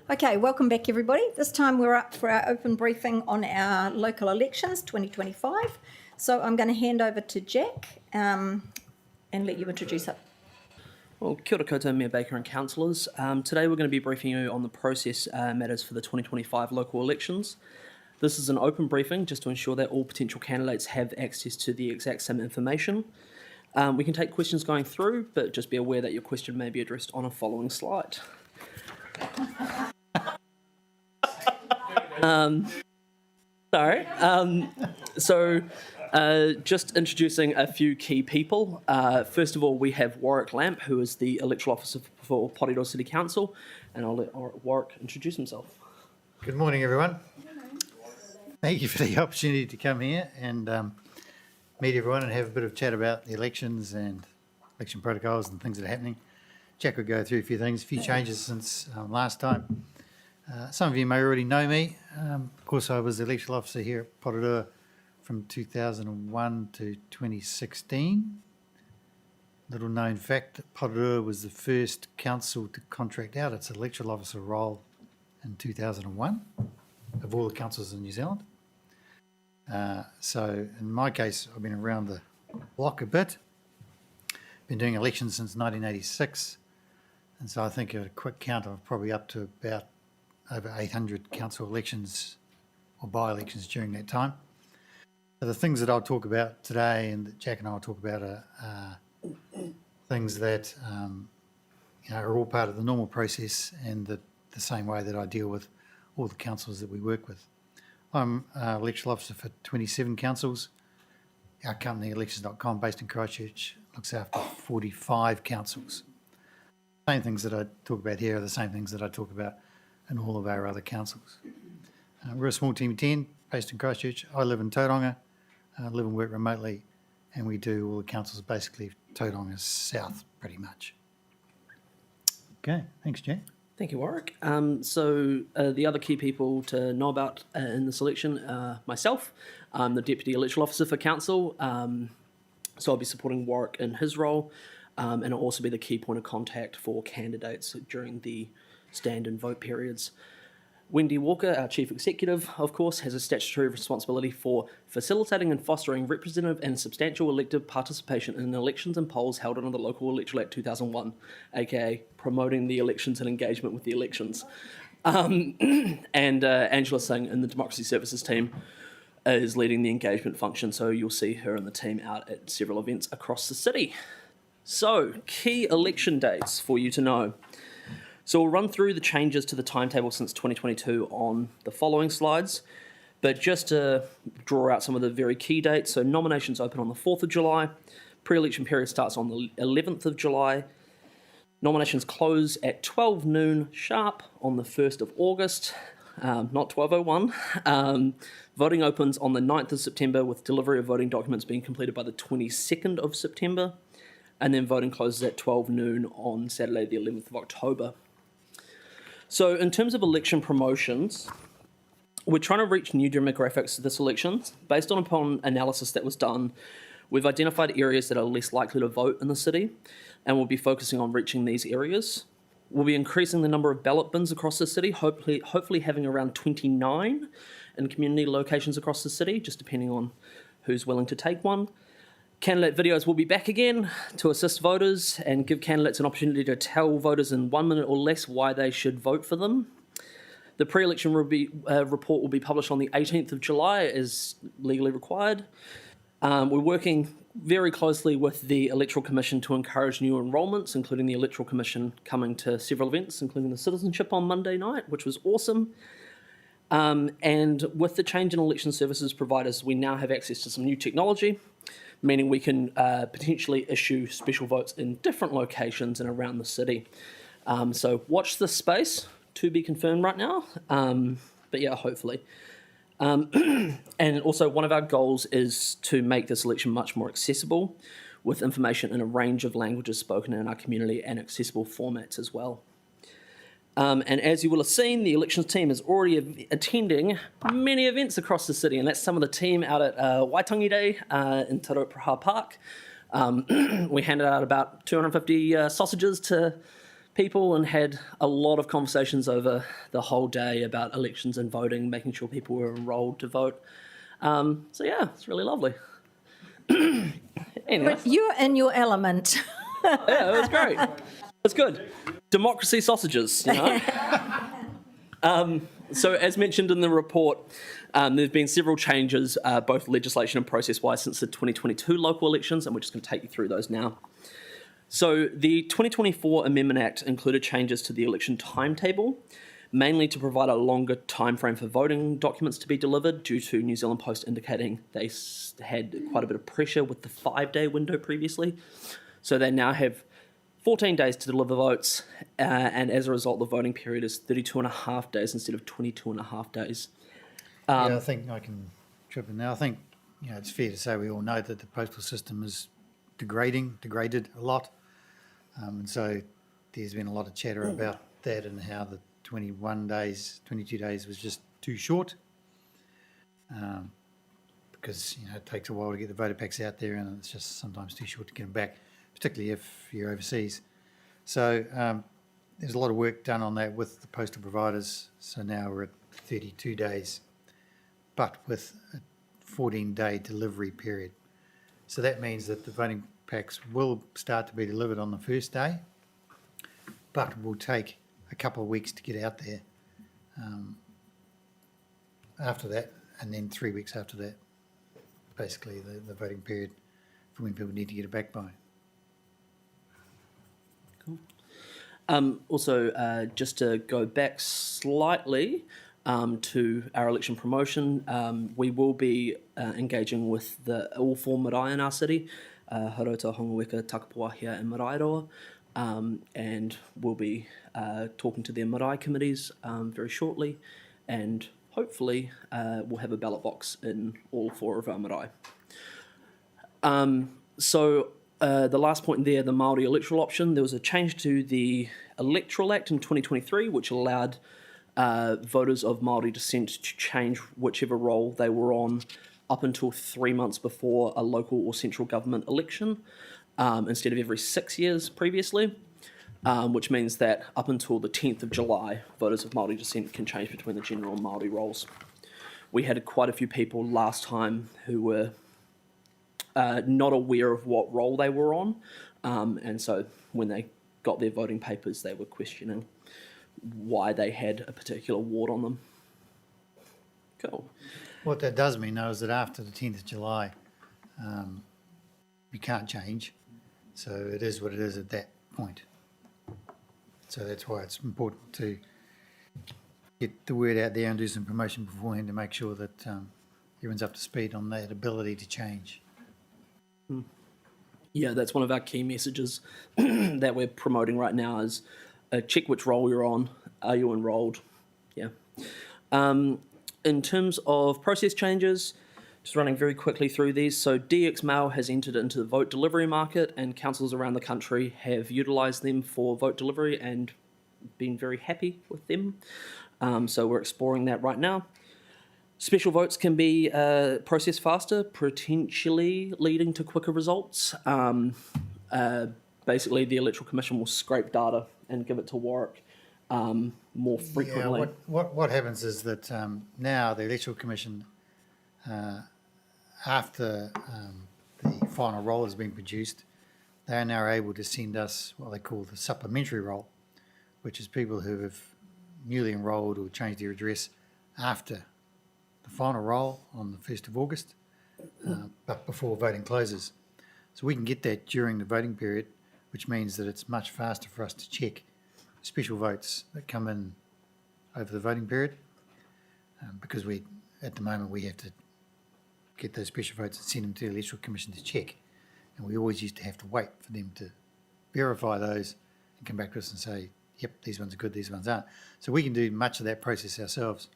Okay, welcome back everybody. This time we're up for our open briefing on our local elections 2025. So I'm going to hand over to Jack and let you introduce it. Well, kia ora koutou, Mayor Baker and councillors. Today we're going to be briefing you on the process matters for the 2025 local elections. This is an open briefing just to ensure that all potential candidates have access to the exact same information. We can take questions going through, but just be aware that your question may be addressed on a following slide. Just introducing a few key people. First of all, we have Warwick Lamp, who is the electoral officer for Porirua City Council, and I'll let Warwick introduce himself. Good morning, everyone. Thank you for the opportunity to come here and meet everyone and have a bit of chat about the elections and election protocols and things that are happening. Jack will go through a few things, a few changes since last time. Some of you may already know me. Of course, I was the electoral officer here at Porirua from 2001 to 2016. Little known fact, Porirua was the first council to contract out its electoral officer role in 2001 of all the councils in New Zealand. So in my case, I've been around the block a bit. Been doing elections since 1986. And so I think at a quick count, I'm probably up to about over 800 council elections or by-elections during that time. So the things that I'll talk about today and that Jack and I will talk about are things that are all part of the normal process and the same way that I deal with all the councils that we work with. I'm electoral officer for 27 councils. Our company, elections.com, based in Christchurch, looks after 45 councils. Same things that I talk about here are the same things that I talk about in all of our other councils. We're a small team of 10 based in Christchurch. I live in Tauranga, live and work remotely, and we do all the councils basically Tauranga south pretty much. Okay, thanks, Jack. Thank you, Warwick. The other key people to know about in this election are myself. I'm the Deputy Electoral Officer for Council, so I'll be supporting Warwick in his role, and I'll also be the key point of contact for candidates during the stand and vote periods. Wendy Walker, our Chief Executive, of course, has a statutory responsibility for facilitating and fostering representative and substantial elective participation in elections and polls held under the Local Electoral Act 2001, aka promoting the elections and engagement with the elections. Angela Singh in the Democracy Services team is leading the engagement function, so you'll see her and the team out at several events across the city. So, key election dates for you to know. So we'll run through the changes to the timetable since 2022 on the following slides, but just to draw out some of the very key dates. So nominations open on the 4th of July, pre-election period starts on the 11th of July, nominations close at 12 noon sharp on the 1st of August, not 12:01. Voting opens on the 9th of September with delivery of voting documents being completed by the 22nd of September, and then voting closes at 12 noon on Saturday the 11th of October. So in terms of election promotions, we're trying to reach new demographics this election. Based upon analysis that was done, we've identified areas that are less likely to vote in the city, and we'll be focusing on reaching these areas. We'll be increasing the number of ballot bins across the city, hopefully having around 29 in community locations across the city, just depending on who's willing to take one. Candidate videos will be back again to assist voters and give candidates an opportunity to tell voters in 1 minute or less why they should vote for them. The pre-election report will be published on the 18th of July as legally required. We're working very closely with the Electoral Commission to encourage new enrolments, including the Electoral Commission coming to several events, including the citizenship on Monday night, which was awesome. And with the change in election services providers, we now have access to some new technology, meaning we can potentially issue special votes in different locations and around the city. So watch this space, to be confirmed right now, but yeah, hopefully. And also one of our goals is to make this election much more accessible with information in a range of languages spoken in our community and accessible formats as well. And as you will have seen, the elections team is already attending many events across the city, and that's some of the team out at Waitangi Day in Te Raupraha Park. We handed out about 250 sausages to people and had a lot of conversations over the whole day about elections and voting, making sure people were enrolled to vote. So yeah, it's really lovely. Anyway, But you're in your element. yeah, it was great. It's good. Democracy sausages, you know. So as mentioned in the report, there have been several changes, both legislation and process-wise, since the 2022 local elections, and we're just going to take you through those now. So the 2024 Amendment Act included changes to the election timetable, mainly to provide a longer timeframe for voting documents to be delivered, due to New Zealand Post indicating they had quite a bit of pressure with the 5-day window previously. So they now have 14 days to deliver votes, and as a result, the voting period is 32 and a half days instead of 22 and a half days. Yeah, I think I can trip in now. I think it's fair to say we all know that the postal system is degraded a lot, and so there's been a lot of chatter about that and how the 22 days was just too short, because it takes a while to get the voter packs out there, and it's just sometimes too short to get them back, particularly if you're overseas. So there's a lot of work done on that with the postal providers. So now we're at 32 days, but with a 14-day delivery period. So that means that the voting packs will start to be delivered on the first day, but will take a couple of weeks to get out there after that, and then 3 weeks after that, basically the voting period for when people need to get it back by. Also, just to go back slightly to our election promotion, we will be engaging with all 4 marae in our city, Harota, Hongaweka, Takapuahia and Marairoa, and we'll be talking to their marae committees very shortly, and hopefully we'll have a ballot box in all 4 of our marae. The last point there, the Māori electoral option, there was a change to the Electoral Act in 2023, which allowed voters of Māori descent to change whichever role they were on up until 3 months before a local or central government election, instead of every 6 years previously, which means that up until the 10th of July, voters of Māori descent can change between the general and Māori roles. We had quite a few people last time who were not aware of what role they were on, and so when they got their voting papers, they were questioning why they had a particular ward on them. Cool. What that does mean, though, is that after the 10th of July, you can't change, so it is what it is at that point. So that's why it's important to get the word out there and do some promotion beforehand to make sure that everyone's up to speed on that ability to change. Yeah, that's one of our key messages that we're promoting right now is check which role you're on. Are you enrolled? Yeah. In terms of process changes, just running very quickly through these. So DX Mail has entered into the vote delivery market, and councils around the country have utilised them for vote delivery and been very happy with them. So we're exploring that right now. Special votes can be processed faster, potentially leading to quicker results. Basically, the Electoral Commission will scrape data and give it to Warwick more frequently. Yeah, what happens is that now the Electoral Commission, after the final roll has been produced, they are now able to send us what they call the supplementary roll, which is people who have newly enrolled or changed their address after the final roll on the 1st of August, but before voting closes. So we can get that during the voting period, which means that it's much faster for us to check special votes that come in over the voting period, because at the moment we have to get those special votes and send them to the Electoral Commission to check, and we always used to have to wait for them to verify those and come back to us and say, yep, these ones are good, these ones aren't. So we can do much of that process ourselves.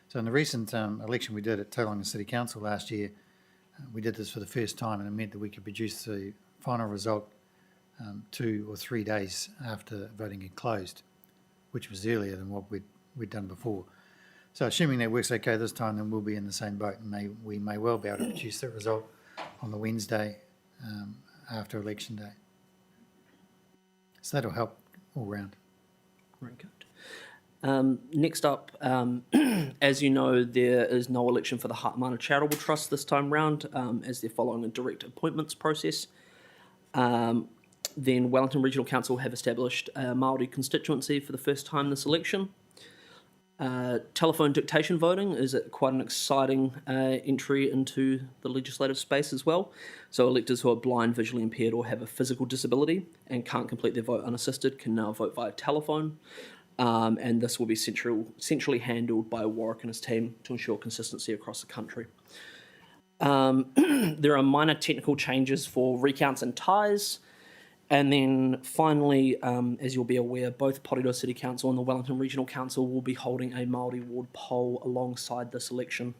So in the recent election we did at Tauranga City Council last year, we did this for the first time, and it meant that we could produce the final result 2 or 3 days after voting had closed, which was earlier than what we'd done before. So assuming that works okay this time, then we'll be in the same boat, and we may well be able to produce that result on the Wednesday after election day. So that'll help all round. Very good. Next up, as you know, there is no election for the Hatamana Charitable Trust this time round, as they're following a direct appointments process. Then Wellington Regional Council have established a Māori constituency for the first time this election. Telephone dictation voting is quite an exciting entry into the legislative space as well. So electors who are blind, visually impaired, or have a physical disability and can't complete their vote unassisted can now vote via telephone. And this will be centrally handled by Warwick and his team to ensure consistency across the country. There are minor technical changes for recounts and ties. And then finally, as you'll be aware, both Porirua City Council and the Wellington Regional Council will be holding a Māori ward poll alongside this election.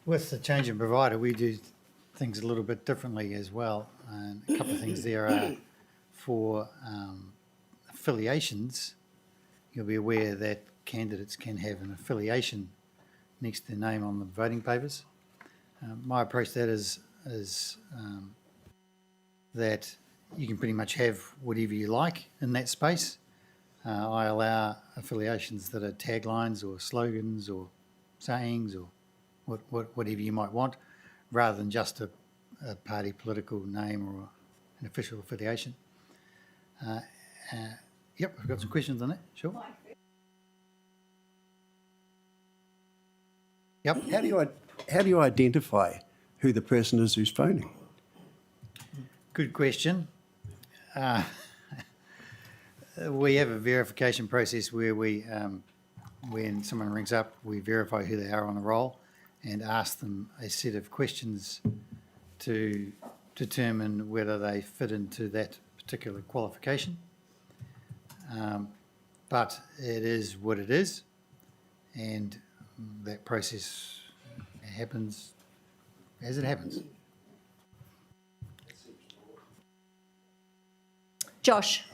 With the change in provider, we do things a little bit differently as well. And a couple of things there are for affiliations. You'll be aware that candidates can have an affiliation next to their name on the voting papers. My approach to that is that you can pretty much have whatever you like in that space. I allow affiliations that are taglines or slogans or sayings or whatever you might want, rather than just a party political name or an official affiliation. Yep, I've got some questions on that, sure. Yep. How do you identify who the person is who's phoning? Good question. We have a verification process where we, when someone rings up, we verify who they are on the roll and ask them a set of questions to determine whether they fit into that particular qualification. But it is what it is, and that process happens as it happens. Josh.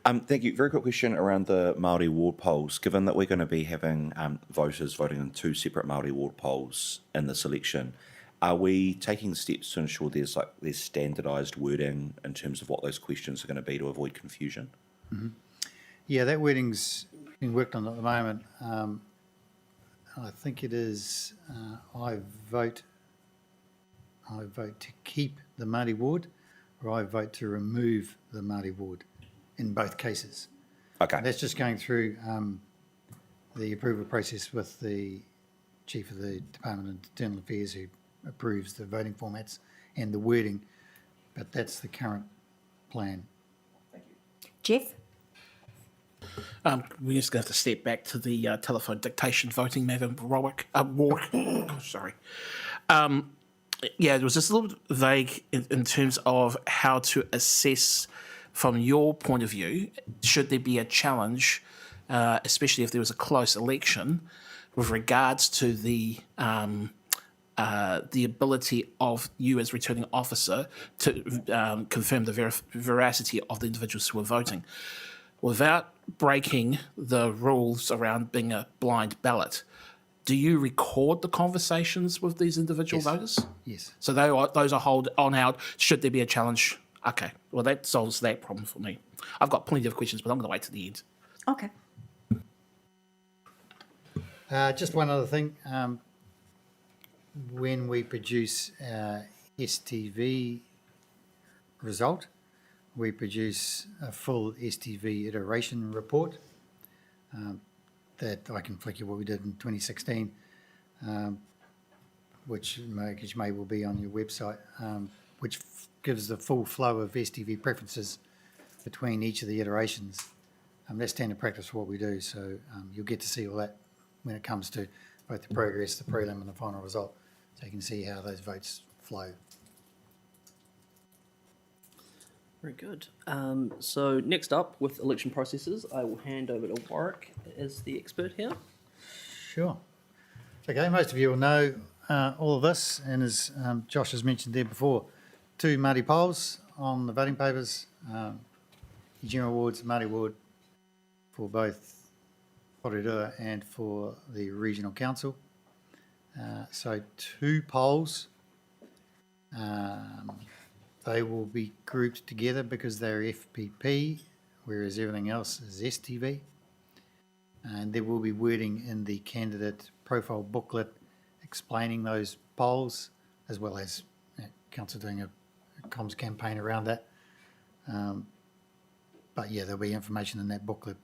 Thank you. Very quick question around the Māori ward polls. Given that we're going to be having voters voting in two separate Māori ward polls in this election, are we taking steps to ensure there's standardised wording in terms of what those questions are going to be to avoid confusion? Mm-hmm. Yeah, that wording's being worked on at the moment. I think it is I vote to keep the Māori ward, or I vote to remove the Māori ward in both cases. Okay. And that's just going through the approval process with the Chief of the Department of Internal Affairs, who approves the voting formats and the wording, but that's the current plan. Jeff? We're just going to have to step back to the telephone dictation voting matter, Warwick. Sorry. Yeah, it was just a little bit vague in terms of how to assess, from your point of view, should there be a challenge, especially if there was a close election, with regards to the ability of you as returning officer to confirm the veracity of the individuals who were voting. Without breaking the rules around being a blind ballot, do you record the conversations with these individual voters? Yes. So those are held should there be a challenge. Okay, well, that solves that problem for me. I've got plenty of questions, but I'm going to wait to the end. Okay. Just one other thing. When we produce our STV result, we produce a full STV iteration report that I can flick you what we did in 2016, which may will be on your website, which gives the full flow of STV preferences between each of the iterations. That's standard practice for what we do, so you'll get to see all that when it comes to both the progress, the prelim and the final result, so you can see how those votes flow. Very good. So next up, with election processes, I will hand over to Warwick as the expert here. Sure. Okay, most of you will know all of this, and as Josh has mentioned there before, 2 Māori polls on the voting papers, general wards, Māori ward for both Porirua and for the regional council. So 2 polls. They will be grouped together because they're FPP whereas everything else is STV. And there will be wording in the candidate profile booklet explaining those polls, as well as council doing a comms campaign around that. But yeah, there'll be information in that booklet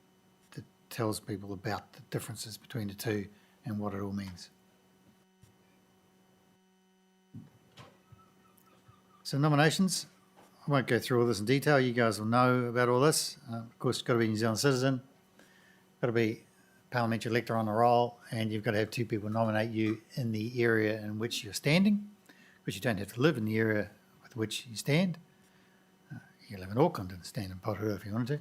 that tells people about the differences between the two and what it all means. So nominations, I won't go through all this in detail. You guys will know about all this. Of course, you've got to be a New Zealand citizen, got to be a parliamentary elector on the roll, and you've got to have 2 people nominate you in the area in which you're standing, because you don't have to live in the area with which you stand. You can live in Auckland and stand in Porirua if you wanted to.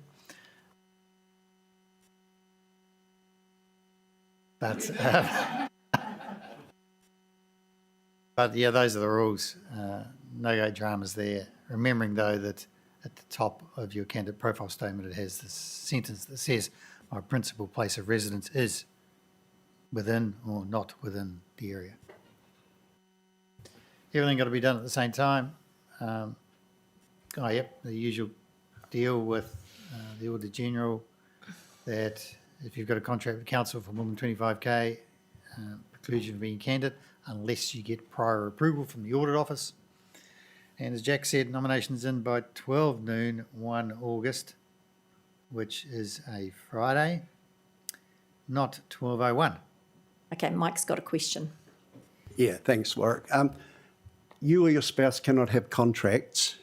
But yeah, those are the rules. No great dramas there. Remembering though that at the top of your candidate profile statement it has this sentence that says my principal place of residence is within or not within the area. Everything got to be done at the same time. The usual deal with the Auditor General that if you've got a contract with council for more than 25k, precludes you from being candidate unless you get prior approval from the Audit Office. And as Jack said, nominations in by 12 noon, 1 August, which is a Friday, not 12:01. Okay, Mike's got a question. Yeah, thanks, Warwick. You or your spouse cannot have contracts.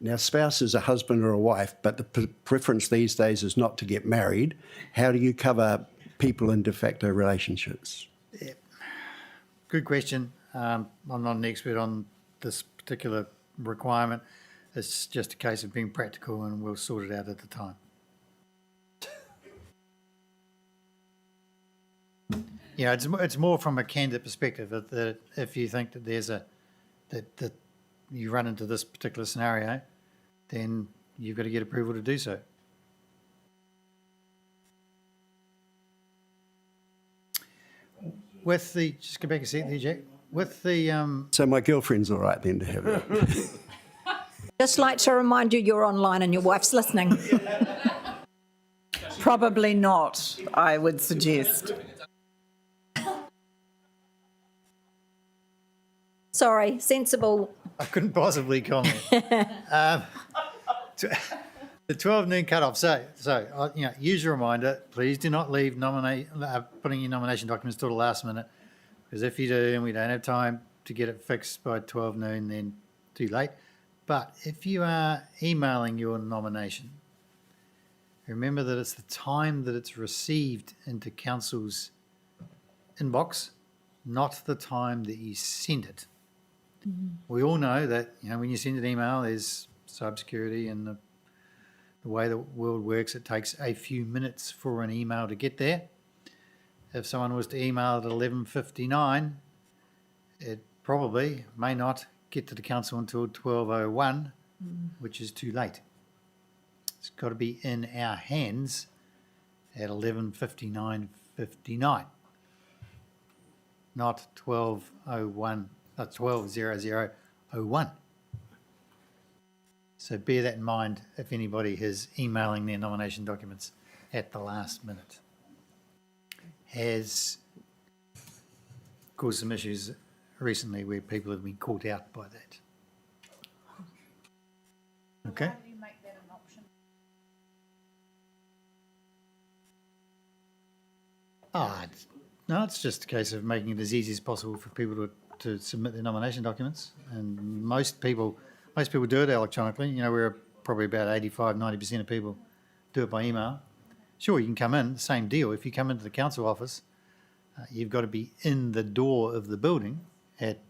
Now, spouse is a husband or a wife, but the preference these days is not to get married. How do you cover people in de facto relationships? Yeah. Good question. I'm not an expert on this particular requirement. It's just a case of being practical, and we'll sort it out at the time. Yeah, it's more from a candidate perspective that if you think that there's that you run into this particular scenario, then you've got to get approval to do so. With the, just go back a second there, Jack. With the So my girlfriend's all right then to have it. Just like to remind you, you're online and your wife's listening. Probably not, I would suggest. Sorry, sensible. I couldn't possibly comment. The 12 noon cutoff. So use a reminder. Please do not leave putting your nomination documents till the last minute, because if you do and we don't have time to get it fixed by 12 noon, then too late. But if you are emailing your nomination, remember that it's the time that it's received into council's inbox, not the time that you send it. Mm-hmm. We all know that when you send an email, there's cybersecurity and the way the world works. It takes a few minutes for an email to get there. If someone was to email at 11:59, it probably may not get to the council until 12:01, which is too late. It's got to be in our hands at 11:59:59, not 12:01. 12:00:01. So bear that in mind if anybody is emailing their nomination documents at the last minute. Has caused some issues recently where people have been caught out by that. Okay. How do you make that an option? No, it's just a case of making it as easy as possible for people to submit their nomination documents, and most people do it electronically. We're probably about 85-90% of people do it by email. Sure, you can come in, same deal. If you come into the council office, you've got to be in the door of the building at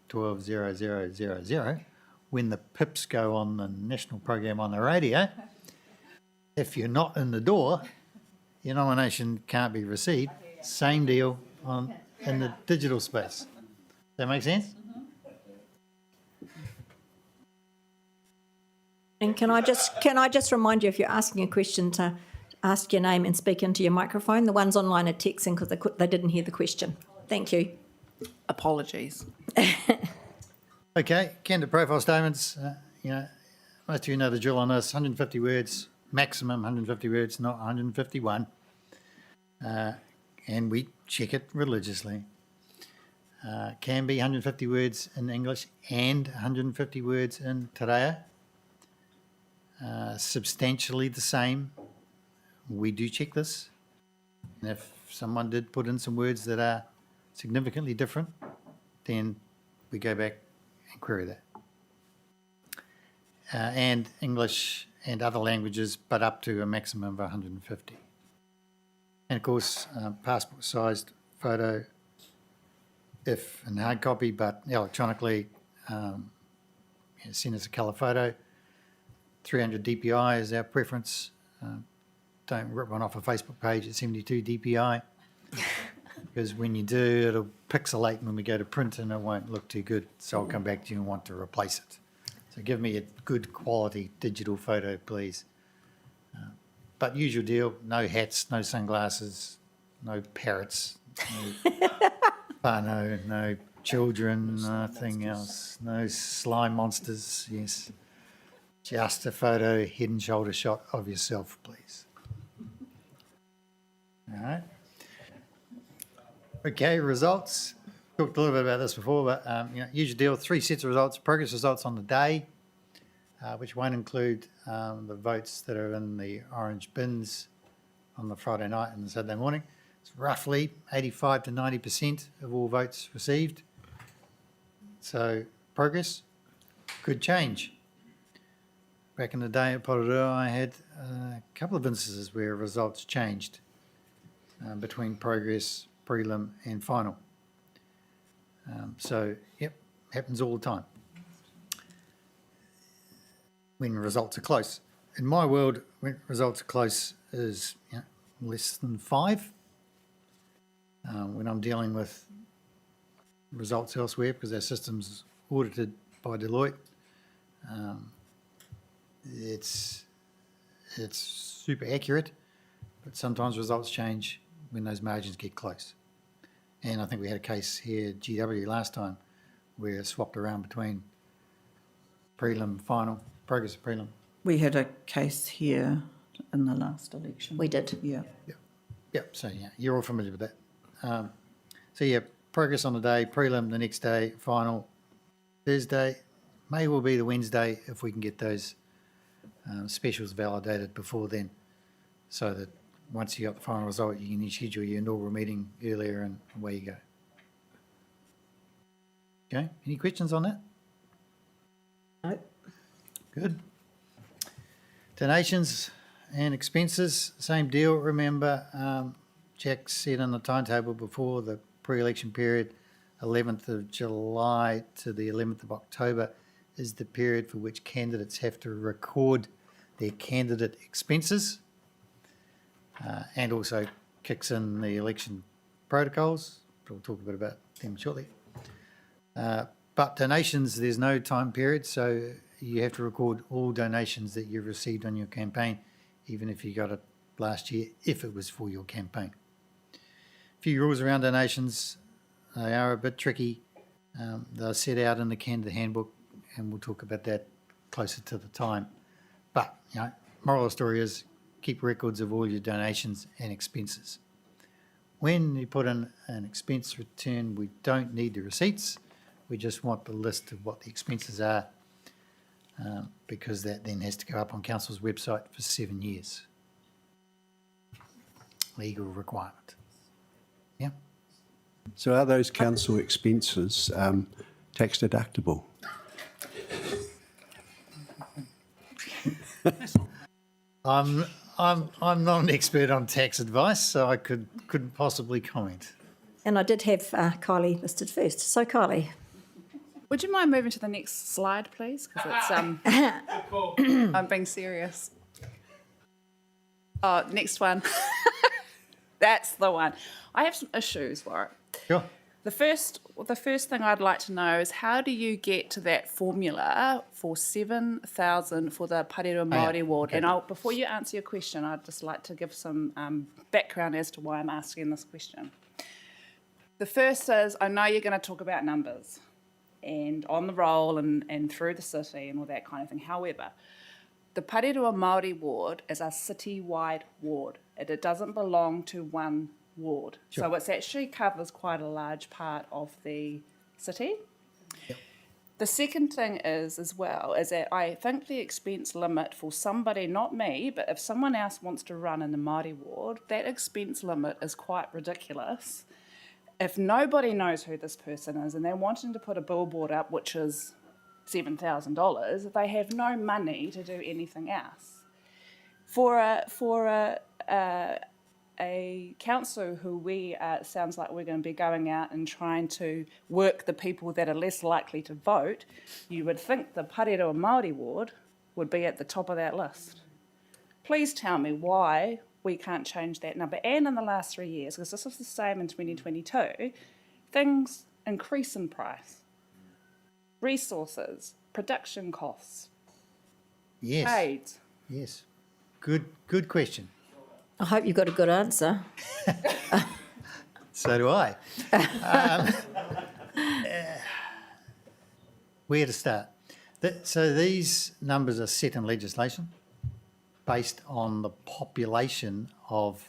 12:00:00 when the pips go on the national program on the radio. If you're not in the door, your nomination can't be received. Same deal in the digital space. That make sense? And can I just remind you, if you're asking a question, to ask your name and speak into your microphone. The ones online are texting because they didn't hear the question. Thank you. Apologies. Okay, candidate profile statements. Most of you know the drill on this. 150 words, maximum 150 words, not 151. And we check it religiously. Can be 150 words in English and 150 words in Te Reo. Substantially the same. We do check this. And if someone did put in some words that are significantly different, then we go back and query that. And English and other languages, but up to a maximum of 150. And of course, passport-sized photo, if in hard copy, but electronically, send us a colour photo. 300 DPI is our preference. Don't rip one off a Facebook page at 72 DPI, because when you do, it'll pixelate when we go to print and it won't look too good. So I'll come back to you and want to replace it. So give me a good quality digital photo, please. But usual deal, no hats, no sunglasses, no parrots, no whānau, no children, nothing else, no slime monsters, yes. Just a photo, head and shoulder shot of yourself, please. All right. Okay, results. Talked a little bit about this before, but usual deal, 3 sets of results, progress results on the day, which won't include the votes that are in the orange bins on the Friday night and the Saturday morning. It's roughly 85 to 90% of all votes received. So progress could change. Back in the day at Porirua, I had a couple of instances where results changed between progress, prelim and final. So, yep, happens all the time when results are close. In my world, when results are close is less than 5. When I'm dealing with results elsewhere, because our system's audited by Deloitte, it's super accurate, but sometimes results change when those margins get close. And I think we had a case here at GW last time where it swapped around between prelim, final, progress of prelim. We had a case here in the last election. We did. Yeah. Yep, so you're all familiar with that. So progress on the day, prelim the next day, final Thursday, may well be the Wednesday if we can get those specials validated before then, so that once you got the final result, you can schedule your inaugural meeting earlier and away you go. Okay, any questions on that? No. Good. Donations and expenses, same deal. Remember, Jack said on the timetable before the pre-election period, 11th of July to the 11th of October is the period for which candidates have to record their candidate expenses, and also kicks in the election protocols. We'll talk a bit about them shortly. But donations, there's no time period, so you have to record all donations that you've received on your campaign, even if you got it last year, if it was for your campaign. A few rules around donations. They are a bit tricky. They're set out in the candidate handbook, and we'll talk about that closer to the time. But, moral of the story is keep records of all your donations and expenses. When you put in an expense return, we don't need the receipts. We just want the list of what the expenses are, because that then has to go up on Council's website for 7 years. Legal requirement. Yeah. So are those council expenses tax deductible? I'm not an expert on tax advice, so I couldn't possibly comment. And I did have Kylie listed first. So Kylie. Would you mind moving to the next slide, please? Because it's I'm being serious. Oh, next one. That's the one. I have some issues, Warwick. Sure. The first thing I'd like to know is how do you get to that formula for 7,000 for the Porirua Māori ward? Okay. And before you answer your question, I'd just like to give some background as to why I'm asking this question. The first is, I know you're going to talk about numbers and on the roll and through the city and all that kind of thing. However, The Porirua Māori ward is a city-wide ward. It doesn't belong to one ward. Sure. So it actually covers quite a large part of the city. The second thing is, as well, is that I think the expense limit for somebody, not me, but if someone else wants to run in the Māori ward, that expense limit is quite ridiculous. If nobody knows who this person is and they're wanting to put a billboard up, which is $7,000, they have no money to do anything else. For a council who sounds like we're going to be going out and trying to work the people that are less likely to vote, you would think the Porirua Māori ward would be at the top of that list. Please tell me why we can't change that number. And in the last 3 years, because this was the same in 2022, things increase in price. Resources, production costs, Yes. aids. Yes. Good question. I hope you've got a good answer. So do I. Where to start? So these numbers are set in legislation based on the population of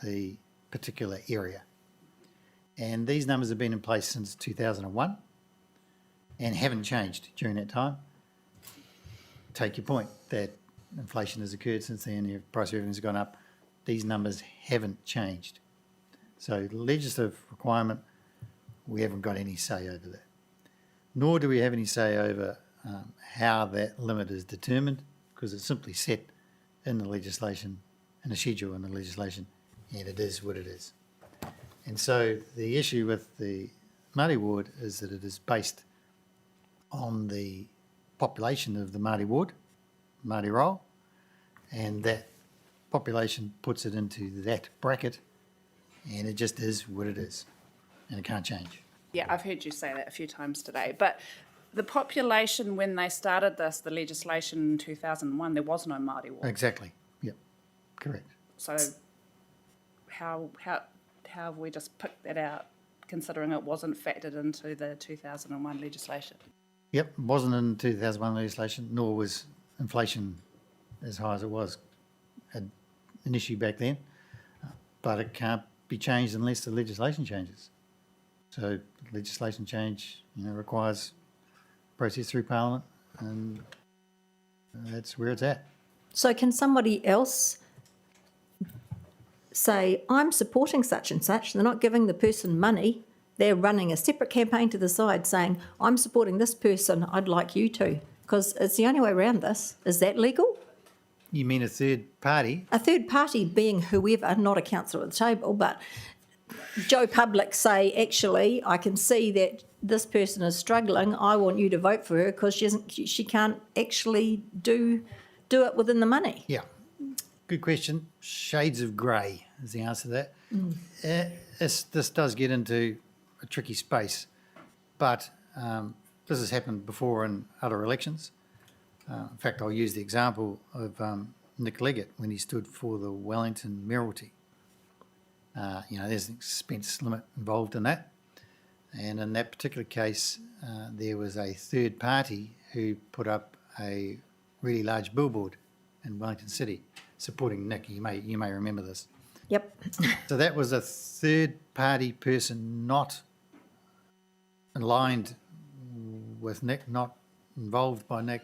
the particular area. And these numbers have been in place since 2001 and haven't changed during that time. Take your point that inflation has occurred since then, the price of everything has gone up. These numbers haven't changed. So legislative requirement, we haven't got any say over that. Nor do we have any say over how that limit is determined, because it's simply set in the legislation, in a schedule in the legislation, and it is what it is. And so the issue with the Māori ward is that it is based on the population of the Māori ward, Mayoral, and that population puts it into that bracket, and it just is what it is, and it can't change. Yeah, I've heard you say that a few times today. But the population, when they started the legislation in 2001, there was no Māori ward. Exactly. Yep. Correct. So how have we just picked that out, considering it wasn't factored into the 2001 legislation? Yep. Wasn't in 2001 legislation, nor was inflation as high as it was an issue back then. But it can't be changed unless the legislation changes. So legislation change, requires process through Parliament, and that's where it's at. So can somebody else say, I'm supporting such and such? They're not giving the person money. They're running a separate campaign to the side saying, I'm supporting this person, I'd like you to. Because it's the only way around this. Is that legal? You mean a third party? A third party being whoever, not a councillor at the table, but Joe Public say, actually, I can see that this person is struggling. I want you to vote for her because she can't actually do it within the money. Yeah. Good question. Shades of grey is the answer to that. This does get into a tricky space, but this has happened before in other elections. In fact, I'll use the example of Nick Leggett when he stood for the Wellington mayoralty. There's an expense limit involved in that. And in that particular case, there was a third party who put up a really large billboard in Wellington City supporting Nick. You may remember this. Yep. So that was a third party person not aligned with Nick, not involved by Nick,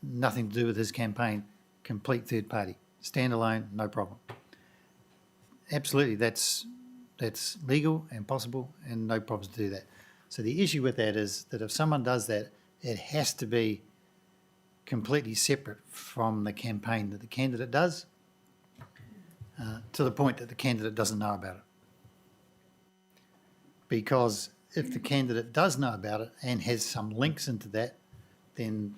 nothing to do with his campaign, complete third party, standalone, no problem. Absolutely, that's legal and possible and no problems to do that. So the issue with that is that if someone does that, it has to be completely separate from the campaign that the candidate does, to the point that the candidate doesn't know about it. Because if the candidate does know about it and has some links into that, then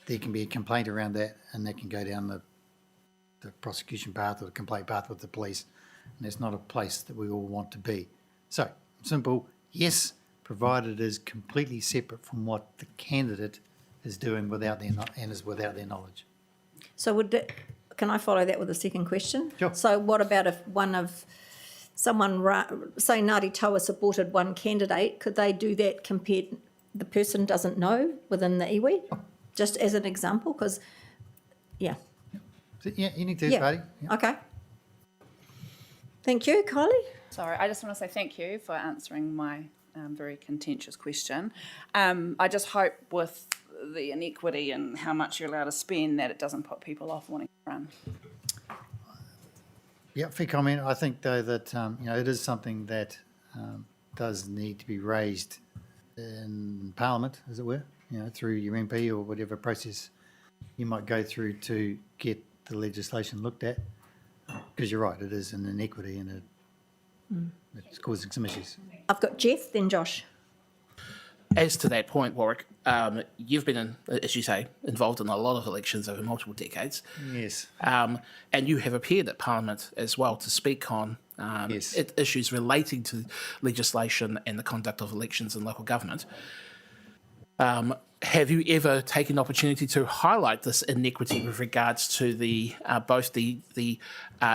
there can be a complaint around that, and that can go down the prosecution path or the complaint path with the police. And that's not a place that we all want to be. So, simple, yes, provided it is completely separate from what the candidate is doing without their knowledge. So can I follow that with a second question? Sure. So what about if someone, say Ngāti Taua supported one candidate, could they do that the person doesn't know within the iwi? Just as an example, because, Yeah. So, yeah, any third Yeah. party. Yeah. Okay. Thank you, Kylie. Sorry, I just want to say thank you for answering my very contentious question. I just hope with the inequity and how much you're allowed to spend that it doesn't put people off wanting to run. Yeah, fair comment. I think though that it is something that does need to be raised in Parliament, as it were. Through your MP or whatever process you might go through to get the legislation looked at. Because you're right, it is an inequity and it's causing some issues. I've got Jeff, then Josh. As to that point, Warwick, you've been, as you say, involved in a lot of elections over multiple decades. Yes. And you have appeared at Parliament as well to speak on Yes. issues relating to legislation and the conduct of elections in local government. Have you ever taken the opportunity to highlight this inequity with regards to the both the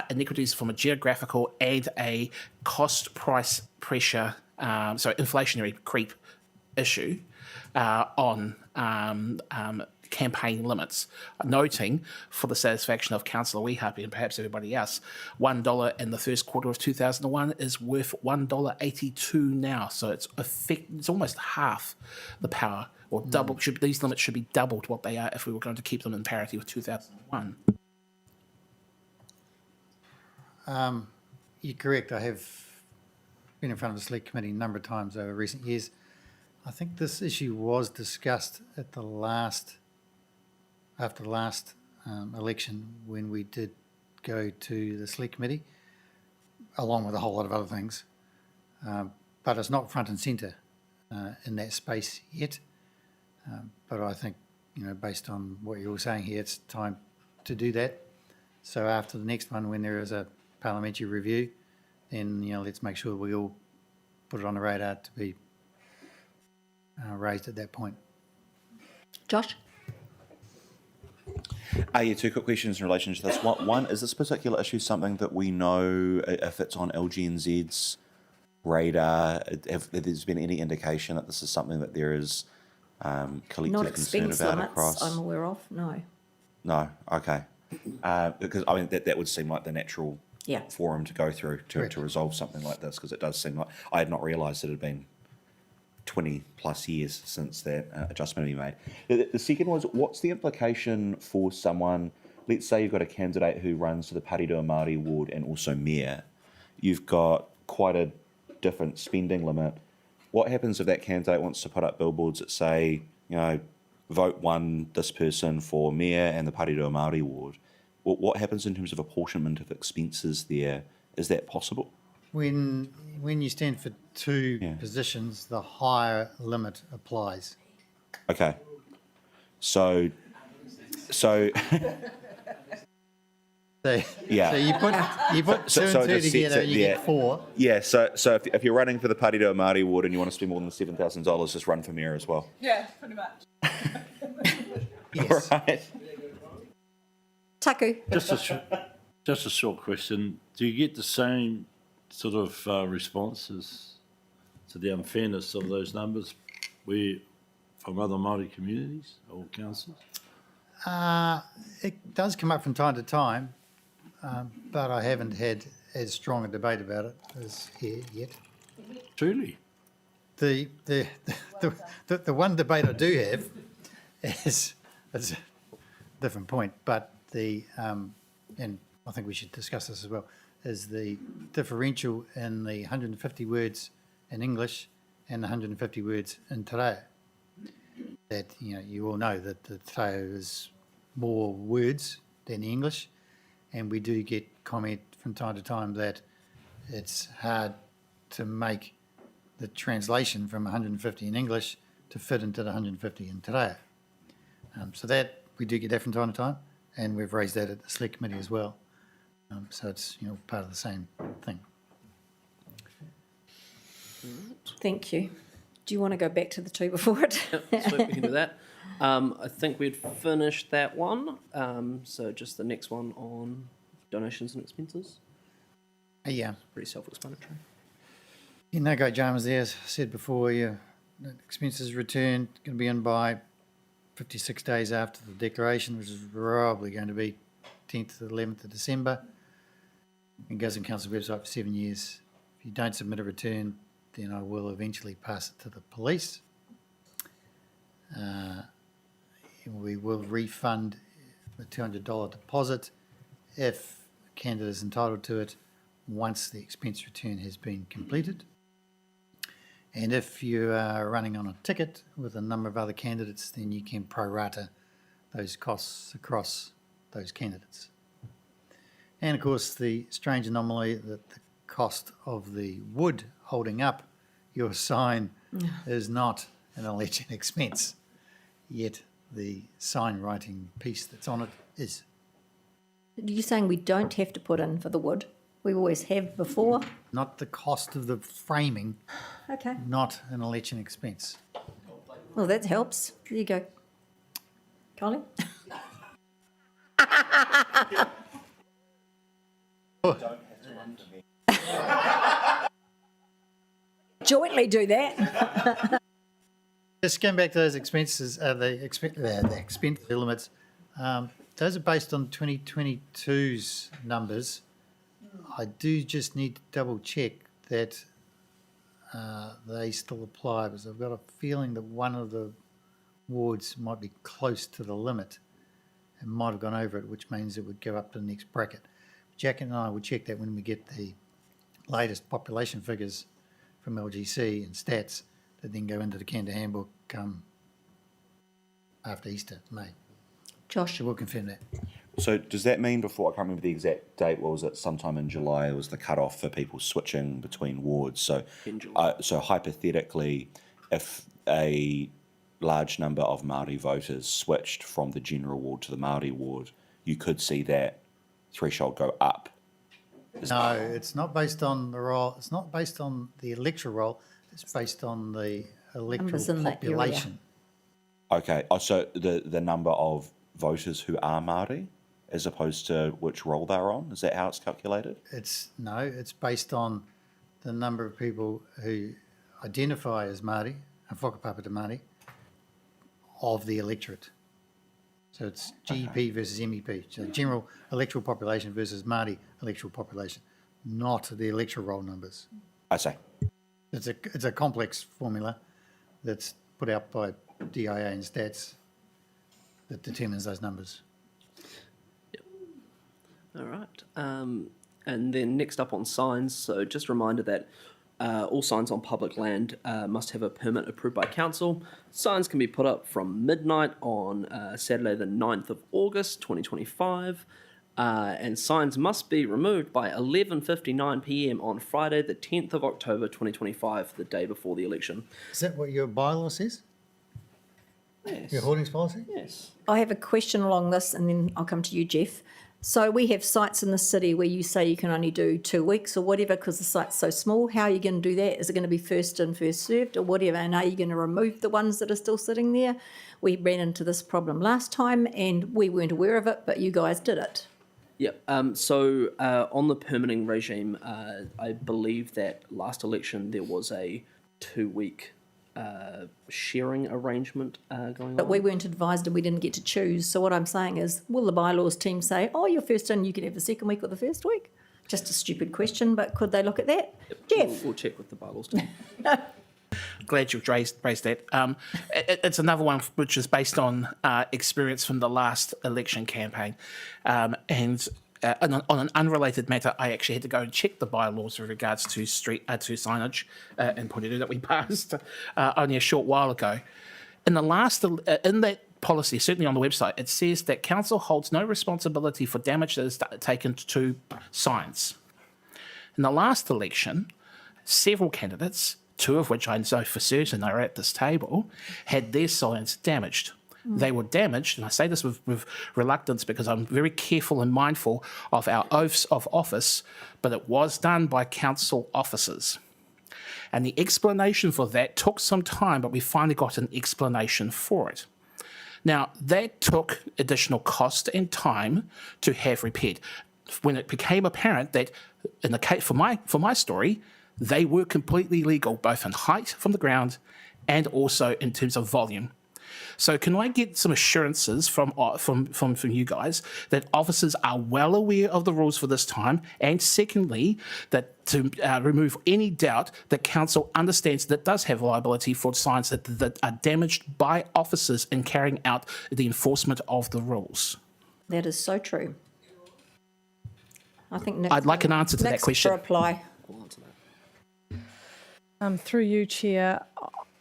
inequities from a geographical and a cost price pressure, inflationary creep issue on campaign limits, noting for the satisfaction of Councillor Weehappy and perhaps everybody else, $1 in the first quarter of 2001 is worth $1.82 now. So it's almost half the power, or double. These limits should be doubled what they are if we were going to keep them in parity with 2001. You're correct. I have been in front of the Select Committee a number of times over recent years. I think this issue was discussed at after the last election when we did go to the Select Committee, along with a whole lot of other things. But it's not front and centre in that space yet. But I think, based on what you're all saying here, it's time to do that. So after the next one, when there is a parliamentary review, then, let's make sure we all put it on the radar to be raised at that point. Josh? Yeah, two quick questions in relation to this. One, is this particular issue something that we know if it's on LGNZ's radar? Have there's been any indication that this is something that there is collective Not concern expense about limits across? I'm aware of, no. No, okay. Because I mean that would seem like the natural Yeah. forum to go through Correct. to resolve something like this, because it does seem like I had not realised it had been 20 plus years since that adjustment had been made. The second was, what's the implication for someone, let's say you've got a candidate who runs to the Porirua Māori ward and also mayor, you've got quite a different spending limit. What happens if that candidate wants to put up billboards that say, vote this person for mayor and the Porirua Māori ward? What happens in terms of apportionment of expenses there? Is that possible? When you stand for two Yeah. positions, the higher limit applies. Okay. So So, Yeah. so you put So- two so and two it just together, sets it- you get yeah. four. yeah, so if you're running for the Porirua Māori ward and you want to spend more than $7,000, just run for mayor as well. Yeah, pretty much. Yes. All right. Taku? Just a short question. Do you get the same sort of responses to the unfairness of those numbers from other Māori communities or councils? It does come up from time to time, but I haven't had as strong a debate about it as here yet. Truly? The one debate I do have is a different point, but and I think we should discuss this as well, is the differential in the 150 words in English and the 150 words in te reo. That, you all know that the te reo is more words than the English, and we do get comment from time to time that it's hard to make the translation from 150 in English to fit into the 150 in te reo. So that, we do get that from time to time, and we've raised that at the Select Committee as well. So it's, part of the same thing. Thank you. Do you want to go back to the two before it? So we can do that. I think we'd finished that one. So just the next one on donations and expenses. Yeah. Pretty self-explanatory. No great dramas there. As I said before, the expenses returned, going to be in by 56 days after the declaration, which is probably going to be 10th to 11th of December. It goes on council website for 7 years. If you don't submit a return, then I will eventually pass it to the police. We will refund the $200 deposit if a candidate is entitled to it once the expense return has been completed. And if you are running on a ticket with a number of other candidates, then you can prorata those costs across those candidates. And of course, the strange anomaly that the cost of the wood holding up your sign is not an election expense, yet the sign writing piece that's on it is. You're saying we don't have to put in for the wood? We always have before? Not the cost of the framing, Okay. not an election expense. Well, that helps. There you go. Colin? Jointly do that. Just going back to those expenses, the expense limits, those are based on 2022's numbers. I do just need to double check that they still apply, because I've got a feeling that one of the wards might be close to the limit and might have gone over it, which means it would go up to the next bracket. Jack and I will check that when we get the latest population figures from LGC and stats that then go into the Canada handbook after Easter, May. Josh? So we'll confirm that. So does that mean, before, I can't remember the exact date, what was it, sometime in July was the cut-off for people switching between wards. So, so hypothetically, if a large number of Māori voters switched from the general ward to the Māori ward, you could see that threshold go up. No, it's not based on the roll. It's not based on the electoral roll. It's based on the Numbers electoral in that area. population. Okay, so the number of voters who are Māori, as opposed to which roll they're on, is that how it's calculated? It's based on the number of people who identify as Māori and whakapapa te Māori of the electorate. So it's GP versus MEP, so general electoral population versus Māori electoral population, not the electoral roll numbers. I see. It's a complex formula that's put out by DIA and Stats that determines those numbers. All right. And then next up on signs, so just a reminder that all signs on public land must have a permit approved by council. Signs can be put up from midnight on Saturday the 9th of August 2025. And signs must be removed by 11:59 p.m. on Friday the 10th of October 2025, the day before the election. Is that what your bylaw says? Yes. Your holdings policy? Yes. I have a question along this, and then I'll come to you, Jeff. So we have sites in the city where you say you can only do 2 weeks or whatever because the site's so small. How are you going to do that? Is it going to be first in, first served or whatever? And are you going to remove the ones that are still sitting there? We ran into this problem last time and we weren't aware of it, but you guys did it. Yep. So on the permitting regime, I believe that last election there was a 2-week sharing arrangement going on. But we weren't advised and we didn't get to choose. So what I'm saying is, will the bylaws team say, oh, you're first in, you can have the second week or the first week? Just a stupid question, but could they look at that? Jeff? We'll check with the bylaws team. Glad you've raised that. It's another one which is based on experience from the last election campaign. And on an unrelated matter, I actually had to go and check the bylaws with regards to to signage in Porirua that we passed only a short while ago. In that policy, certainly on the website, it says that council holds no responsibility for damage that is taken to signs. In the last election, several candidates, 2 of which I know for certain are at this table, had their signs damaged. They were damaged, and I say this with reluctance because I'm very careful and mindful of our oaths of office, but it was done by council officers. And the explanation for that took some time, but we finally got an explanation for it. Now, that took additional cost and time to have repaired. When it became apparent that, in the case for my story, they were completely legal, both in height from the ground and also in terms of volume. So can I get some assurances from you guys that officers are well aware of the rules for this time, and secondly, that to remove any doubt that council understands that it does have liability for signs that are damaged by officers in carrying out the enforcement of the rules? That is so true. I think Nick's I'd like an answer to that Nick's question. reply. Through you, Chair,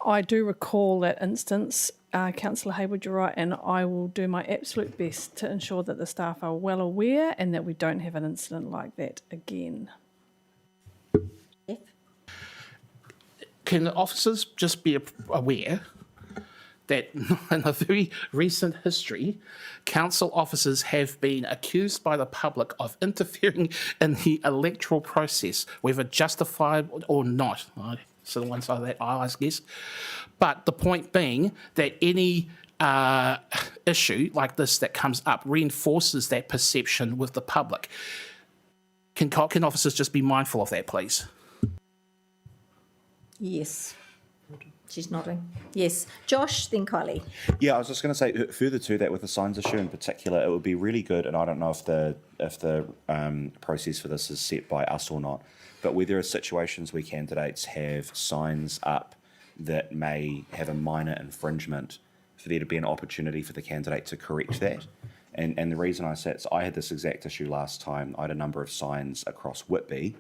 I do recall that instance. Councillor Hayward, you're right, and I will do my absolute best to ensure that the staff are well aware and that we don't have an incident like that again. Jeff? Can the officers just be aware that in a very recent history, council officers have been accused by the public of interfering in the electoral process, whether justified or not? So the one side of that aisle, I guess. But the point being that any issue like this that comes up reinforces that perception with the public. Can officers just be mindful of that, please? Yes. She's nodding. Yes. Josh, then Kylie. Yeah, I was just going to say, further to that, with the signs issue in particular, it would be really good, and I don't know if the process for this is set by us or not, but where there are situations where candidates have signs up that may have a minor infringement, for there to be an opportunity for the candidate to correct that. And the reason I say it is I had this exact issue last time. I had a number of signs across Whitby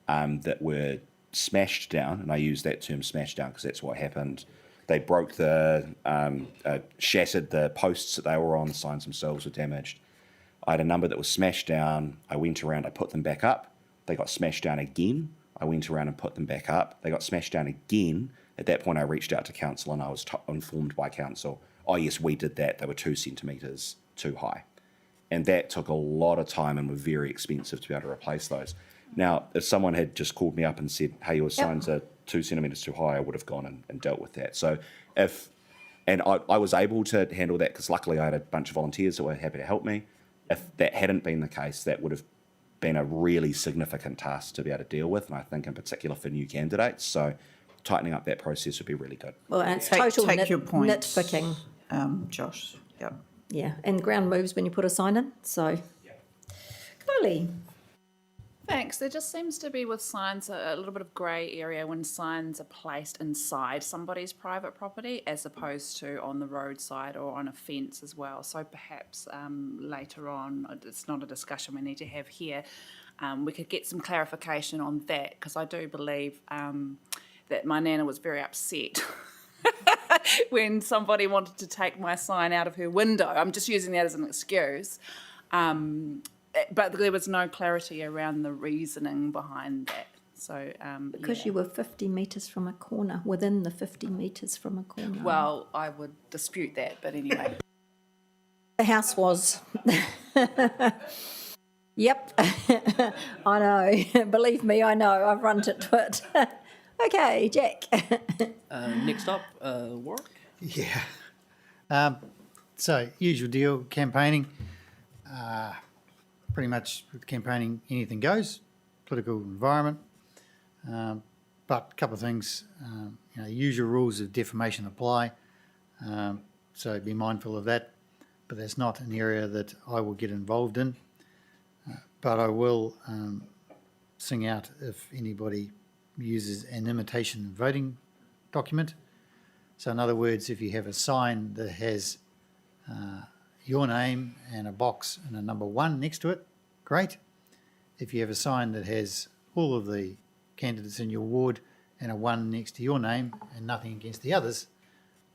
that were smashed down, and I use that term smashed down because that's what happened. They broke shattered the posts that they were on, the signs themselves were damaged. I had a number that was smashed down. I went around, I put them back up. They got smashed down again. I went around and put them back up. They got smashed down again. At that point, I reached out to council and I was informed by council, oh yes, we did that. They were 2 centimetres too high. And that took a lot of time and were very expensive to be able to replace those. Now, if someone had just called me up and said, hey, your signs are 2 centimetres too high, I would have gone and dealt with that. So I was able to handle that because luckily I had a bunch of volunteers that were happy to help me. If that hadn't been the case, that would have been a really significant task to be able to deal with, and I think in particular for new candidates. So tightening up that process would be really good. Well, and it's Take total your points, nitpicking. Josh. Yep. Yeah, and the ground moves when you put a sign in. So, Kylie. Thanks. There just seems to be with signs a little bit of grey area when signs are placed inside somebody's private property as opposed to on the roadside or on a fence as well. So perhaps later on, it's not a discussion we need to have here, we could get some clarification on that, because I do believe that my nana was very upset when somebody wanted to take my sign out of her window. I'm just using that as an excuse. But there was no clarity around the reasoning behind that. So Because you were 50 metres from a corner, within the 50 metres from a corner. well, I would dispute that, but anyway. The house was. Yep. I know. Believe me, I know. I've run to it. Okay, Jack. Next up, Warwick. Yeah. So, usual deal, campaigning. Pretty much with campaigning, anything goes, political environment. But a couple of things, usual rules of defamation apply. So be mindful of that. But that's not an area that I will get involved in. But I will sing out if anybody uses an imitation voting document. So in other words, if you have a sign that has your name and a box and a number 1 next to it, great. If you have a sign that has all of the candidates in your ward and a 1 next to your name and nothing against the others,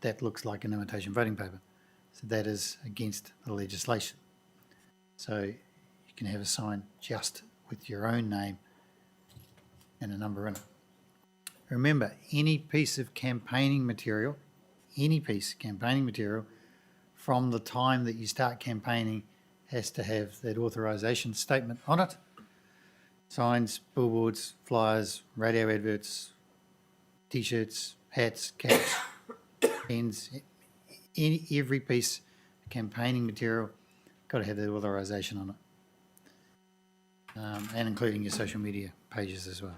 that looks like an imitation voting paper. So that is against the legislation. So you can have a sign just with your own name and a number in it. Remember, any piece of campaigning material from the time that you start campaigning has to have that authorisation statement on it. Signs, billboards, flyers, radio adverts, T-shirts, hats, caps, pens, every piece of campaigning material got to have that authorisation on it. And including your social media pages as well.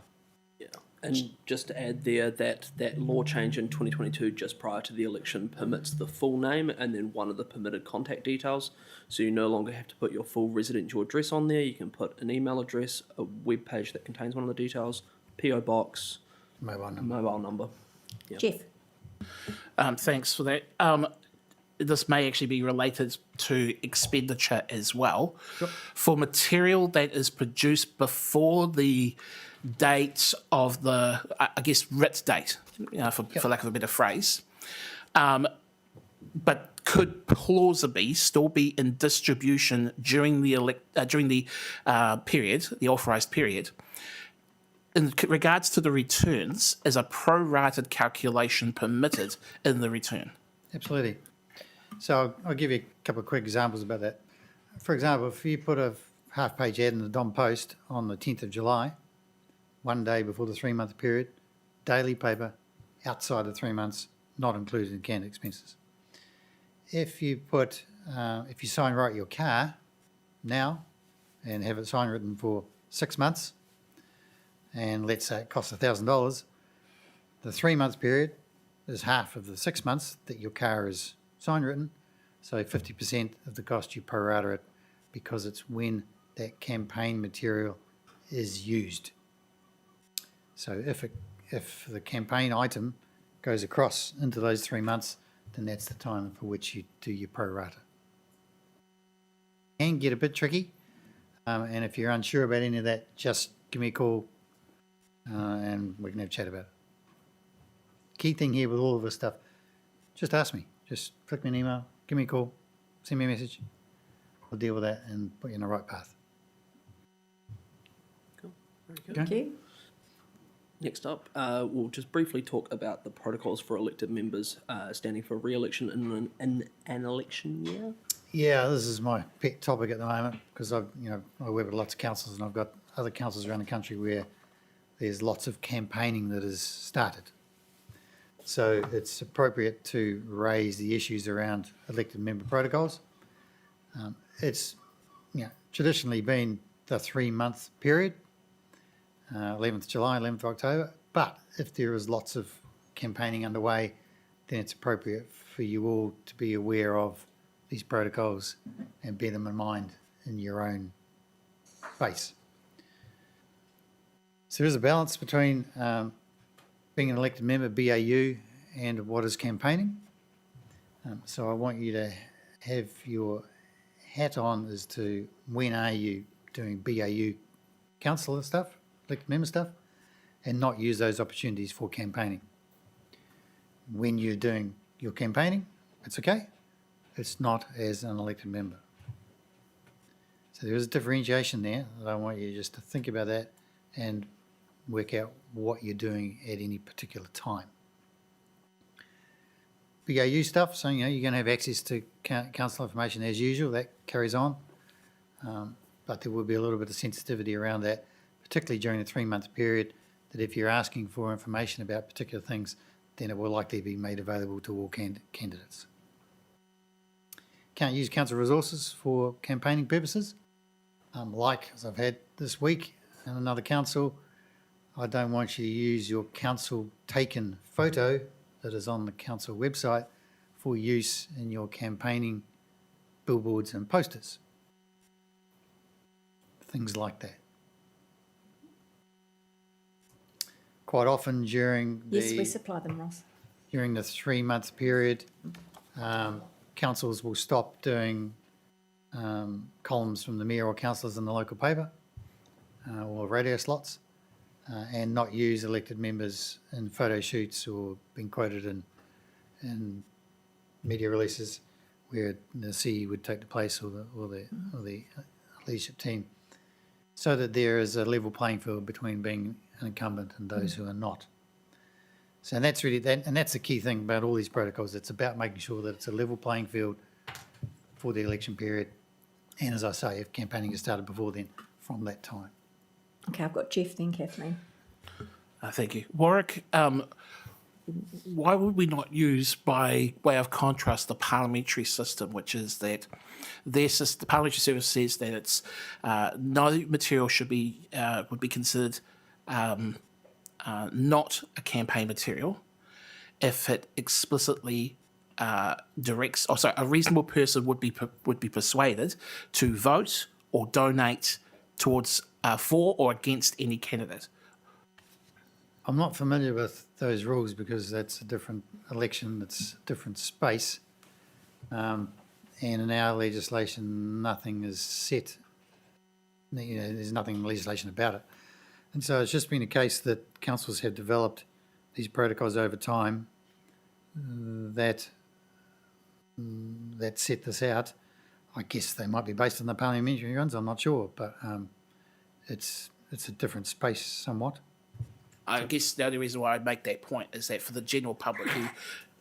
Yeah. And just to add there that that law change in 2022 just prior to the election permits the full name and then one of the permitted contact details. So you no longer have to put your full residential address on there. You can put an email address, a web page that contains one of the details, PO box, mobile number. Yeah. Jeff? Thanks for that. This may actually be related to expenditure as well. Sure. For material that is produced before the date of the, I guess, writ date, for lack of a better phrase, but could plausibly still be in distribution during the period, the authorised period. In regards to the returns, is a prorated calculation permitted in the return? Absolutely. So I'll give you a couple of quick examples about that. For example, if you put a half-page ad in the Dom Post on the 10th of July, one day before the 3-month period, daily paper, outside of 3 months, not included in canned expenses. If you sign write your car now and have it sign written for 6 months, and let's say it costs $1,000, the 3-month period is half of the 6 months that your car is sign written, so 50% of the cost you prorata it because it's when that campaign material is used. So if the campaign item goes across into those 3 months, then that's the time for which you do your prorata. Can get a bit tricky, and if you're unsure about any of that, just give me a call and we can have a chat about it. Key thing here with all of this stuff, just ask me. Just flick me an email, give me a call, send me a message. We'll deal with that and put you on the right path. Cool. Very good. Thank you. Next up, we'll just briefly talk about the protocols for elected members standing for re-election in an election year. Yeah, this is my pet topic at the moment because I work with lots of councils and I've got other councils around the country where there's lots of campaigning that has started. So it's appropriate to raise the issues around elected member protocols. It's traditionally been the 3-month period, 11th July, 11th October, but if there is lots of campaigning underway, then it's appropriate for you all to be aware of these protocols and bear them in mind in your own base. So there is a balance between being an elected member, BAU, and what is campaigning. So I want you to have your hat on as to when are you doing BAU councillor stuff, elected member stuff, and not use those opportunities for campaigning. When you're doing your campaigning, it's okay. It's not as an elected member. So there is a differentiation there that I want you just to think about that and work out what you're doing at any particular time. BAU stuff, so you're going to have access to council information as usual, that carries on, but there will be a little bit of sensitivity around that, particularly during the 3-month period, that if you're asking for information about particular things, then it will likely be made available to all candidates. Can't use council resources for campaigning purposes, like as I've had this week in another council. I don't want you to use your council taken photo that is on the council website for use in your campaigning billboards and posters. Things like that. Quite often during Yes, we supply them, Ross. during the 3-month period, councils will stop doing columns from the mayor or councillors in the local paper or radio slots. And not use elected members in photo shoots or being quoted in media releases where the CEO would take the place or the leadership team, so that there is a level playing field between being an incumbent and those who are not. So that's really that, and that's the key thing about all these protocols. It's about making sure that it's a level playing field for the election period, and as I say, if campaigning has started before then, from that time. Okay, I've got Jeff then, Kathleen. Thank you. Warwick, why would we not use, by way of contrast, the parliamentary system, which is that their system, the parliamentary service says that it's no material would be considered not a campaign material if it explicitly directs, or sorry, a reasonable person would be persuaded to vote or donate towards for or against any candidate. I'm not familiar with those rules because that's a different election, it's a different space. And in our legislation, nothing is set. There's nothing in legislation about it. And so it's just been a case that councils have developed these protocols over time that set this out. I guess they might be based on the parliamentary ones, I'm not sure, but it's a different space somewhat. I guess the only reason why I'd make that point is that for the general public who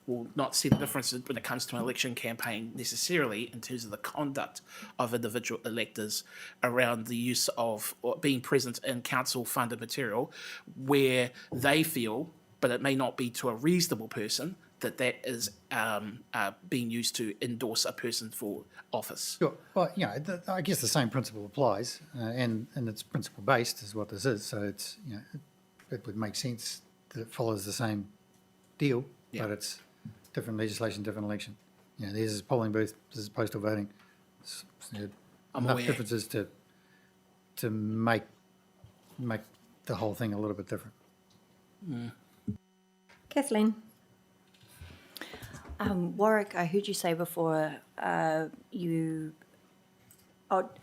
will not see the difference when it comes to an election campaign necessarily in terms of the conduct of individual electors around the use of or being present in council-funded material, where they feel, but it may not be to a reasonable person, that is being used to endorse a person for office. Sure. Well, I guess the same principle applies, and it's principle-based is what this is. So it's, it would make sense that it follows the same deal, but it's different legislation, different election. This is polling booth, this is postal voting. I'm enough aware. differences to make the whole thing a little bit different. Kathleen? Warwick, I heard you say before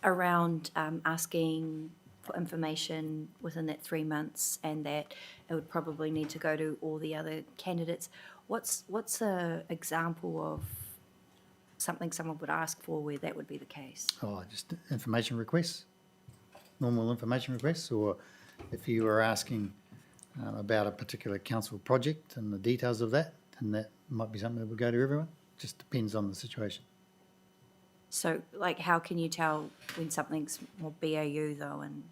around asking for information within that 3 months, and that it would probably need to go to all the other candidates. What's a example of something someone would ask for where that would be the case? Just information requests, normal information requests, or if you were asking about a particular council project and the details of that, then that might be something that would go to everyone. Just depends on the situation. So, like, how can you tell when something's more BAU though, and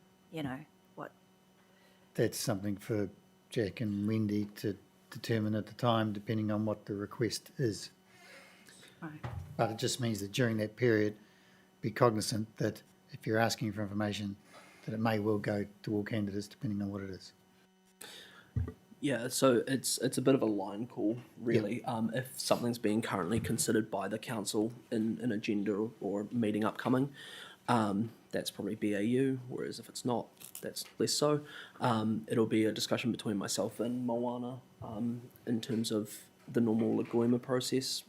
what? That's something for Jack and Wendy to determine at the time, depending on what the request is. Right. But it just means that during that period, be cognizant that if you're asking for information, that it may well go to all candidates, depending on what it is. Yeah, so it's a bit of a line call, really. If something's being currently considered by the council in an agenda or meeting upcoming, that's probably BAU, whereas if it's not, that's less so. It'll be a discussion between myself and Moana in terms of the normal Lagoima process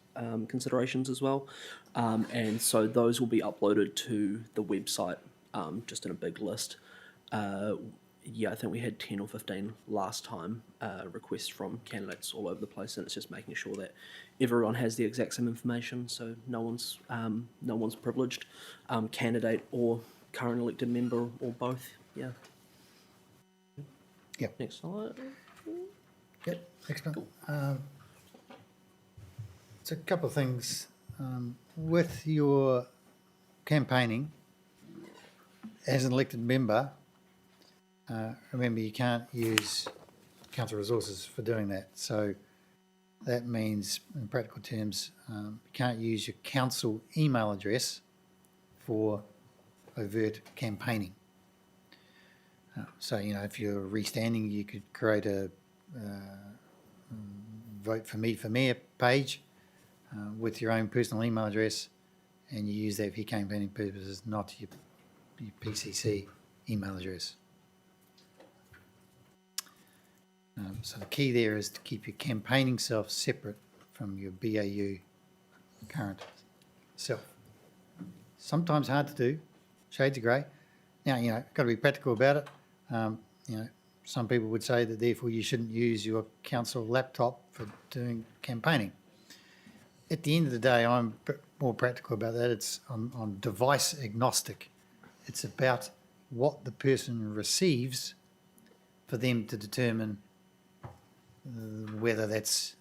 considerations as well. And so those will be uploaded to the website just in a big list. I think we had 10 or 15 last time requests from candidates all over the place, and it's just making sure that everyone has the exact same information, so no one's privileged, candidate or current elected member or both. Yeah. Yep. Next slide. Yep, excellent. So a couple of things. With your campaigning, as an elected member, remember you can't use council resources for doing that. So that means, in practical terms, you can't use your council email address for overt campaigning. So, if you're restanding, you could create a Vote for Me for Mayor page with your own personal email address, and you use that for your campaigning purposes, not your PCC email address. So the key there is to keep your campaigning self separate from your BAU current self. Sometimes hard to do, shades of grey. Now, got to be practical about it. Some people would say that therefore you shouldn't use your council laptop for doing campaigning. At the end of the day, I'm more practical about that. It's on device agnostic. It's about what the person receives for them to determine whether that's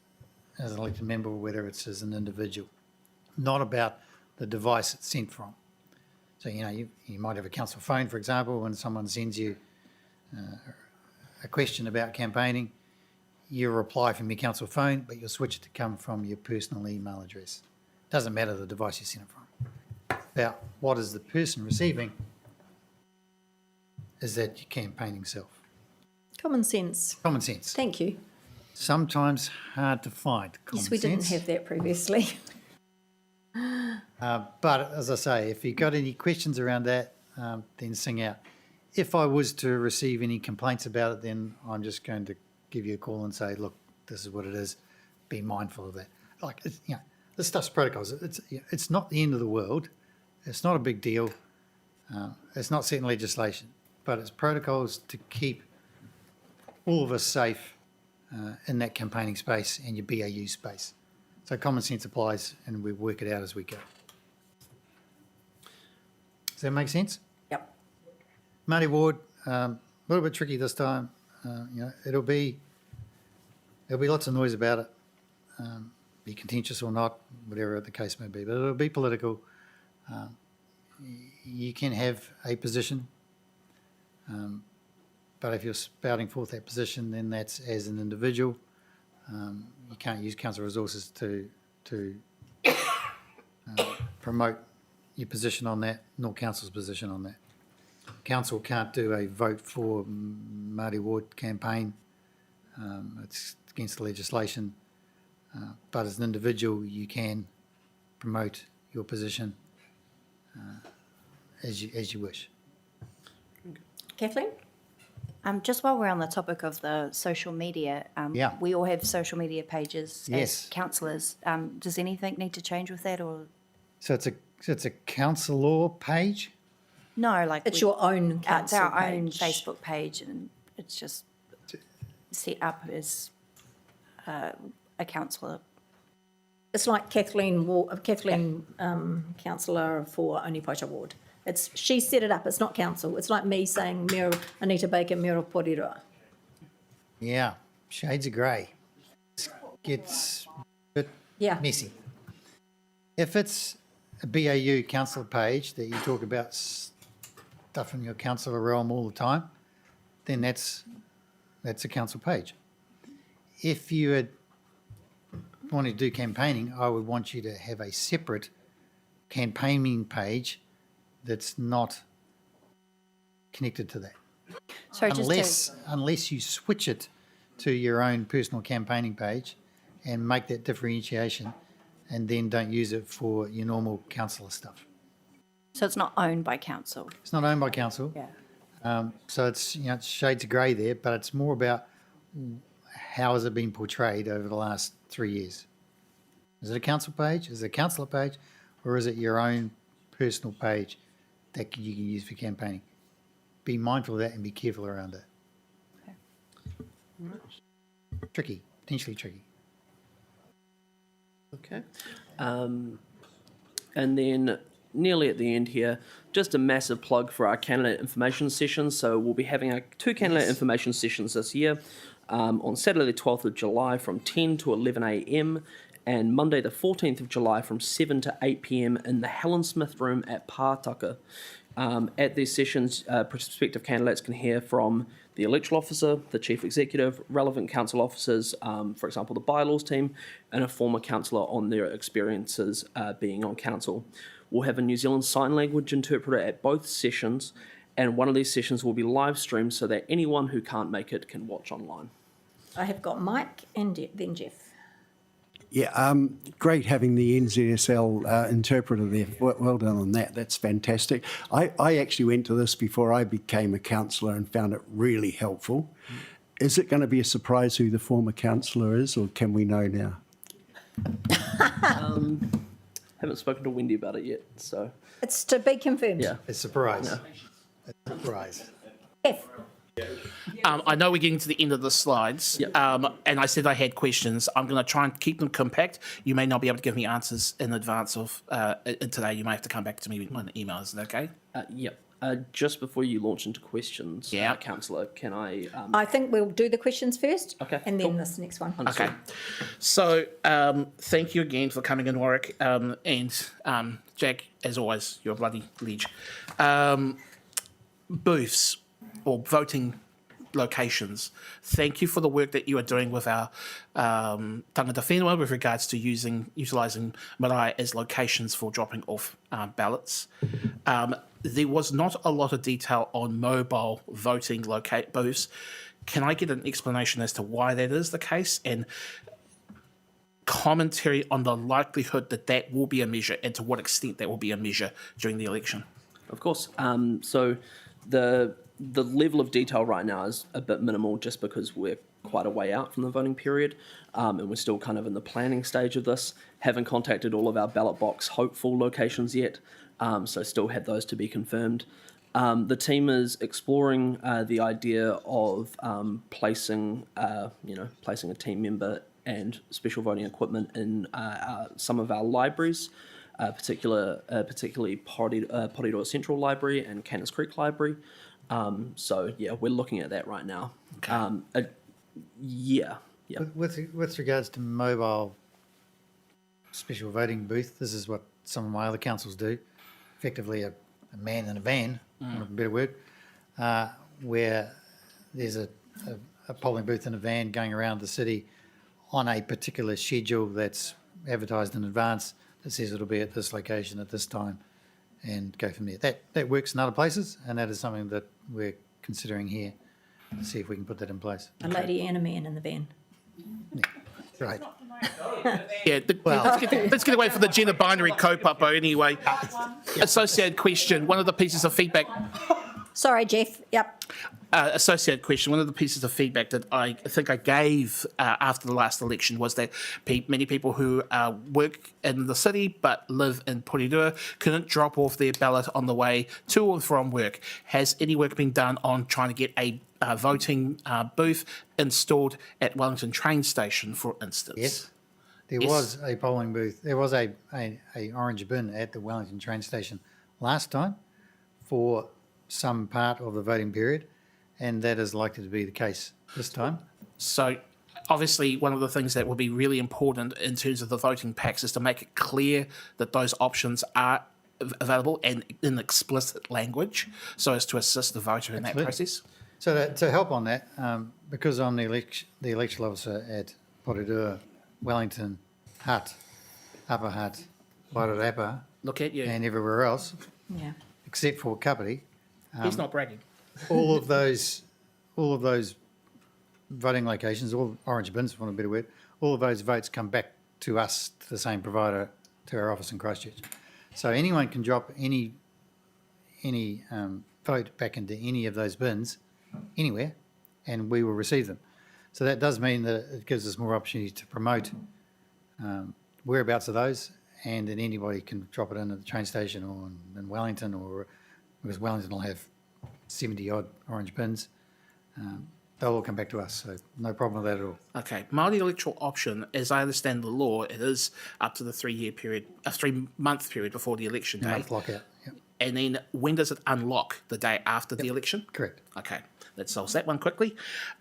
as an elected member or whether it's as an individual, not about the device it's sent from. So, you might have a council phone, for example, when someone sends you a question about campaigning, you reply from your council phone, but you'll switch it to come from your personal email address. Doesn't matter the device you send it from. About what is the person receiving is that your campaigning self. Common sense. Common sense. Thank you. Sometimes hard to find common Yes, we didn't sense. have that previously. But as I say, if you got any questions around that, then sing out. If I was to receive any complaints about it, then I'm just going to give you a call and say, look, this is what it is. Be mindful of that. Like, this stuff's protocols. It's not the end of the world. It's not a big deal. It's not set in legislation, but it's protocols to keep all of us safe in that campaigning space and your BAU space. So common sense applies, and we work it out as we go. Does that make sense? Yep. Māori ward, a little bit tricky this time. There'll be lots of noise about it, be contentious or not, whatever the case may be, but it'll be political. You can have a position, but if you're spouting forth that position, then that's as an individual. You can't use council resources to promote your position on that, nor council's position on that. Council can't do a vote for Māori ward campaign. It's against the legislation. But as an individual, you can promote your position as you wish. Kathleen? Just while we're on the topic of the social media, Yeah. we all have social media pages Yes. as councillors. Does anything need to change with that, or So it's a council law page. no? Like It's your own it's council our own page. Facebook page, and it's just set up as a councillor. It's like Kathleen, councillor for Onipota Ward. She set it up, it's not council. It's like me saying Mayor Anita Baker, Mayor of Porirua. Yeah, shades of grey. It gets a bit Yeah. messy. If it's a BAU council page that you talk about stuff in your councillor realm all the time, then that's a council page. If you had wanted to do campaigning, I would want you to have a separate campaigning page that's not connected to that. Sorry, Unless you switch it to your own personal campaigning page and make that differentiation, and then don't use it for your normal councillor stuff. so it's not owned by council. It's not owned by council, Yeah. so it's it's shades of grey there, but it's more about how has it been portrayed over the last 3 years. Is it a council page? Is it a councillor page? Or is it your own personal page that you can use for campaigning? Be mindful of that and be careful around it. Okay. Tricky, potentially tricky. Okay. And then nearly at the end here, just a massive plug for our candidate information sessions. So we'll be having 2 candidate information sessions this year on Saturday the 12th of July from 10 to 11 a.m. and Monday the 14th of July from 7 to 8 p.m. in the Helen Smith Room at Pātaka. At these sessions, prospective candidates can hear from the electoral officer, the chief executive, relevant council officers, for example, the bylaws team, and a former councillor on their experiences being on council. We'll have a New Zealand Sign Language interpreter at both sessions, and one of these sessions will be live streamed so that anyone who can't make it can watch online. I have got Mike and then Jeff. Yeah, great having the NZSL interpreter there. Well done on that. That's fantastic. I actually went to this before I became a councillor and found it really helpful. Is it going to be a surprise who the former councillor is, or can we know now? Haven't spoken to Wendy about it yet, so It's to be confirmed. yeah. It's a surprise. It's a surprise. Jeff, I know we're getting to the end of the slides, and I said I had questions. I'm going to try and keep them compact. You may not be able to give me answers in advance of today. You may have to come back to me with an email. Is that okay? Yep. Just before you launch into questions, Yeah. Councillor, can I... I think we'll do the questions first. Okay, And then cool. this next one. Okay. So thank you again for coming in, Warwick. And Jack, as always, you're a bloody ledge. Booths or voting locations. Thank you for the work that you are doing with our tangata whenua with regards to utilising marae as locations for dropping off ballots. There was not a lot of detail on mobile voting booths. Can I get an explanation as to why that is the case, and commentary on the likelihood that that will be a measure and to what extent that will be a measure during the election? Of course. So the level of detail right now is a bit minimal just because we're quite a way out from the voting period, and we're still kind of in the planning stage of this. Haven't contacted all of our ballot box hopeful locations yet, so still have those to be confirmed. The team is exploring the idea of placing a team member and special voting equipment in some of our libraries, particularly Porirua Central Library and Cannis Creek Library. So yeah, we're looking at that right now. Okay. Yeah. With regards to mobile special voting booth, this is what some of my other councils do. Effectively, a man in a van, for a better word, where there's a polling booth in a van going around the city on a particular schedule that's advertised in advance that says it'll be at this location at this time, and go from there. That works in other places, and that is something that we're considering here to see if we can put that in place. A lady and a man in the van. Yeah, right. Yeah, let's get away from the gender binary kaupapa anyway. Associated question, one of the pieces of feedback... Sorry, Jeff. Yep. Associated question, one of the pieces of feedback that I think I gave after the last election was that many people who work in the city but live in Porirua couldn't drop off their ballot on the way to or from work. Has any work been done on trying to get a voting booth installed at Wellington train station, for instance? Yes. There was a polling booth. There was a orange bin at the Wellington train station last time for some part of the voting period, and that is likely to be the case this time. So obviously one of the things that would be really important in terms of the voting packs is to make it clear that those options are available and in explicit language so as to assist the voter in that process. So to help on that, because I'm the electoral officer at Porirua, Wellington, Hutt, Upper Hutt, Wairarapa, Look at you. and everywhere else, Yeah. except for Kapiti, He's not bragging. all of those voting locations, all orange bins, for want of a better word, all of those votes come back to us, to the same provider, to our office in Christchurch. So anyone can drop any vote back into any of those bins anywhere, and we will receive them. So that does mean that it gives us more opportunity to promote whereabouts of those, and then anybody can drop it in at the train station or in Wellington, or because Wellington will have 70 odd orange bins. They'll all come back to us, so no problem with that at all. Okay, Māori electoral option, as I understand the law, it is up to the 3-year period, a 3-month period before the election day. Month lockout, yep. And then when does it unlock? The day after the election? Correct. Okay, that solves that one quickly.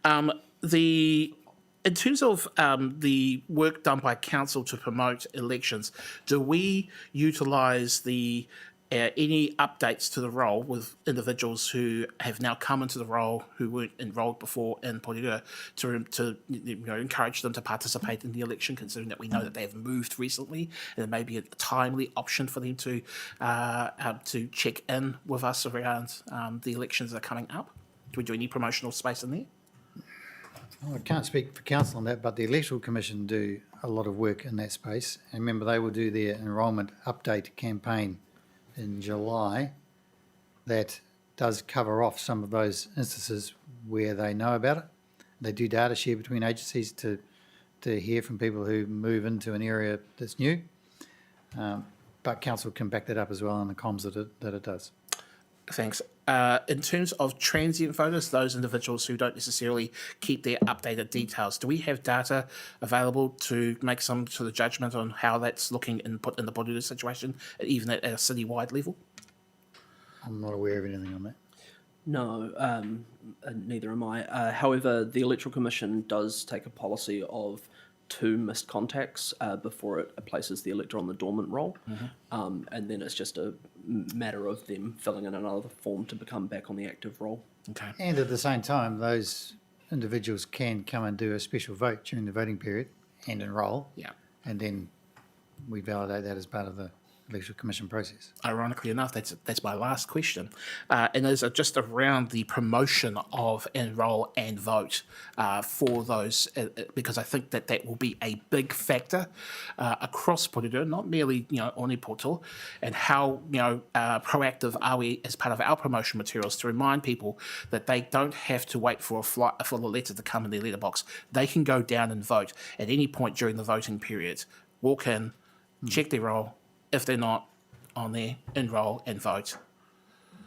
In terms of the work done by council to promote elections, do we utilise the any updates to the role with individuals who have now come into the role who weren't enrolled before in Porirua to encourage them to participate in the election, considering that we know that they have moved recently and it may be a timely option for them to check in with us around the elections that are coming up? Do we do any promotional space in there? Well, I can't speak for council on that, but the Electoral Commission do a lot of work in that space. And remember, they will do their enrolment update campaign in July that does cover off some of those instances where they know about it. They do data share between agencies to hear from people who move into an area that's new. But council can back that up as well in the comms that it does. Thanks. In terms of transient voters, those individuals who don't necessarily keep their updated details, do we have data available to make some sort of judgment on how that's looking in the Porirua situation, even at a citywide level? I'm not aware of anything on that. No, neither am I. However, the Electoral Commission does take a policy of 2 missed contacts before it places the elector on the dormant roll. Mm-hmm. And then it's just a matter of them filling in another form to become back on the active roll. Okay. And at the same time, those individuals can come and do a special vote during the voting period and enrol. Yeah. And then we validate that as part of the electoral commission process. Ironically enough, that's my last question, and is just around the promotion of enrol and vote for those, because I think that will be a big factor across Porirua, not merely Oni Poto, and how proactive are we as part of our promotion materials to remind people that they don't have to wait for the letter to come in their letterbox. They can go down and vote at any point during the voting period. Walk in, check their roll. If they're not on there, enrol and vote.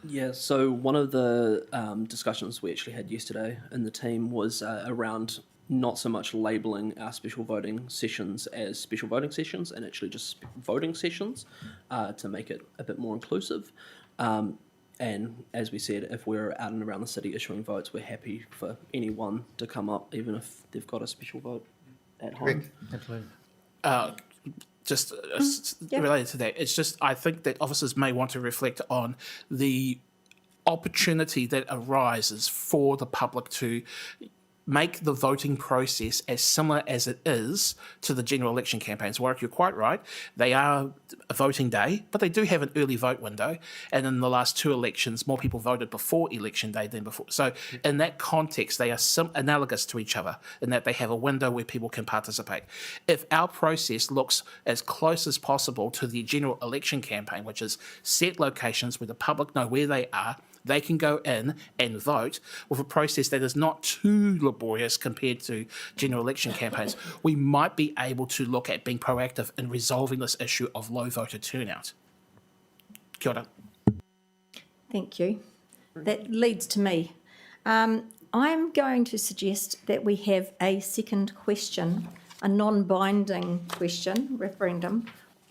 Yeah, so one of the discussions we actually had yesterday in the team was around not so much labelling our special voting sessions as special voting sessions and actually just voting sessions to make it a bit more inclusive. And as we said, if we're out and around the city issuing votes, we're happy for anyone to come up, even if they've got a special vote at home. Absolutely. Just related to that, it's just I think that officers may want to reflect on the opportunity that arises for the public to make the voting process as similar as it is to the general election campaigns. Warwick, you're quite right. They are a voting day, but they do have an early vote window. And in the last 2 elections, more people voted before election day than before. So in that context, they are analogous to each other in that they have a window where people can participate. If our process looks as close as possible to the general election campaign, which is set locations where the public know where they are, they can go in and vote with a process that is not too laborious compared to general election campaigns. We might be able to look at being proactive in resolving this issue of low voter turnout. Kia ora. Thank you. That leads to me. I'm going to suggest that we have a second question, a non-binding question, referendum,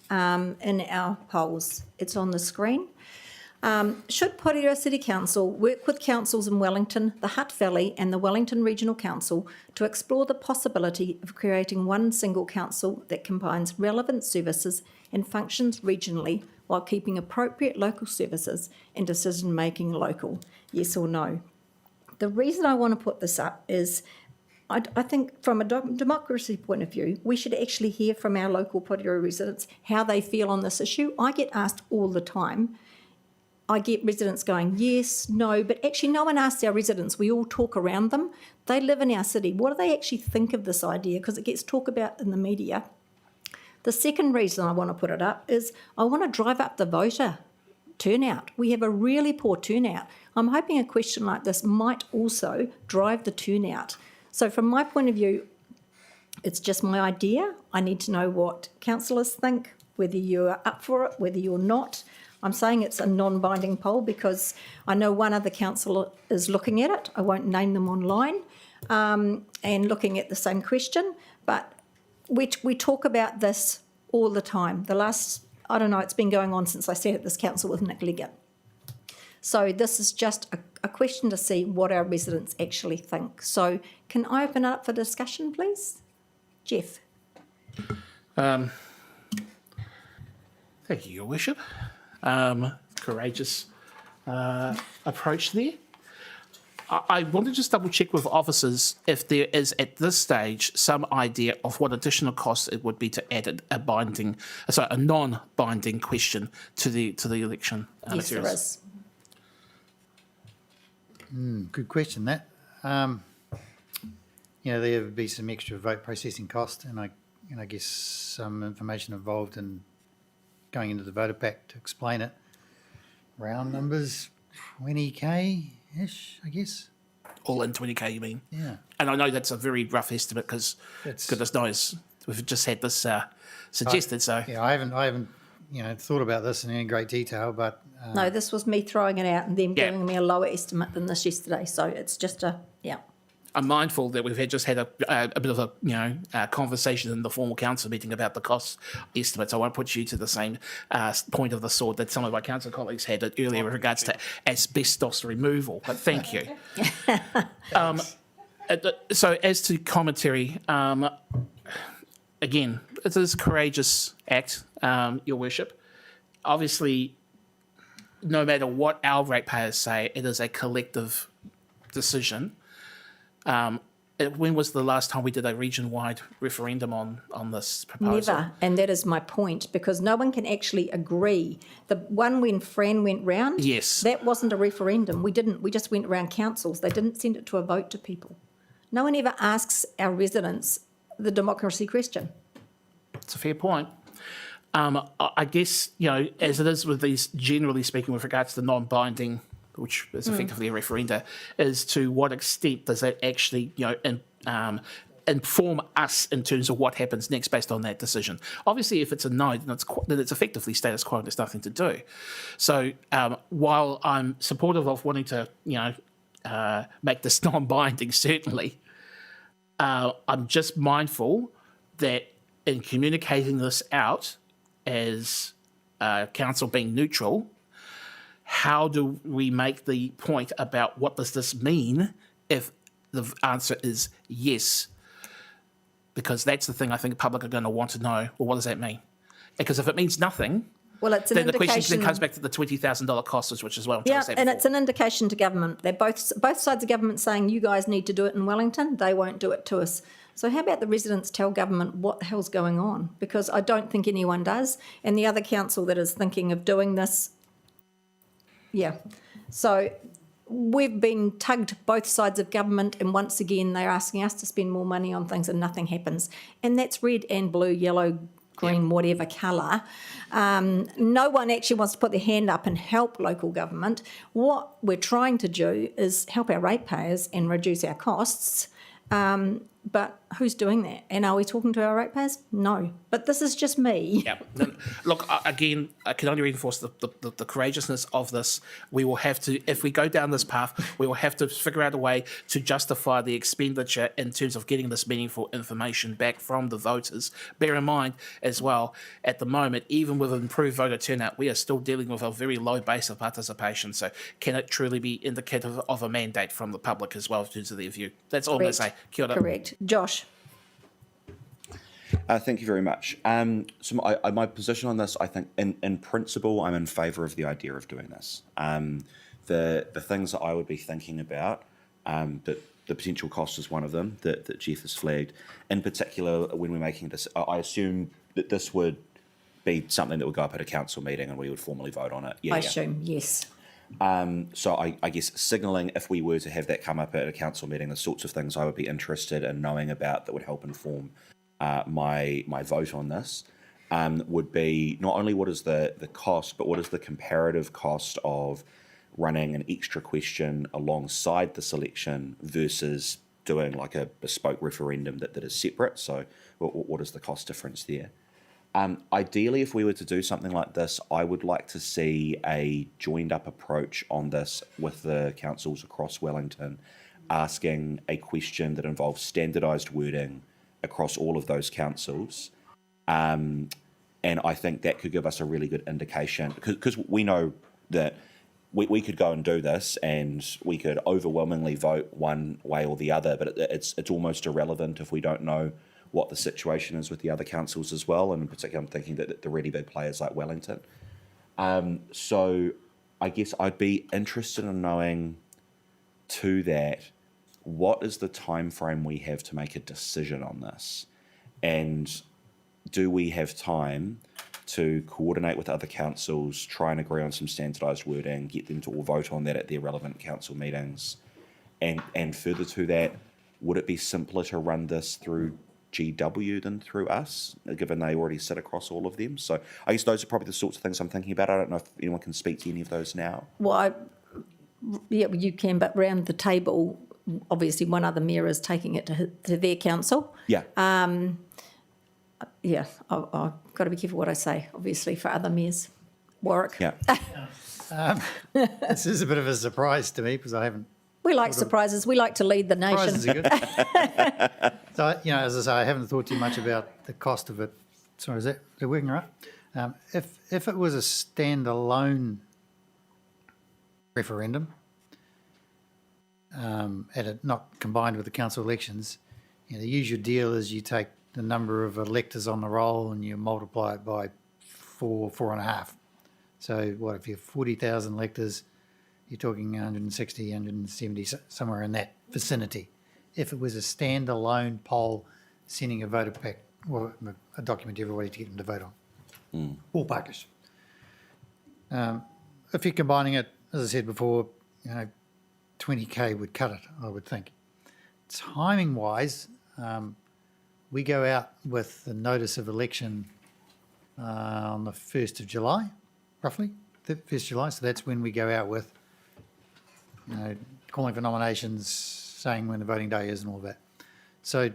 in our polls. It's on the screen. Should Porirua City Council work with councils in Wellington, the Hutt Valley and the Wellington Regional Council to explore the possibility of creating one single council that combines relevant services and functions regionally while keeping appropriate local services and decision-making local? Yes or no? The reason I want to put this up is I think from a democracy point of view, we should actually hear from our local Porirua residents how they feel on this issue. I get asked all the time. I get residents going, yes, no, but actually no one asks our residents. We all talk around them. They live in our city. What do they actually think of this idea? Because it gets talked about in the media. The second reason I want to put it up is I want to drive up the voter turnout. We have a really poor turnout. I'm hoping a question like this might also drive the turnout. So from my point of view, it's just my idea. I need to know what councillors think, whether you're up for it, whether you're not. I'm saying it's a non-binding poll because I know one other councillor is looking at it. I won't name them online, and looking at the same question. But we talk about this all the time. It's been going on since I sat at this council with Nick Leggett. So this is just a question to see what our residents actually think. So can I open it up for discussion, please? Jeff. Thank you, Your Worship. Courageous approach there. I want to just double check with officers if there is at this stage some idea of what additional costs it would be to add a non-binding question to the election Yes, there materials. is. Good question, that. There would be some extra vote processing cost and I guess some information involved in going into the voter pack to explain it. Round numbers, 20K-ish, I guess. All in 20K, you mean? Yeah. And I know that's a very rough estimate because goodness knows we've just had this suggested. Yeah, I haven't thought about this in any great detail, but No, this was me throwing it out and them giving me a lower estimate than this yesterday. So it's just I'm mindful that we've just had a bit of a conversation in the formal council meeting about the cost estimates. I won't put you to the same point of the sword that some of my council colleagues had earlier with regards to asbestos removal, but thank you. So as to commentary, again, it is a courageous act, Your Worship. Obviously, no matter what our ratepayers say, it is a collective decision. when was the last time we did a region-wide referendum on this proposal? Never, and that is my point, because no one can actually agree. The one when Fran went round, Yes. that wasn't a referendum. We just went around councils. They didn't send it to a vote to people. No one ever asks our residents the democracy question. It's a fair point. I guess, as it is with these, generally speaking, with regards to non-binding, which is effectively a referenda, is to what extent does that actually, inform us in terms of what happens next based on that decision. Obviously, if it's a no, then it's effectively status quo and there's nothing to do. So while I'm supportive of wanting to, make this non-binding, certainly, I'm just mindful that in communicating this out as council being neutral, how do we make the point about what does this mean if the answer is yes? Because that's the thing I think the public are going to want to know, well, what does that mean? Because if it means nothing, Well, it's an then the indication. question then comes back to the $20,000 costs, which is what I'm trying Yeah, to say and before. it's an indication to government. They're both sides of government saying you guys need to do it in Wellington. They won't do it to us. So how about the residents tell government what the hell's going on? Because I don't think anyone does. And the other council that is thinking of doing this, yeah. So we've been tugged both sides of government, and once again they're asking us to spend more money on things and nothing happens. And that's red and blue, yellow, green, whatever colour. No one actually wants to put their hand up and help local government. What we're trying to do is help our ratepayers and reduce our costs. But who's doing that? And are we talking to our ratepayers? No. But this is just me. Yeah. Look, again, I can only reinforce the courageousness of this. We will have to, if we go down this path, we will have to figure out a way to justify the expenditure in terms of getting this meaningful information back from the voters. Bear in mind as well, at the moment, even with improved voter turnout, we are still dealing with a very low base of participation. So can it truly be indicative of a mandate from the public as well in terms of their view? That's all I'm going to say. Kia ora. Correct. Josh. Thank you very much. So my position on this, I think, in principle, I'm in favour of the idea of doing this. The things that I would be thinking about, that the potential cost is one of them that Jeff has flagged. In particular, when we're making this, I assume that this would be something that would go up at a council meeting and we would formally vote on it. I assume, yes. So I guess signalling, if we were to have that come up at a council meeting, the sorts of things I would be interested in knowing about that would help inform my vote on this would be not only what is the cost, but what is the comparative cost of running an extra question alongside the selection versus doing like a bespoke referendum that is separate. So what is the cost difference there? Ideally, if we were to do something like this, I would like to see a joined up approach on this with the councils across Wellington, asking a question that involves standardised wording across all of those councils. And I think that could give us a really good indication, because we know that we could go and do this and we could overwhelmingly vote one way or the other, but it's almost irrelevant if we don't know what the situation is with the other councils as well, and in particular I'm thinking that the really big players like Wellington. So I guess I'd be interested in knowing to that, what is the time frame we have to make a decision on this? And do we have time to coordinate with other councils, try and agree on some standardised wording, get them to all vote on that at their relevant council meetings? And further to that, would it be simpler to run this through GW than through us, given they already sit across all of them? So I guess those are probably the sorts of things I'm thinking about. I don't know if anyone can speak to any of those now. Well, yeah, you can, but round the table, obviously one other mayor is taking it to their council. Yeah. Yeah, I've got to be careful what I say, obviously, for other mayors. Warwick. Yeah. This is a bit of a surprise to me because I haven't. We like surprises. We like to lead the nation. Surprises are good. So, as I say, I haven't thought too much about the cost of it. Sorry, is that they're working right? If it was a standalone referendum, and it not combined with the council elections, the usual deal is you take the number of electors on the roll and you multiply it by 4.5. So what if you have 40,000 electors? You're talking 160, 170, somewhere in that vicinity. if it was a standalone poll sending a voter pack or a document to everybody to get them to vote on. All package. If you're combining it, as I said before, 20K would cut it, I would think. Timing-wise, we go out with the notice of election on the 1st of July, roughly, the 1st of July. So that's when we go out with, calling for nominations, saying when the voting day is and all that. So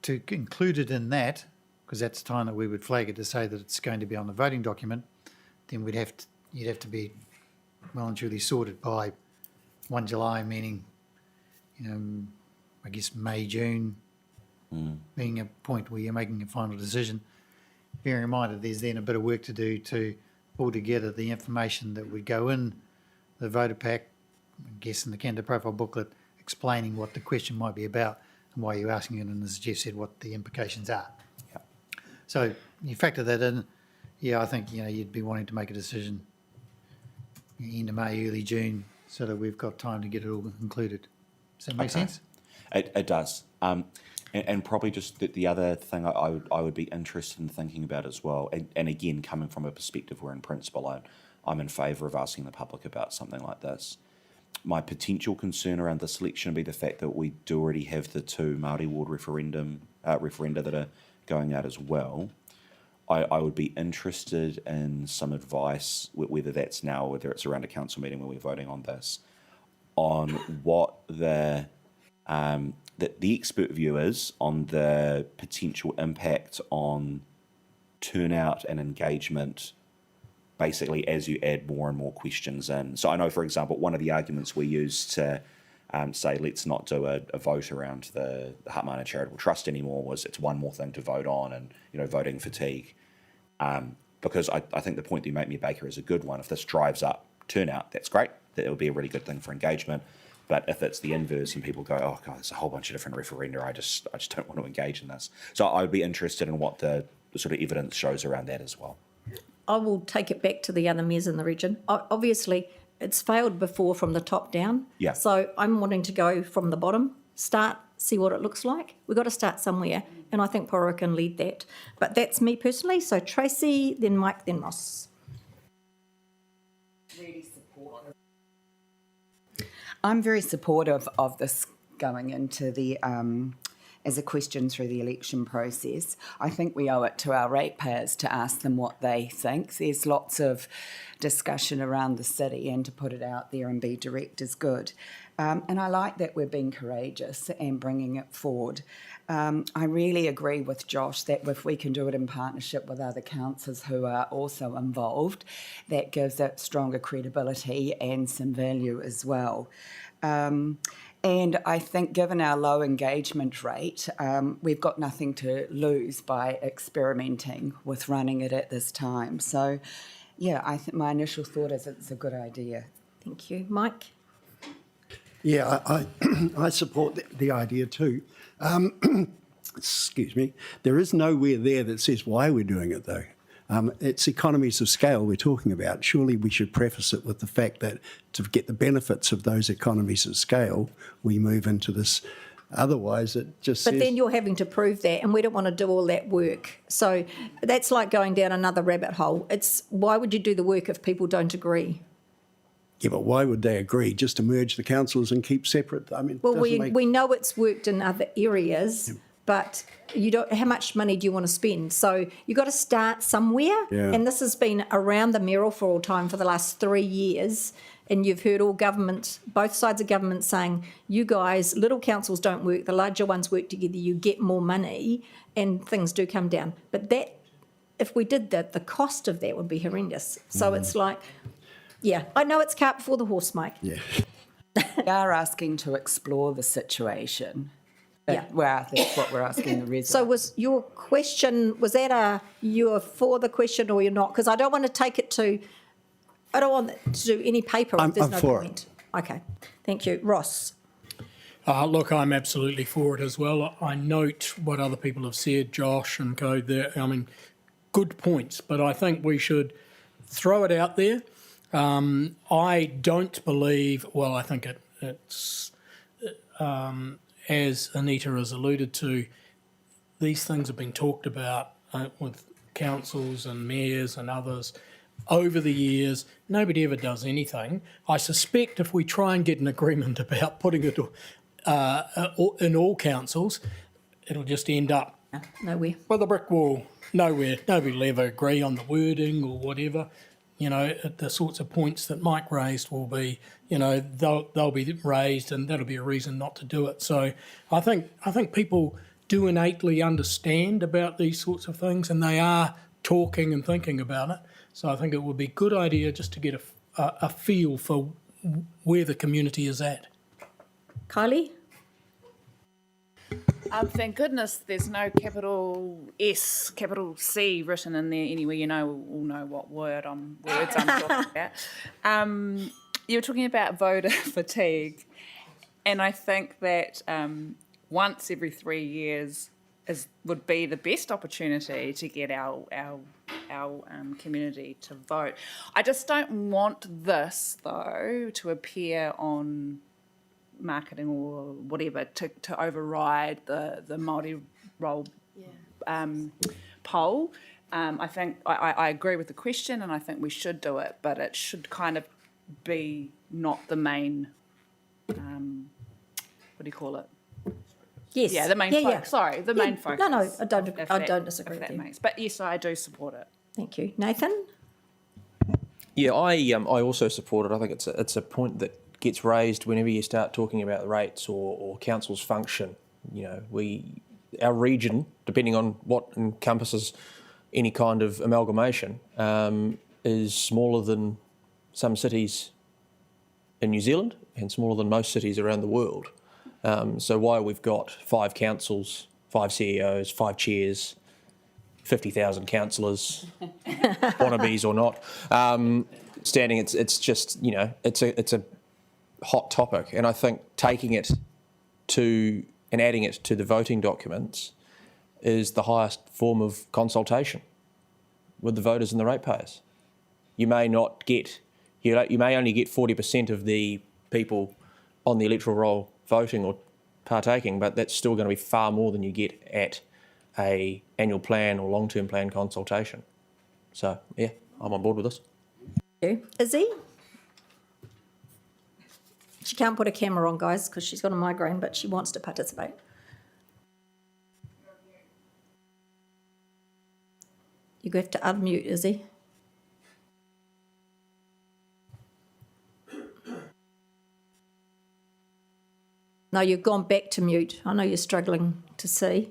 to include it in that, because that's the time that we would flag it to say that it's going to be on the voting document, then you'd have to be well and truly sorted by 1 July, meaning, I guess May, June, being a point where you're making a final decision. Bearing in mind that there's then a bit of work to do to pull together the information that would go in the voter pack, I guess in the candidate profile booklet, explaining what the question might be about and why you're asking it, and as Jeff said, what the implications are. Yep. So you factor that in, I think, you'd be wanting to make a decision end of May, early June, so that we've got time to get it all included. Does that make sense? It does. And probably just the other thing I would be interested in thinking about as well, and again, coming from a perspective where in principle I'm in favour of asking the public about something like this. My potential concern around this election would be the fact that we do already have the 2 Māori ward referenda that are going out as well. I would be interested in some advice, whether that's now, whether it's around a council meeting where we're voting on this, on what the expert view is on the potential impact on turnout and engagement, basically as you add more and more questions in. So I know, for example, one of the arguments we used to say let's not do a vote around the Hartmana Charitable Trust anymore was it's one more thing to vote on, and voting fatigue. Because I think the point that you make, me Baker, is a good one. If this drives up turnout, that's great. That will be a really good thing for engagement. But if it's the inverse and people go, oh God, there's a whole bunch of different referenda, I just don't want to engage in this. So I'd be interested in what the sort of evidence shows around that as well. I will take it back to the other mayors in the region. Obviously, it's failed before from the top down. Yeah. So I'm wanting to go from the bottom, start, see what it looks like. We've got to start somewhere, and I think Porirua can lead that. But that's me personally. So Tracy, then Mike, then Ross. I'm very supportive of this going into the as a question through the election process. I think we owe it to our ratepayers to ask them what they think. There's lots of discussion around the city, and to put it out there and be direct is good. And I like that we're being courageous and bringing it forward. I really agree with Josh that if we can do it in partnership with other councils who are also involved, that gives it stronger credibility and some value as well. And I think given our low engagement rate, we've got nothing to lose by experimenting with running it at this time. So, yeah, I think my initial thought is it's a good idea. Thank you. Mike? Yeah, I support the idea too. Excuse me. There is nowhere there that says why we're doing it, though. It's economies of scale we're talking about. Surely we should preface it with the fact that to get the benefits of those economies of scale, we move into this. Otherwise, it just But says... then you're having to prove that, and we don't want to do all that work. So that's like going down another rabbit hole. It's why would you do the work if people don't agree? Yeah, but why would they agree? Just to merge the councils and keep separate? I mean, Well, we know it's worked in other areas, but you don't. How much money do you want to spend? So you've got to start somewhere. Yeah. And this has been around the Mayoral for all time for the last 3 years. And you've heard all government, both sides of government saying, you guys, little councils don't work, the larger ones work together, you get more money and things do come down. But that, if we did that, the cost of that would be horrendous. So it's like, yeah, I know it's cart before the horse, Mike. Yeah. We are asking to explore the situation. Yeah. Well, that's what we're asking the residents. So was your question, was that you're for the question or you're not? Because I don't want to take it to, I don't want to do any paper if there's I'm no for comment. Okay, thank you. Ross? Look, I'm absolutely for it as well. I note what other people have said, Josh and co. There, I mean, good points, but I think we should throw it out there. I don't believe. Well, I think as Anita has alluded to, these things have been talked about with councils and mayors and others over the years. Nobody ever does anything. I suspect if we try and get an agreement about putting it in all councils, it'll just end up Nowhere. with a brick wall. Nowhere. Nobody will ever agree on the wording or whatever. You know, the sorts of points that Mike raised will be, you know, they'll be raised, and that'll be a reason not to do it. So I think people do innately understand about these sorts of things, and they are talking and thinking about it. So I think it would be a good idea just to get a feel for where the community is at. Kylie? Thank goodness there's no capital S, capital C written in there anywhere. You know, all know what words I'm talking about. You were talking about voter fatigue, and I think that once every 3 years would be the best opportunity to get our community to vote. I just don't want this, though, to appear on marketing or whatever to override the Māori role poll. I think I agree with the question, and I think we should do it, but it should kind of be not the main, what do you call it? Yes. Yeah, the main focus. Sorry, the main focus. No, I don't disagree with you. But yes, I do support it. Thank you. Nathan? Yeah, I also support it. I think it's a point that gets raised whenever you start talking about the rates or council's function. You know, our region, depending on what encompasses any kind of amalgamation, is smaller than some cities in New Zealand and smaller than most cities around the world. So while we've got 5 councils, 5 CEOs, 5 chairs, 50,000 councillors, wannabes or not, standing, it's just, you know, it's a hot topic, and I think taking it to and adding it to the voting documents is the highest form of consultation with the voters and the ratepayers. You may not get, you may only get 40% of the people on the electoral roll voting or partaking, but that's still going to be far more than you get at a annual plan or long-term plan consultation. So yeah, I'm on board with this. Thank you. Izzy? She can't put a camera on, guys, because she's got a migraine, but she wants to participate. You have to unmute, Izzy. No, you've gone back to mute. I know you're struggling to see.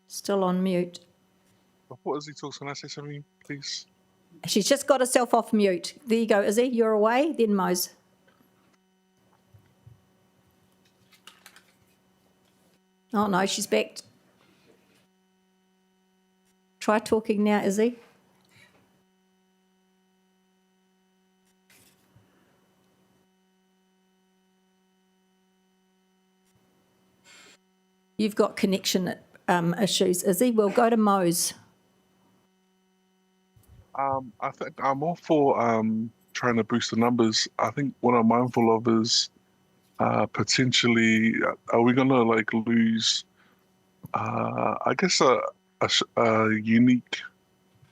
Still on mute. What is he talking? Can I say something, please? She's just got herself off mute. There you go, Izzy. You're away. Then Mose. Oh, no, she's back. Try talking now, Izzy. You've got connection issues, Izzy. We'll go to Mose. I think I'm all for trying to boost the numbers. I think what I'm mindful of is potentially, are we gonna like lose? I guess a unique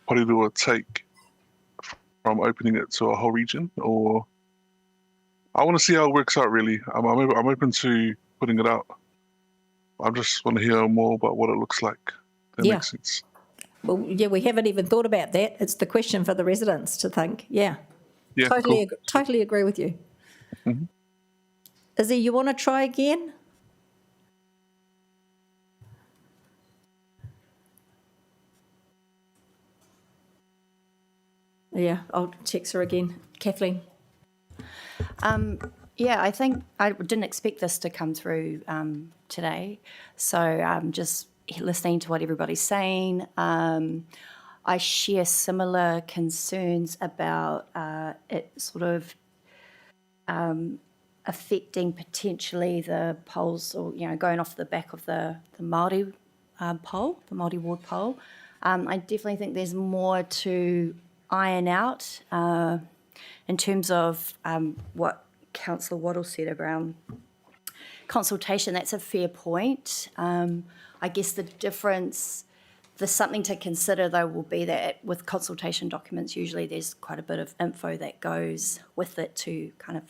Porirua take from opening it to a whole region, or I want to see how it works out. Really, I'm open to putting it out. I just want to hear more about what it looks like. That makes sense. Well, yeah, we haven't even thought about that. It's the question for the residents to think. Yeah. Totally, cool. totally agree with you. Mm-hmm. Izzy, you want to try again? Yeah, I'll text her again. Kathleen. Yeah, I think I didn't expect this to come through today. So just listening to what everybody's saying, I share similar concerns about it sort of affecting potentially the polls, or going off the back of the Māori poll, the Māori ward poll. I definitely think there's more to iron out in terms of what Councillor Waddle said around consultation. That's a fair point. I guess the difference, there's something to consider though, will be that with consultation documents, usually there's quite a bit of info that goes with it to kind of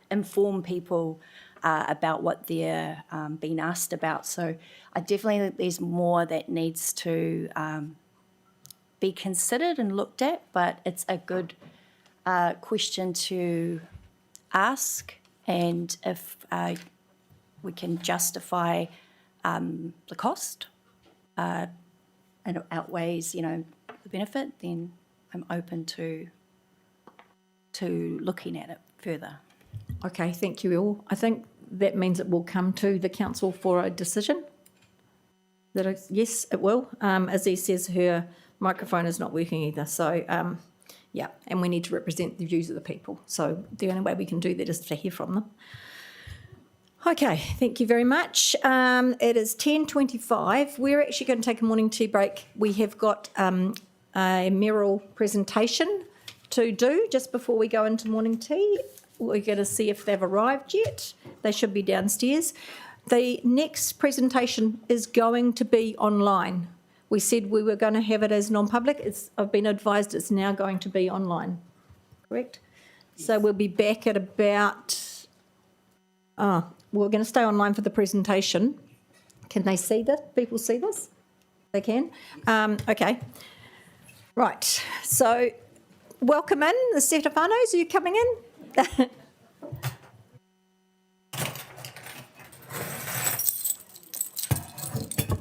inform people about what they're being asked about. So I definitely think there's more that needs to be considered and looked at, but it's a good question to ask, and if we can justify the cost and it outweighs, the benefit, then I'm open to looking at it further. Okay, thank you all. I think that means it will come to the council for a decision. Yes, it will. As he says, her microphone is not working either. So, yeah, and we need to represent the views of the people. So the only way we can do that is to hear from them. Okay, thank you very much. It is 10:25. We're actually going to take a morning tea break. We have got a Mayoral presentation to do just before we go into morning tea. We're going to see if they've arrived yet. They should be downstairs. The next presentation is going to be online. We said we were going to have it as non-public. I've been advised it's now going to be online, correct? So we'll be back at about, we're going to stay online for the presentation. Can they see this? People see this? They can? Okay. Right. So welcome in, the Setefanos. Are you coming in?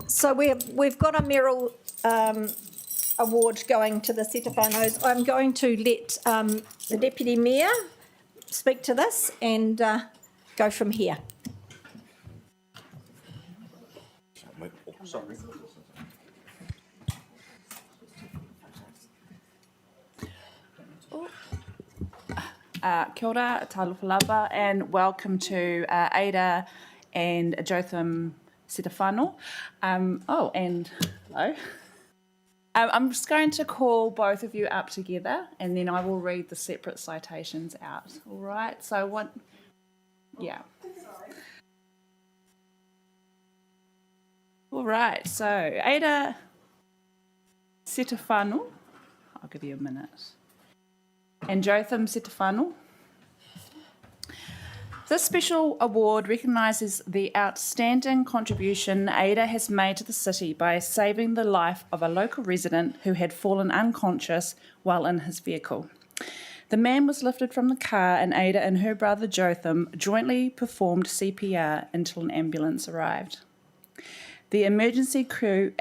So we've got a Mayoral award going to the Setefano's. I'm going to let the Deputy Mayor speak to this and go from here. Sorry. Kia ora, talofa lava, and welcome to Adah and Jotham Setefano. And hello. I'm just going to call both of you up together, and then I will read the separate citations out. All right. So what? Yeah. All right. So Adah Setefano. I'll give you a minute. And Jotham Setefano. This special award recognises the outstanding contribution Adah has made to the city by saving the life of a local resident who had fallen unconscious while in his vehicle. The man was lifted from the car and Adah and her brother Jotham jointly performed CPR until an ambulance arrived. The emergency crew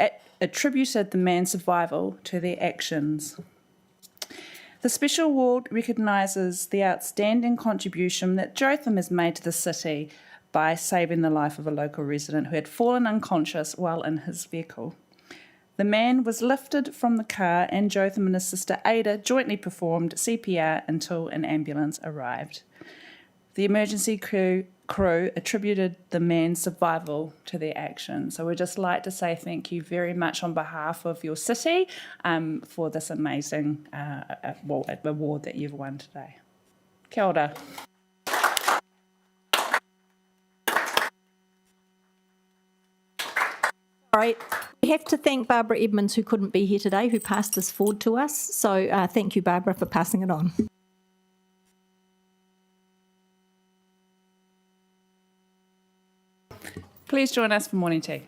attributed the man's survival to their actions. The special award recognises the outstanding contribution that Jotham has made to the city by saving the life of a local resident who had fallen unconscious while in his vehicle. The man was lifted from the car and Jotham and his sister Adah jointly performed CPR until an ambulance arrived. The emergency crew attributed the man's survival to their action. So we'd just like to say thank you very much on behalf of your city for this amazing award that you've won today. Kia ora. All right. We have to thank Barbara Edmonds, who couldn't be here today, who passed this forward to us. So thank you, Barbara, for passing it on. Please join us for morning tea.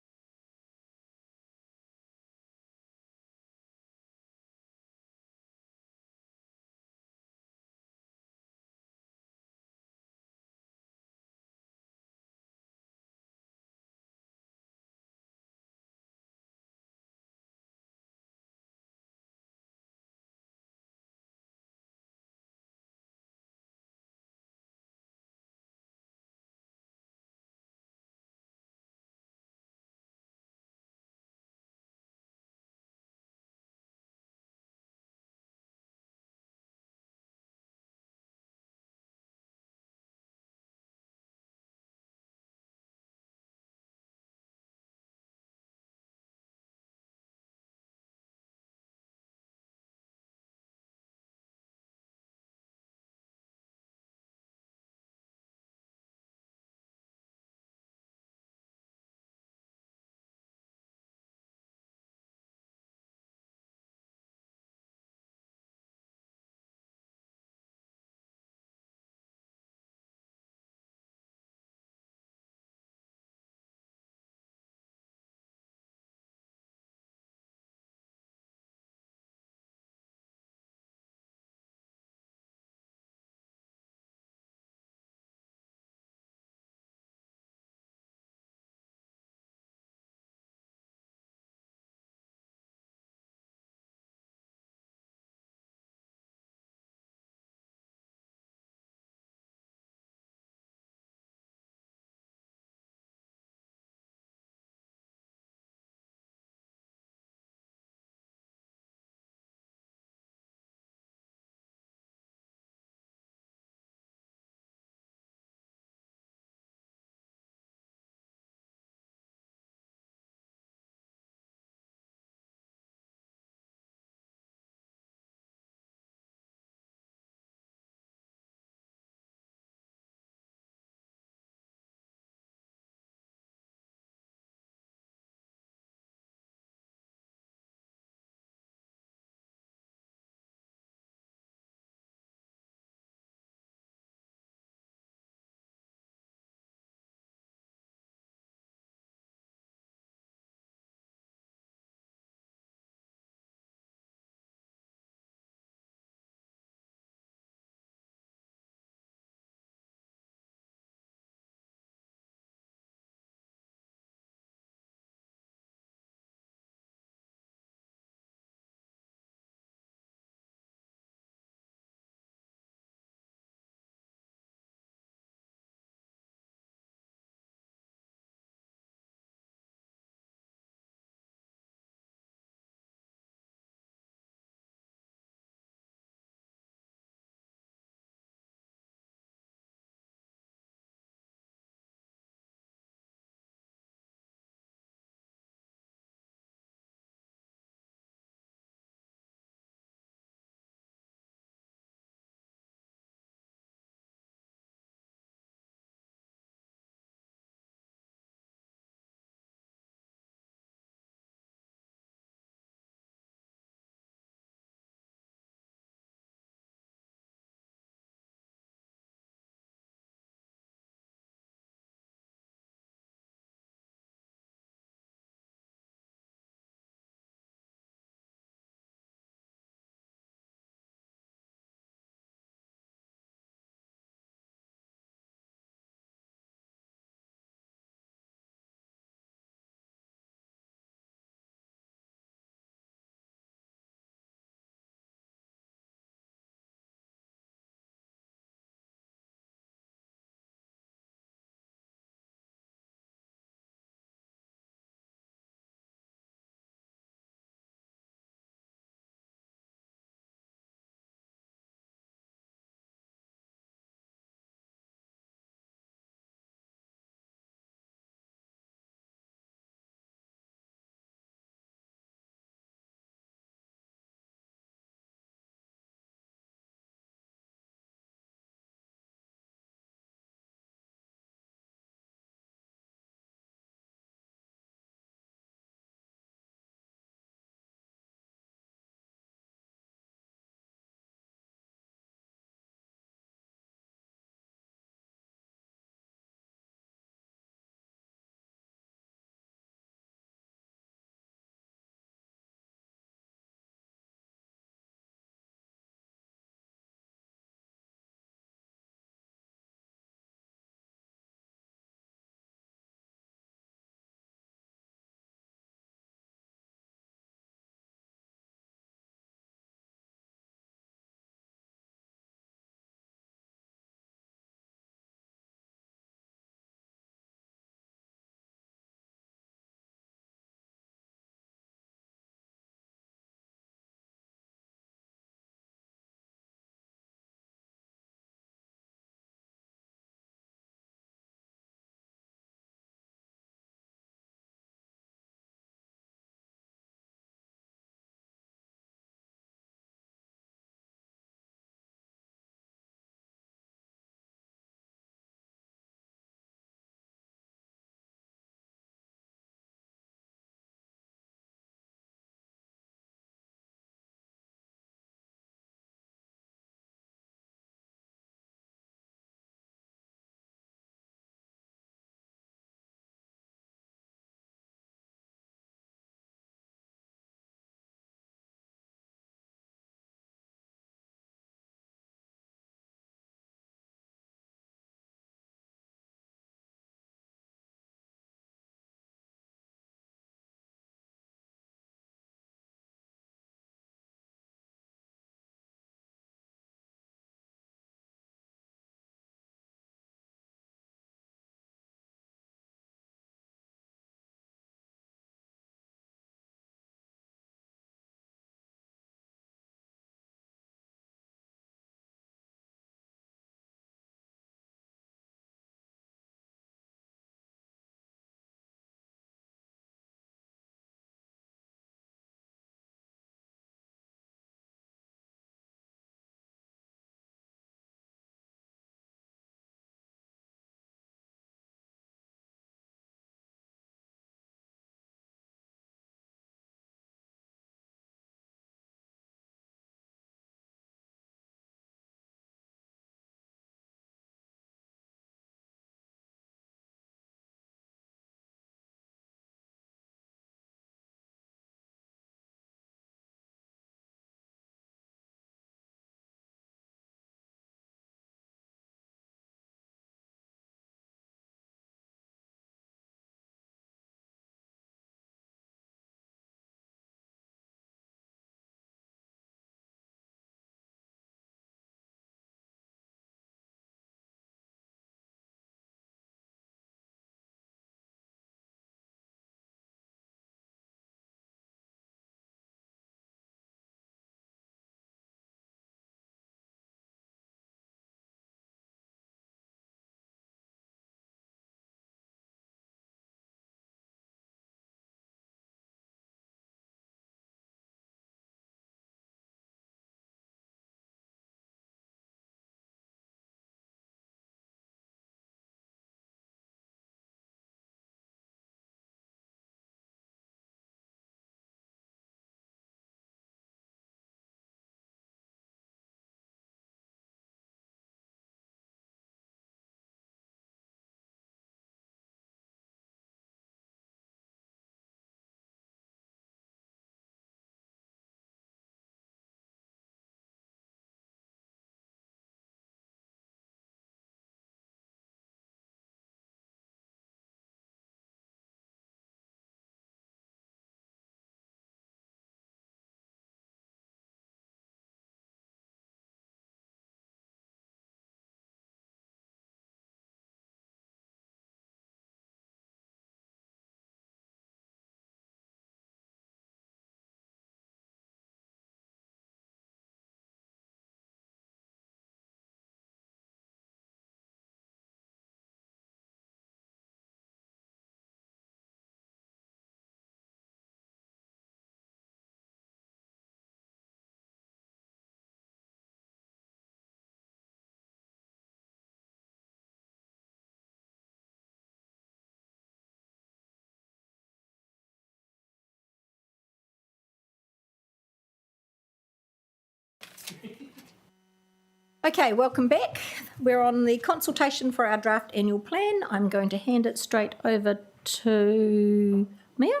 Okay, welcome back. We're on the consultation for our draft annual plan. I'm going to hand it straight over to Mia.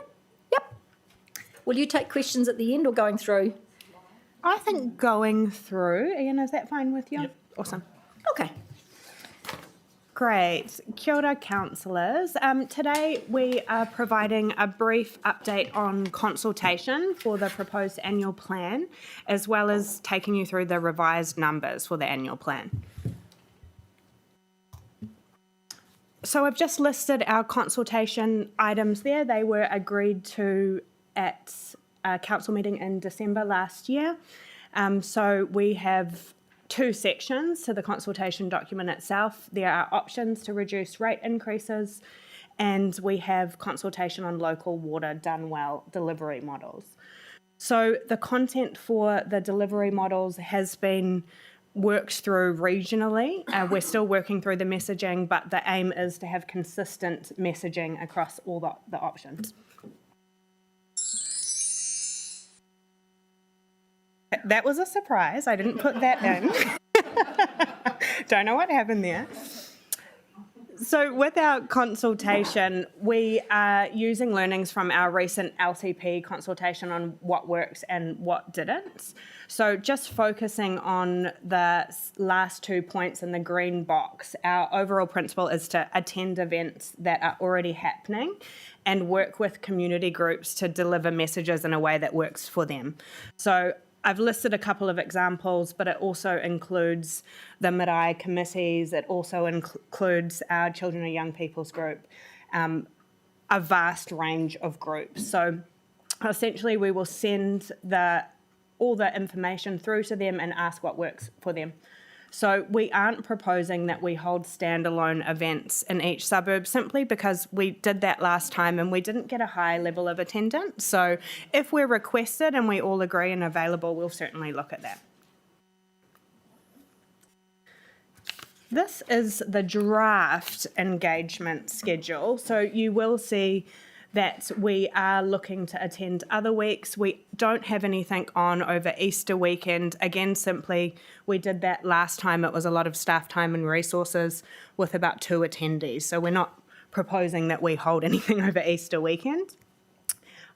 Yep. Will you take questions at the end or going through? I think going through. Ian, is that fine with you? Yep. Awesome. Okay. Great. Kia ora, councillors. Today we are providing a brief update on consultation for the proposed annual plan, as well as taking you through the revised numbers for the annual plan. So I've just listed our consultation items there. They were agreed to at a council meeting in December last year. So we have two sections to the consultation document itself. There are options to reduce rate increases, and we have consultation on local water done well delivery models. So the content for the delivery models has been worked through regionally. We're still working through the messaging, but the aim is to have consistent messaging across all the options. That was a surprise. I didn't put that in. Don't know what happened there. So with our consultation, we are using learnings from our recent LTP consultation on what works and what didn't. So just focusing on the last 2 points in the green box, our overall principle is to attend events that are already happening and work with community groups to deliver messages in a way that works for them. So I've listed a couple of examples, but it also includes the marae committees. It also includes our children and young people's group, a vast range of groups. So essentially we will send all the information through to them and ask what works for them. So we aren't proposing that we hold standalone events in each suburb simply because we did that last time and we didn't get a high level of attendance. So if we're requested and we all agree and available, we'll certainly look at that. This is the draft engagement schedule. So you will see that we are looking to attend other weeks. We don't have anything on over Easter weekend. Again, simply, we did that last time. It was a lot of staff time and resources with about 2 attendees. So we're not proposing that we hold anything over Easter weekend.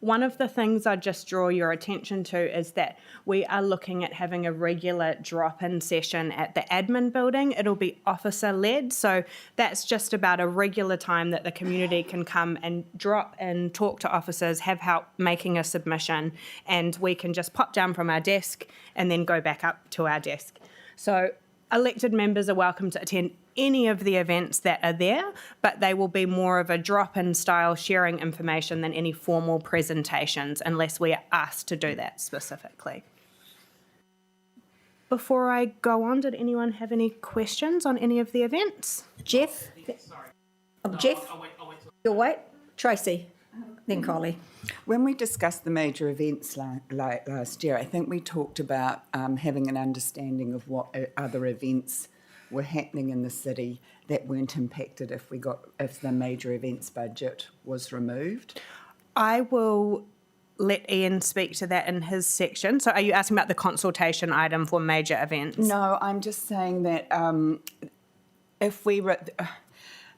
One of the things I just draw your attention to is that we are looking at having a regular drop-in session at the admin building. It'll be officer-led, so that's just about a regular time that the community can come and drop in, talk to officers, have help making a submission, and we can just pop down from our desk and then go back up to our desk. So elected members are welcome to attend any of the events that are there, but they will be more of a drop-in style sharing information than any formal presentations unless we are asked to do that specifically. Before I go on, did anyone have any questions on any of the events? Jeff? Jeff? You'll wait. Tracy, then Collie. When we discussed the major events like last year, I think we talked about having an understanding of what other events were happening in the city that weren't impacted if the major events budget was removed. I will let Ian speak to that in his section. So are you asking about the consultation item for major events? No, I'm just saying that if we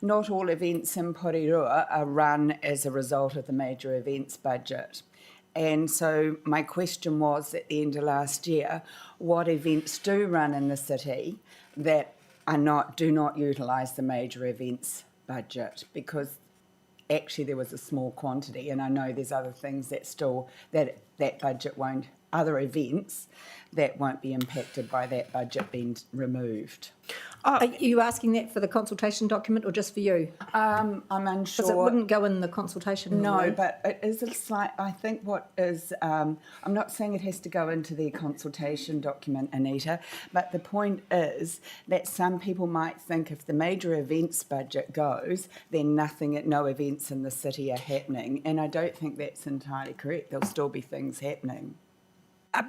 not all events in Porirua are run as a result of the major events budget. And so my question was at the end of last year, what events do run in the city that do not utilise the major events budget? Because actually there was a small quantity, and I know there's other things that budget won't, other events that won't be impacted by that budget being removed. Are you asking that for the consultation document or just for you? I'm unsure. Because it wouldn't go in the consultation. No, but it is a slight, I think what is, I'm not saying it has to go into the consultation document, Anita, but the point is that some people might think if the major events budget goes, then no events in the city are happening. And I don't think that's entirely correct. There'll still be things happening.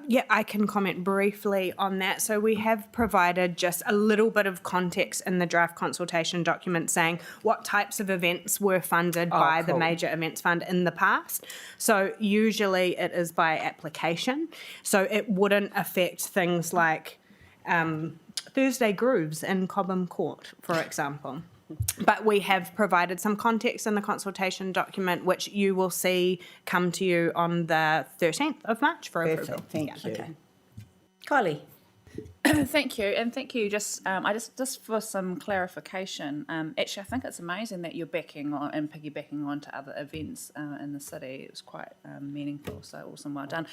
Yeah, I can comment briefly on that. So we have provided just a little bit of context in the draft consultation document saying what types of events were funded by the Major Events Fund in the past. So usually it is by application. So it wouldn't affect things like Thursday Grooves in Cobham Court, for example. But we have provided some context in the consultation document, which you will see come to you on the 13th of March for approval. Perfect, thank you. Okay. Kylie? Thank you, and thank you. Just for some clarification. Actually, I think it's amazing that you're backing on and piggybacking onto other events in the city. It was quite meaningful. So awesome, well done.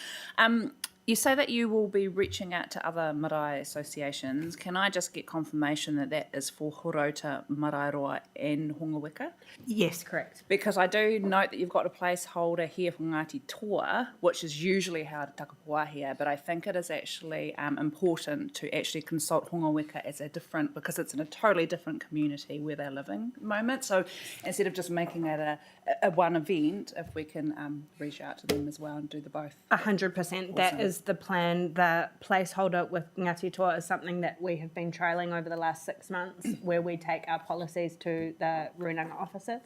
You say that you will be reaching out to other marae associations. Can I just get confirmation that that is for Horota, Maraeroa and Hongaweka? Yes, correct. Because I do note that you've got a placeholder here for Ngāti Toa, which is usually held at Takapua here, but I think it is actually important to actually consult Hongaweka as a different, because it's in a totally different community where they're living at the moment. So instead of just making it a one event, if we can reach out to them as well and do the both. 100%. That is the plan. The placeholder with Ngāti Toa is something that we have been trialling over the last 6 months, where we take our policies to the Runanga offices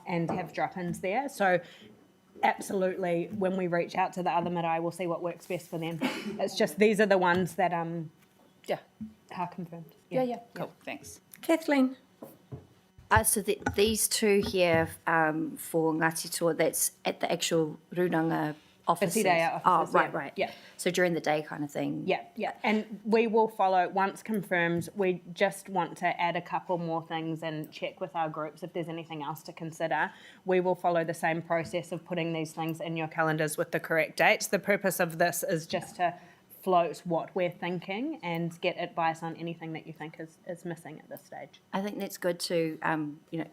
and have drop-ins there. So absolutely, when we reach out to the other marae, we'll see what works best for them. It's just these are the ones that are confirmed. Yeah. Cool. Thanks. Kathleen? So these two here for Ngāti Toa, that's at the actual Runanga offices. Itireia offices, right. Yeah. So during the day kind of thing. Yeah. And we will follow, once confirmed, we just want to add a couple more things and check with our groups if there's anything else to consider. We will follow the same process of putting these things in your calendars with the correct dates. The purpose of this is just to float what we're thinking and get advice on anything that you think is missing at this stage. I think that's good to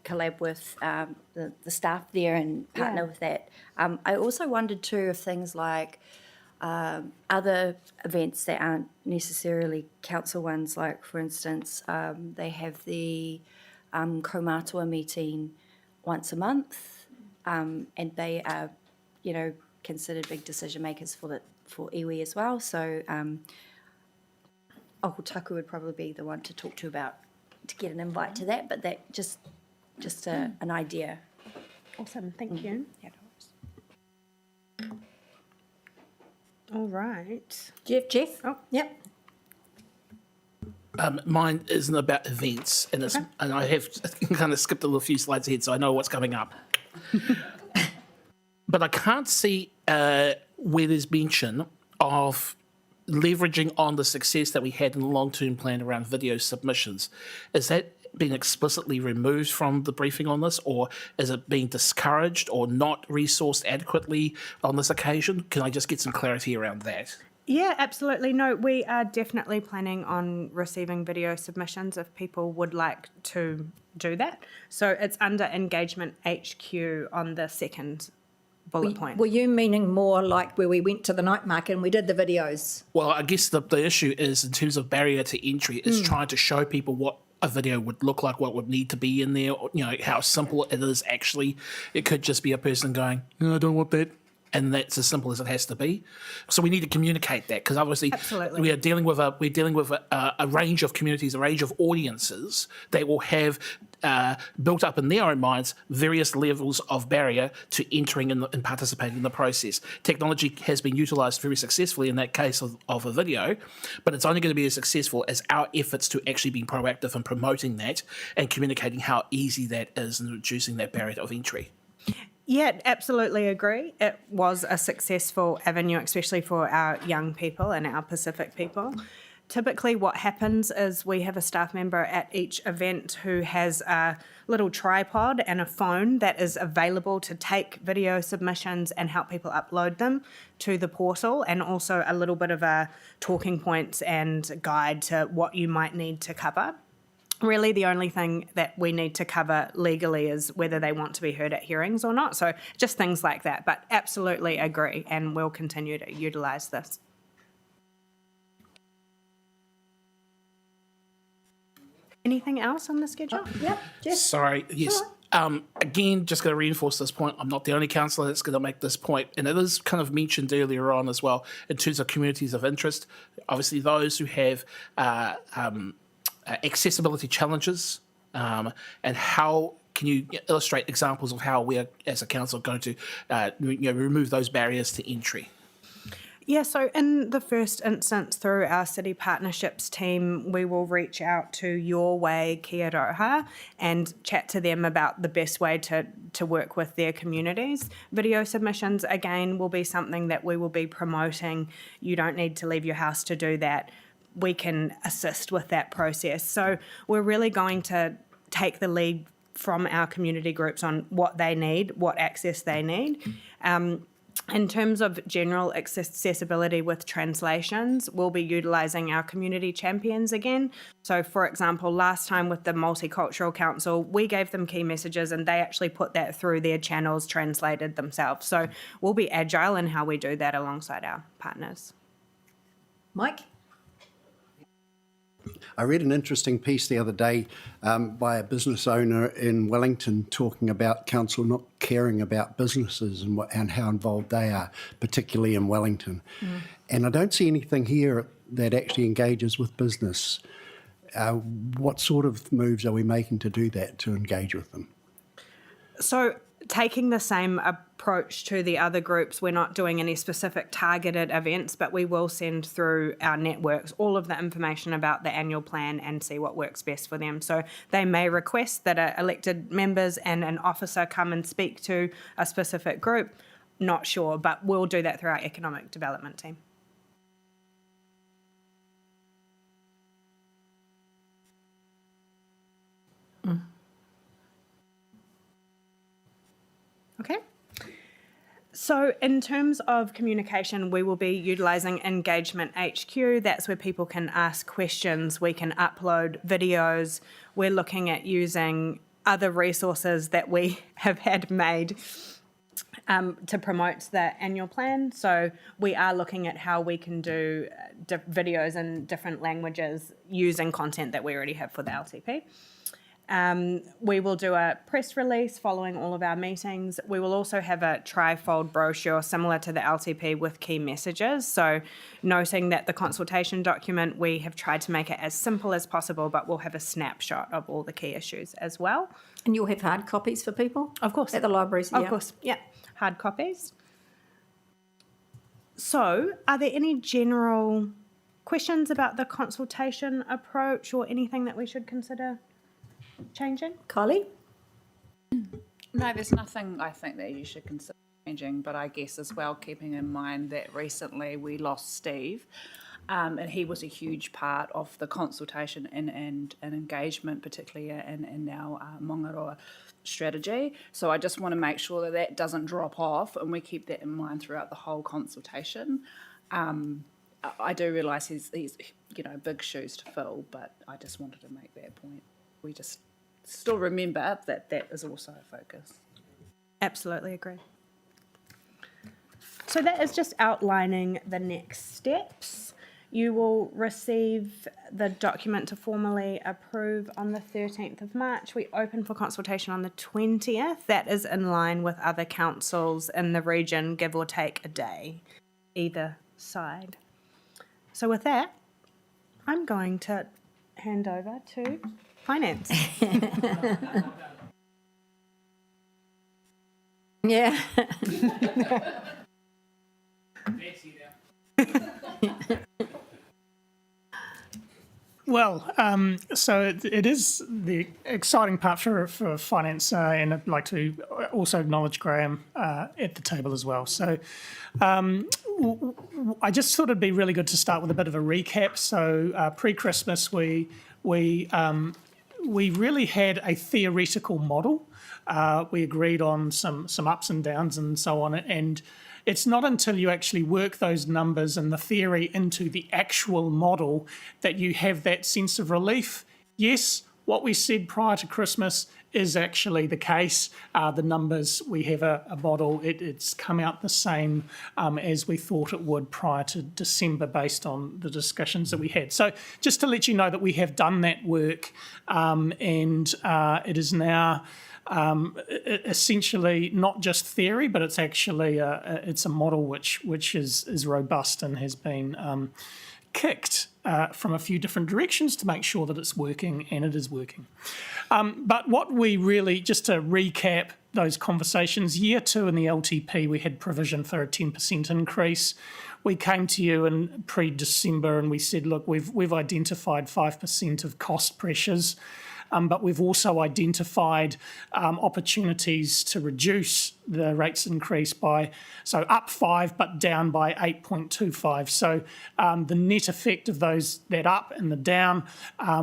collab with the staff there and partner with that. I also wondered too if things like other events that aren't necessarily council ones, like for instance they have the Kaumātua meeting once a month, and they are considered big decision makers for iwi as well. So Okutaku would probably be the one to talk to about to get an invite to that, but that just an idea. Awesome, thank you. All right. Jeff? Oh, yep. Mine isn't about events, and and I have kind of skipped a little few slides ahead, so I know what's coming up. But I can't see where there's mention of leveraging on the success that we had in the long-term plan around video submissions. Is that being explicitly removed from the briefing on this, or is it being discouraged or not resourced adequately on this occasion? Can I just get some clarity around that? Yeah, absolutely. No, we are definitely planning on receiving video submissions if people would like to do that. So it's under Engagement HQ on the second bullet point. Were you meaning more like where we went to the night market and we did the videos? Well, I guess the issue is, in terms of barrier to entry, is trying to show people what a video would look like, what would need to be in there, how simple it is actually. It could just be a person going, "No, I don't want that." And that's as simple as it has to be. So we need to communicate that, because obviously we are dealing with a range of communities, a range of audiences that will have built up in their own minds various levels of barrier to entering and participating in the process. Technology has been utilised very successfully in that case of a video, but it's only going to be as successful as our efforts to actually be proactive in promoting that and communicating how easy that is and reducing that barrier of entry. Yeah, absolutely agree. It was a successful avenue, especially for our young people and our Pacific people. Typically what happens is we have a staff member at each event who has a little tripod and a phone that is available to take video submissions and help people upload them to the portal, and also a little bit of a talking points and guide to what you might need to cover. Really, the only thing that we need to cover legally is whether they want to be heard at hearings or not. So just things like that. But absolutely agree, and we'll continue to utilise this. Anything else on the schedule? Yep. Jeff? Sorry, yes. Again, just going to reinforce this point. I'm not the only councillor that's going to make this point, and it is kind of mentioned earlier on as well in terms of communities of interest. Obviously, those who have accessibility challenges, and how can you illustrate examples of how we are, as a council, going to remove those barriers to entry? Yeah, so in the first instance, through our city partnerships team, we will reach out to Your Way Kia Roha and chat to them about the best way to work with their communities. Video submissions, again, will be something that we will be promoting. You don't need to leave your house to do that. We can assist with that process. So we're really going to take the lead from our community groups on what they need, what access they need. In terms of general accessibility with translations, we'll be utilising our community champions again. So, for example, last time with the Multicultural Council, we gave them key messages and they actually put that through their channels, translated themselves. So we'll be agile in how we do that alongside our partners. Mike? I read an interesting piece the other day by a business owner in Wellington talking about council not caring about businesses and how involved they are, particularly in Wellington. And I don't see anything here that actually engages with business. What sort of moves are we making to do that, to engage with them? So taking the same approach to the other groups, we're not doing any specific targeted events, but we will send through our networks all of the information about the annual plan and see what works best for them. So they may request that elected members and an officer come and speak to a specific group. Not sure, but we'll do that through our economic development team. Okay. So in terms of communication, we will be utilising Engagement HQ. That's where people can ask questions. We can upload videos. We're looking at using other resources that we have had made to promote the annual plan. So we are looking at how we can do videos in different languages using content that we already have for the LTP. We will do a press release following all of our meetings. We will also have a trifold brochure similar to the LTP with key messages. So noting that the consultation document, we have tried to make it as simple as possible, but we'll have a snapshot of all the key issues as well. And you'll have hard copies for people? Of course. At the libraries? Of course, yeah. Hard copies. So are there any general questions about the consultation approach or anything that we should consider changing? Kylie? No, there's nothing I think that you should consider changing, but I guess as well keeping in mind that recently we lost Steve, and he was a huge part of the consultation and engagement, particularly in our Mayoral strategy. So I just want to make sure that that doesn't drop off and we keep that in mind throughout the whole consultation. I do realise he's big shoes to fill, but I just wanted to make that point. We just still remember that that is also a focus. Absolutely agree. So that is just outlining the next steps. You will receive the document to formally approve on the 13th of March. We open for consultation on the 20th. That is in line with other councils in the region, give or take a day, either side. So with that, I'm going to hand over to Finance. Yeah. Well, so it is the exciting part for finance, and I'd like to also acknowledge Graham at the table as well. So I just thought it'd be really good to start with a bit of a recap. So pre-Christmas, we really had a theoretical model. We agreed on some ups and downs and so on, and it's not until you actually work those numbers and the theory into the actual model that you have that sense of relief. Yes, what we said prior to Christmas is actually the case. The numbers, we have a model, it's come out the same as we thought it would prior to December based on the discussions that we had. So just to let you know that we have done that work, and it is now essentially not just theory, but it's actually it's a model which is robust and has been kicked from a few different directions to make sure that it's working, and it is working. But what we really, just to recap, those conversations. Year 2 in the LTP, we had provision for a 10% increase. We came to you in pre-December and we said, look, we've identified 5% of cost pressures, but we've also identified opportunities to reduce the rates increase so up 5 but down by 8.25. So the net effect of that up and the down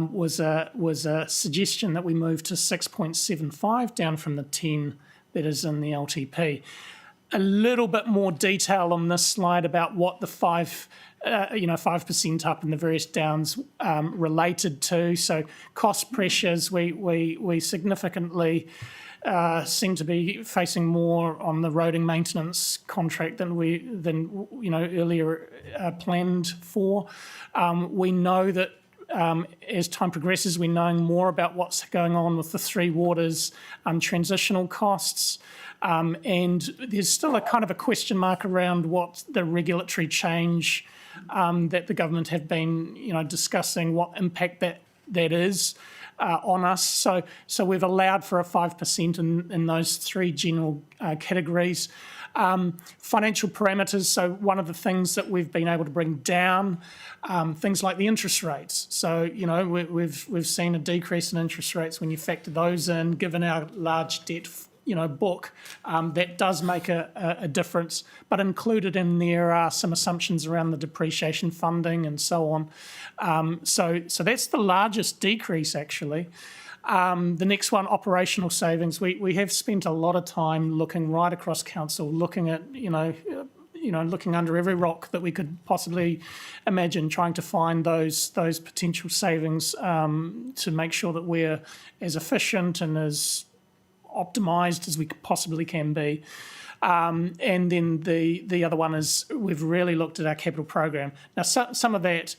was a suggestion that we move to 6.75, down from the 10 that is in the LTP. A little bit more detail on this slide about what the 5% up and the various downs related to. So cost pressures, we significantly seem to be facing more on the roading maintenance contract than earlier planned for. We know that as time progresses, we're knowing more about what's going on with the Three Waters transitional costs. And there's still a kind of a question mark around what the regulatory change that the government have been, discussing, what impact that is on us. So we've allowed for a 5% in those three general categories. Financial parameters, so one of the things that we've been able to bring down, things like the interest rates. So, we've seen a decrease in interest rates when you factor those in, given our large debt book, that does make a difference. But included in there are some assumptions around the depreciation funding and so on. So that's the largest decrease, actually. The next one, operational savings. We have spent a lot of time looking right across council, looking at, looking under every rock that we could possibly imagine, trying to find those potential savings to make sure that we're as efficient and as optimised as we possibly can be. And then the other one is we've really looked at our capital program. Now, some of that,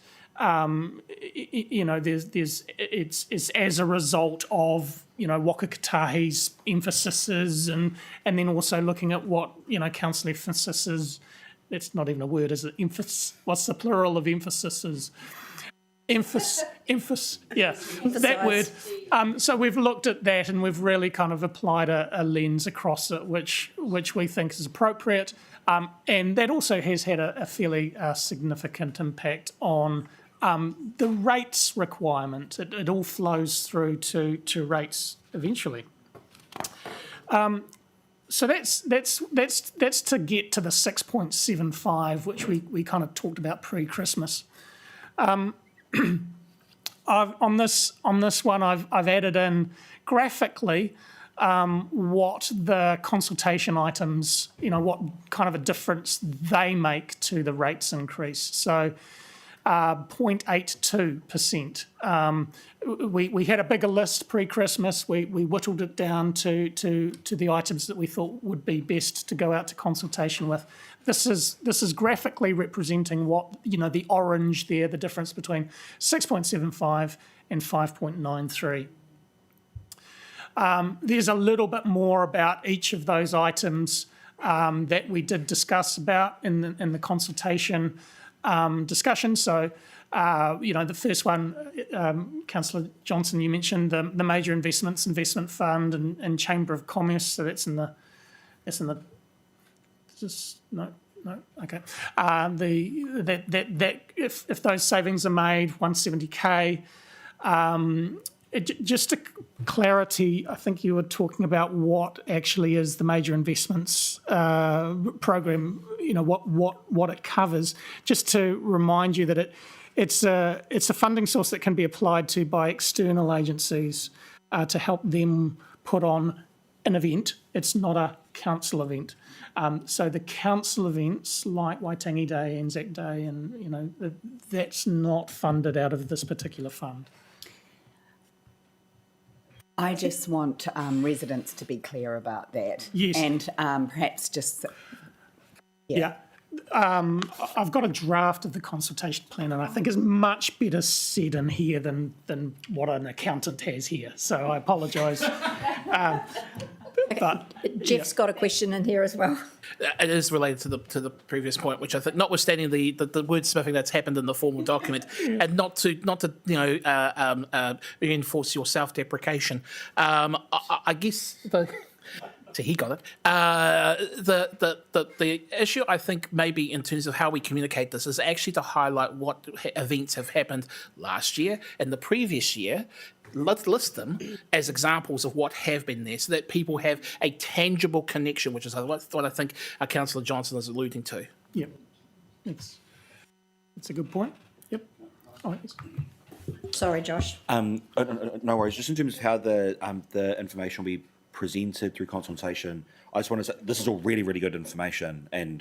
it's as a result of, Waka Kotahi's emphases and then also looking at what, council emphasis is. That's not even a word, is it? What's the plural of emphasis? That word. So we've looked at that and we've really kind of applied a lens across it, which we think is appropriate. And that also has had a fairly significant impact on the rates requirement. It all flows through to rates eventually. So that's to get to the 6.75, which we kind of talked about pre-Christmas. On this one, I've added in graphically what the consultation items, what kind of a difference they make to the rates increase. So 0.82%. We had a bigger list pre-Christmas. We whittled it down to the items that we thought would be best to go out to consultation with. This is graphically representing what, the orange there, the difference between 6.75 and 5.93. There's a little bit more about each of those items that we did discuss about in the consultation discussion. So, the first one, Councillor Johnson, you mentioned the major investment fund and Chamber of Commerce. So that's in the. No, okay. If those savings are made, 170K. Just a clarity, I think you were talking about what actually is the major investments program. What it covers. Just to remind you that it's a funding source that can be applied to by external agencies to help them put on an event. It's not a council event. So the council events like Waitangi Day, Anzac Day, and that's not funded out of this particular fund. I just want residents to be clear about that. Yes. And perhaps just... Yeah. I've got a draft of the consultation plan, and I think it's much better said in here than what an accountant has here. So I apologise. But Jeff's got a question in here as well. It is related to the previous point, which I think, notwithstanding the wordsmithing that's happened in the formal document, and not to reinforce your self-deprecation, I guess So he got it. The issue, I think, maybe in terms of how we communicate this, is actually to highlight what events have happened last year and the previous year. Let's list them as examples of what have been there, so that people have a tangible connection, which is what I think Councillor Johnson is alluding to. Yep. It's a good point. Yep. Oh, yes. Sorry, Josh. No worries. Just in terms of how the information will be presented through consultation, I just want to say this is all really, really good information, and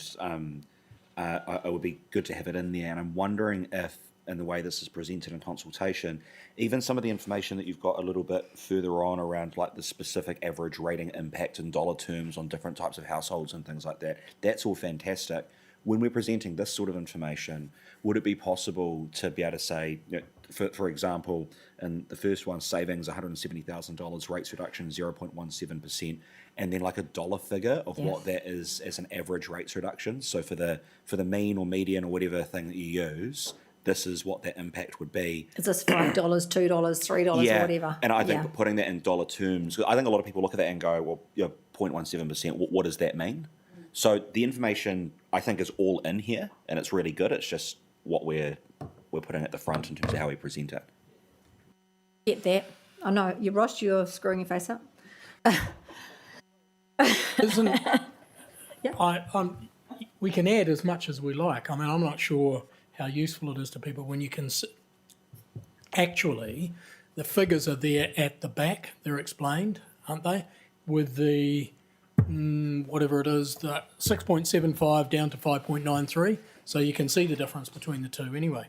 it would be good to have it in there. And I'm wondering if, in the way this is presented in consultation, even some of the information that you've got a little bit further on around like the specific average rating impact in dollar terms on different types of households and things like that, that's all fantastic. When we're presenting this sort of information, would it be possible to be able to say, you know, for example, in the first one, savings $170,000, rates reduction 0.17%, and then like a dollar figure of what that is as an average rates reduction? So for the mean or median or whatever thing that you use, this is what that impact would be. Is this $5, $2, $3, or whatever? And I think putting that in dollar terms, I think a lot of people look at that and go, well, you know, 0.17%, what does that mean? So the information, I think, is all in here, and it's really good. It's just what we're putting at the front in terms of how we present it. Get that. I know. Ross, you're screwing your face up. Isn't we can add as much as we like. I mean, I'm not sure how useful it is to people when you can actually, the figures are there at the back. They're explained, aren't they? With the whatever it is, the 6.75 down to 5.93. So you can see the difference between the two anyway,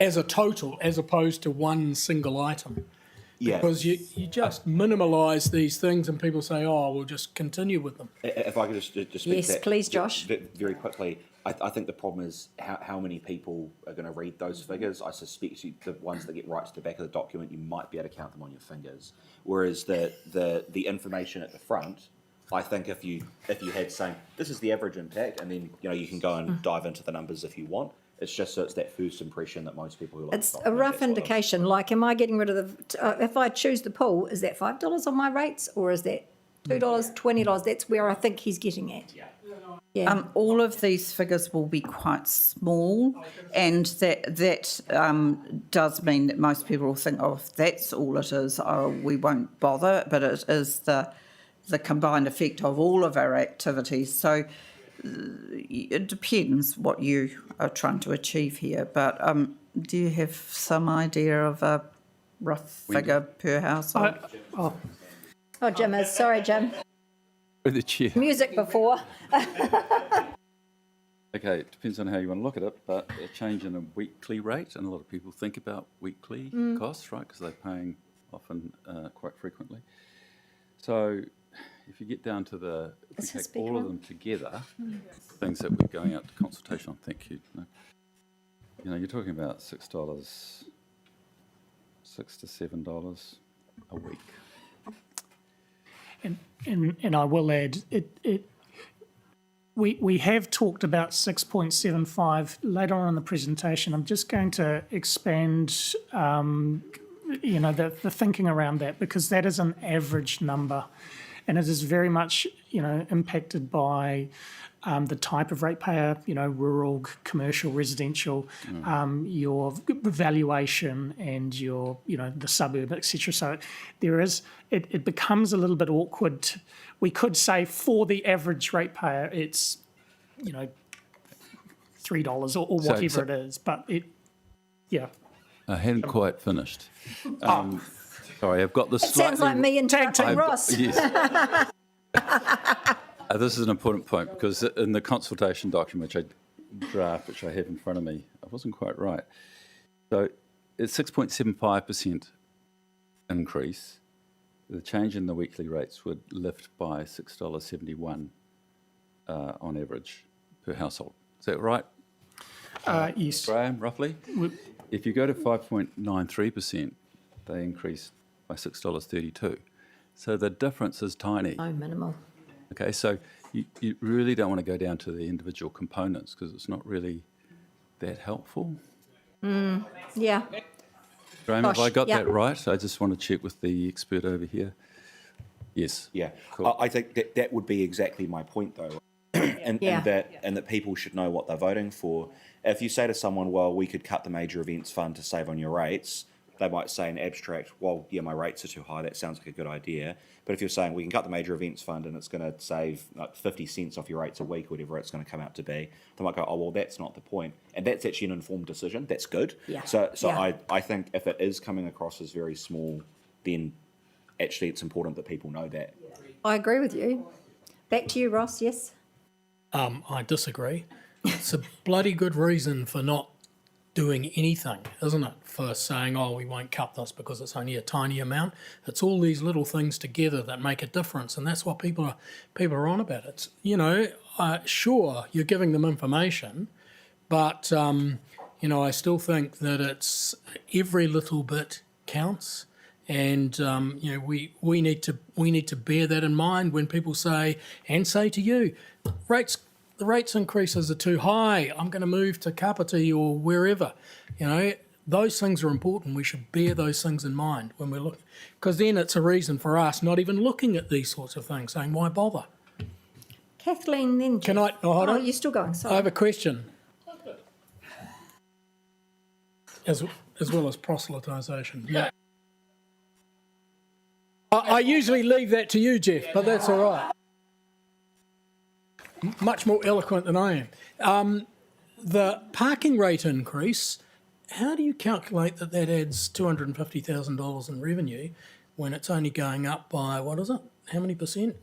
as a total, as opposed to one single item. Yeah. Because you just minimalise these things and people say, oh, we'll just continue with them. If I could just speak Yes, to that please, Josh. very quickly, I think the problem is how many people are going to read those figures. I suspect the ones that get right to the back of the document, you might be able to count them on your fingers. Whereas the information at the front, I think if you had saying this is the average impact, and then you can go and dive into the numbers if you want. It's just so it's that first impression that most people who like It's a rough indication. Like, am I getting rid of the? If I choose the pool, is that $5 on my rates, or is that $2, $20? That's where I think he's getting at. Yeah. All of these figures will be quite small, and that does mean that most people will think, oh, if that's all it is, we won't bother. But it is the combined effect of all of our activities. So it depends what you are trying to achieve here. But do you have some idea of a rough figure per household? Oh, Jim is. Sorry, Jim. The chair. Music before. Okay, it depends on how you want to look at it, but a change in a weekly rate, and a lot of people think about weekly costs, right, because they're paying often quite frequently. So if you get down to if we take all of them together, things that we're going out to consultation on, thank you. You're talking about $6, $6 to $7 a week. And I will add, we have talked about 6.75 later on in the presentation. I'm just going to expand, the thinking around that, because that is an average number, and it is very much, impacted by the type of ratepayer, rural, commercial, residential, your valuation, and your, the suburb, etc. So it becomes a little bit awkward. We could say for the average ratepayer, it's, $3 or whatever it is, but I hadn't quite finished. Sorry, I've got this. Sounds like me and Tag Team Ross. Yes. This is an important point, because in the consultation document, which I have in front of me, I wasn't quite right. So it's 6.75% increase. The change in the weekly rates would lift by $6.71 on average per household. Is that right? Yes. Graham, roughly? If you go to 5.93%, they increase by $6.32. So the difference is tiny. Oh, minimal. Okay, so you really don't want to go down to the individual components, because it's not really that helpful. Yeah. Graham, have I got that right? I just want to check with the expert over here. Yes. Yeah, Cool. I think that would be exactly my point, though, and that people should know what they're voting for. If you say to someone, "Well, we could cut the major events fund to save on your rates," they might say in abstract, "Well, yeah, my rates are too high. That sounds like a good idea." But if you're saying we can cut the major events fund and it's going to save like 50 cents off your rates a week, whatever it's going to come out to be, they might go, "Oh, well, that's not the point." And that's actually an informed decision. That's good. Yeah. So Yeah. I think if it is coming across as very small, then actually it's important that people know that. I agree with you. Back to you, Ross, yes? I disagree. It's a bloody good reason for not doing anything, isn't it? For saying, oh, we won't cut this because it's only a tiny amount. It's all these little things together that make a difference, and that's what people are on about. It's, sure, you're giving them information, but, I still think that it's every little bit counts. And we need to bear that in mind when people say to you, the rates increases are too high. I'm going to move to Kapiti or wherever. Those things are important. We should bear those things in mind when we're looking, because then it's a reason for us not even looking at these sorts of things, saying why bother? Kathleen, then. Can I? Hold on. You're still going. Sorry. I have a question. As well as proselytisation. Yeah. I usually leave that to you, Jeff, but that's all right. Much more eloquent than I am. The parking rate increase, how do you calculate that adds $250,000 in revenue when it's only going up by, what is it? How many percent?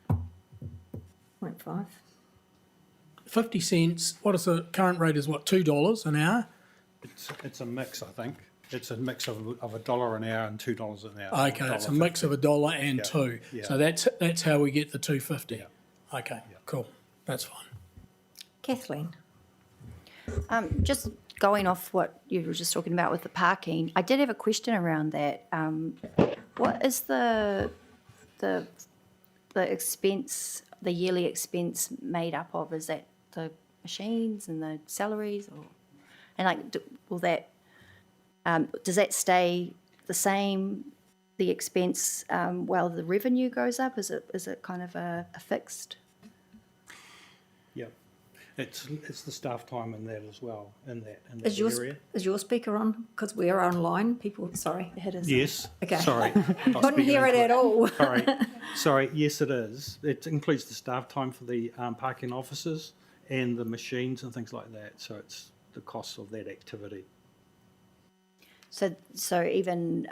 0.5. 50 cents. What is the current rate is what, $2 an hour? It's a mix, I think. It's a mix of $1 an hour and $2 an hour. Okay, it's a mix of $1 and $2. Yeah. So that's how we get the 250. Yeah. Okay, cool. That's fine. Kathleen. Just going off what you were just talking about with the parking, I did have a question around that. What is the expense, the yearly expense made up of? Is that the machines and the salaries, will that does that stay the same? The expense while the revenue goes up? Is it kind of a fixed? Yeah, it's the staff time in that as well in that area. Is your speaker on? Because we're online. People, sorry, it is. Yes. Okay. Sorry. Couldn't hear it at all. Sorry. Yes, it is. It includes the staff time for the parking officers and the machines and things like that. So it's the cost of that activity. So even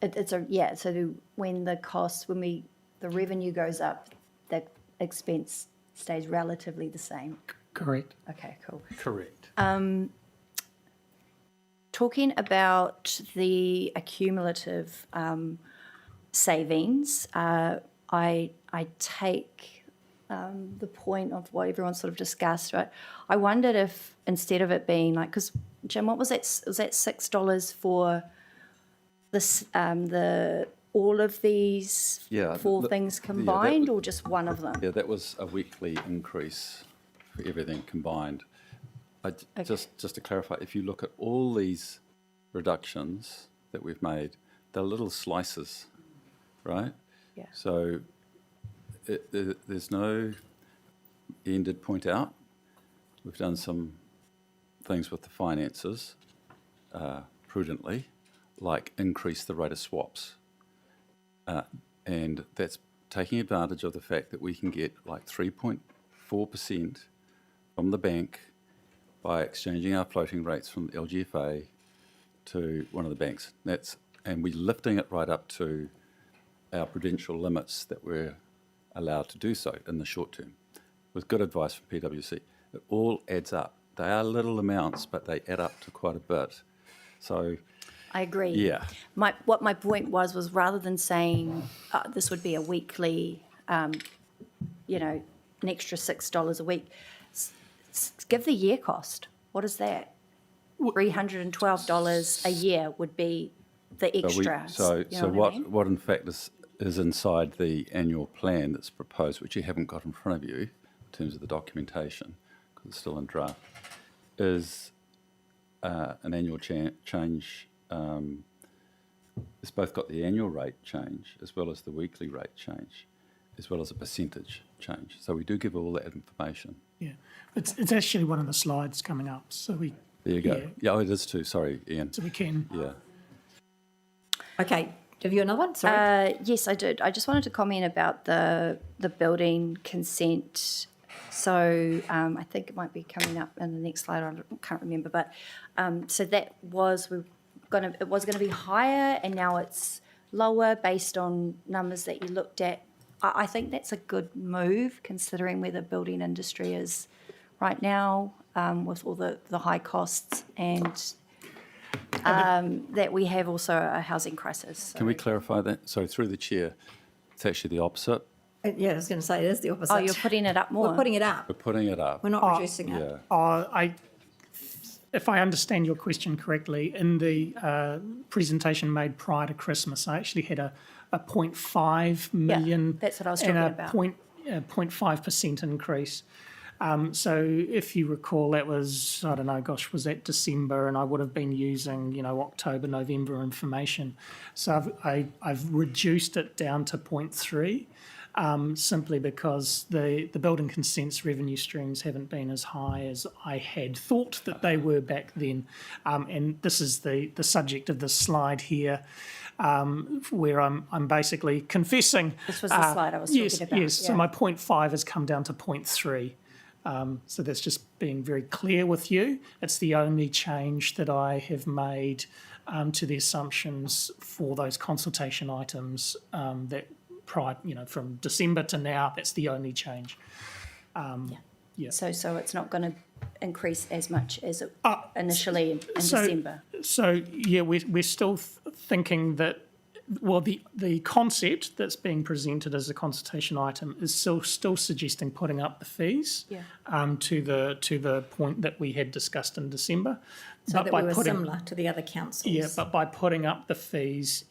So when the revenue goes up, the expense stays relatively the same. Correct. Okay, cool. Correct. Talking about the accumulative savings, I take the point of what everyone sort of discussed, right? I wondered if instead of it being like, because Jim, what was that? Was that $6 for this all of these four things combined, or just one of them? Yeah, that was a weekly increase for everything combined. Just to clarify, if you look at all these reductions that we've made, they're little slices, right? Yeah. So there's no. Ian did point out we've done some things with the finances prudently, like increase the rate of swaps. And that's taking advantage of the fact that we can get like 3.4% from the bank by exchanging our floating rates from the LGFA to one of the banks. And we're lifting it right up to our prudential limits that we're allowed to do so in the short term, with good advice from PwC. It all adds up. They are little amounts, but they add up to quite a bit. So I agree. Yeah. What my point was rather than saying this would be a weekly, an extra $6 a week, give the year cost. What is that? $312 a year would be the extra. What in fact is inside the annual plan that's proposed, which you haven't got in front of you in terms of the documentation, because it's still in draft, is an annual change it's both got the annual rate change as well as the weekly rate change, as well as a percentage change. So we do give all that information. Yeah, it's actually one of the slides coming up, so we. There you go. Yeah, it is too. Sorry, Ian. So we can. Yeah. Okay, have you another one? Sorry. Yes, I did. I just wanted to comment about the building consent. So I think it might be coming up in the next slide. I can't remember, but so that was it was going to be higher, and now it's lower based on numbers that you looked at. I think that's a good move considering where the building industry is right now, with all the high costs and that we have also a housing crisis. So. Can we clarify that? Sorry, through the chair, it's actually the opposite. Yeah, I was going to say it is the opposite. Oh, you're putting it up more. We're putting it up. We're putting it up. We're not reducing it. Yeah. If I understand your question correctly, in the presentation made prior to Christmas, I actually had a 0.5 million that's what I was talking about. 0.5% increase. So if you recall, that was, I don't know, gosh, was that December, and I would have been using, October, November information. So I've reduced it down to 0.3. Simply because the building consents revenue streams haven't been as high as I had thought that they were back then. And this is the subject of this slide here, where I'm basically confessing. This was the slide I was talking about. Yes, so my 0.5 has come down to 0.3. So that's just being very clear with you. It's the only change that I have made to the assumptions for those consultation items that prior, from December to now, that's the only change. So it's not going to increase as much as it initially in December. So yeah, we're still thinking that. Well, the concept that's being presented as a consultation item is still suggesting putting up the fees to the point that we had discussed in December. So but that we were similar to the other councils. Yeah, but by putting up the fees,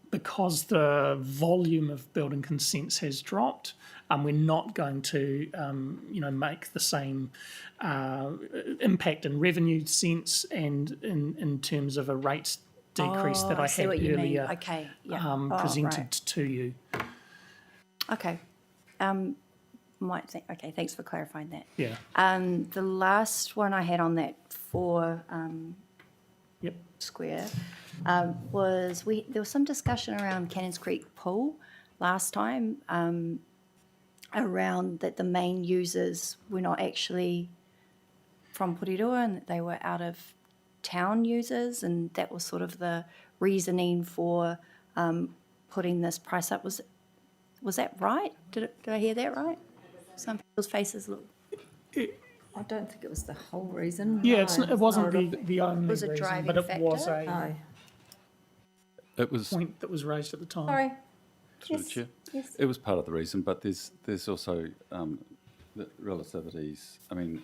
because the volume of building consents has dropped, we're not going to, make the same impact in revenue sense and in terms of a rates decrease that I had earlier okay. presented to you. Okay. Okay, thanks for clarifying that. Yeah. The last one I had on that square was there was some discussion around Cannons Creek Pool last time around that the main users were not actually from Porirua and that they were out of town users, and that was sort of the reasoning for putting this price up. Was that right? Did I hear that right? Some people's faces look. I don't think it was the whole reason. Yeah, it wasn't the only was a reason, driving but it factor? was a It was point that was raised at the time. Sorry. through the chair. Yes. It was part of the reason, but there's also the relativities. I mean,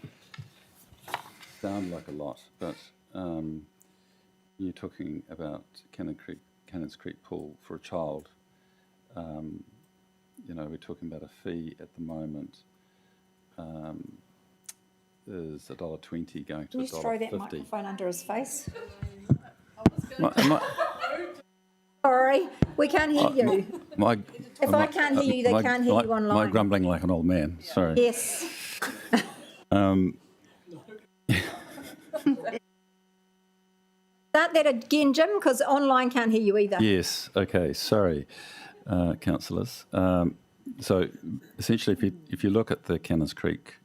sound like a lot, but you're talking about Cannons Creek Pool for a child. We're talking about a fee at the moment is $1.20 going to $1.50. Can you throw that microphone under his face? Sorry, we can't hear you. If I can't hear you, they can't hear you online. Am I grumbling like an old man? Sorry. Yes. Start that again, Jim, because online can't hear you either. Yes. Okay. Sorry, councillors. So essentially, if you look at the Cannons Creek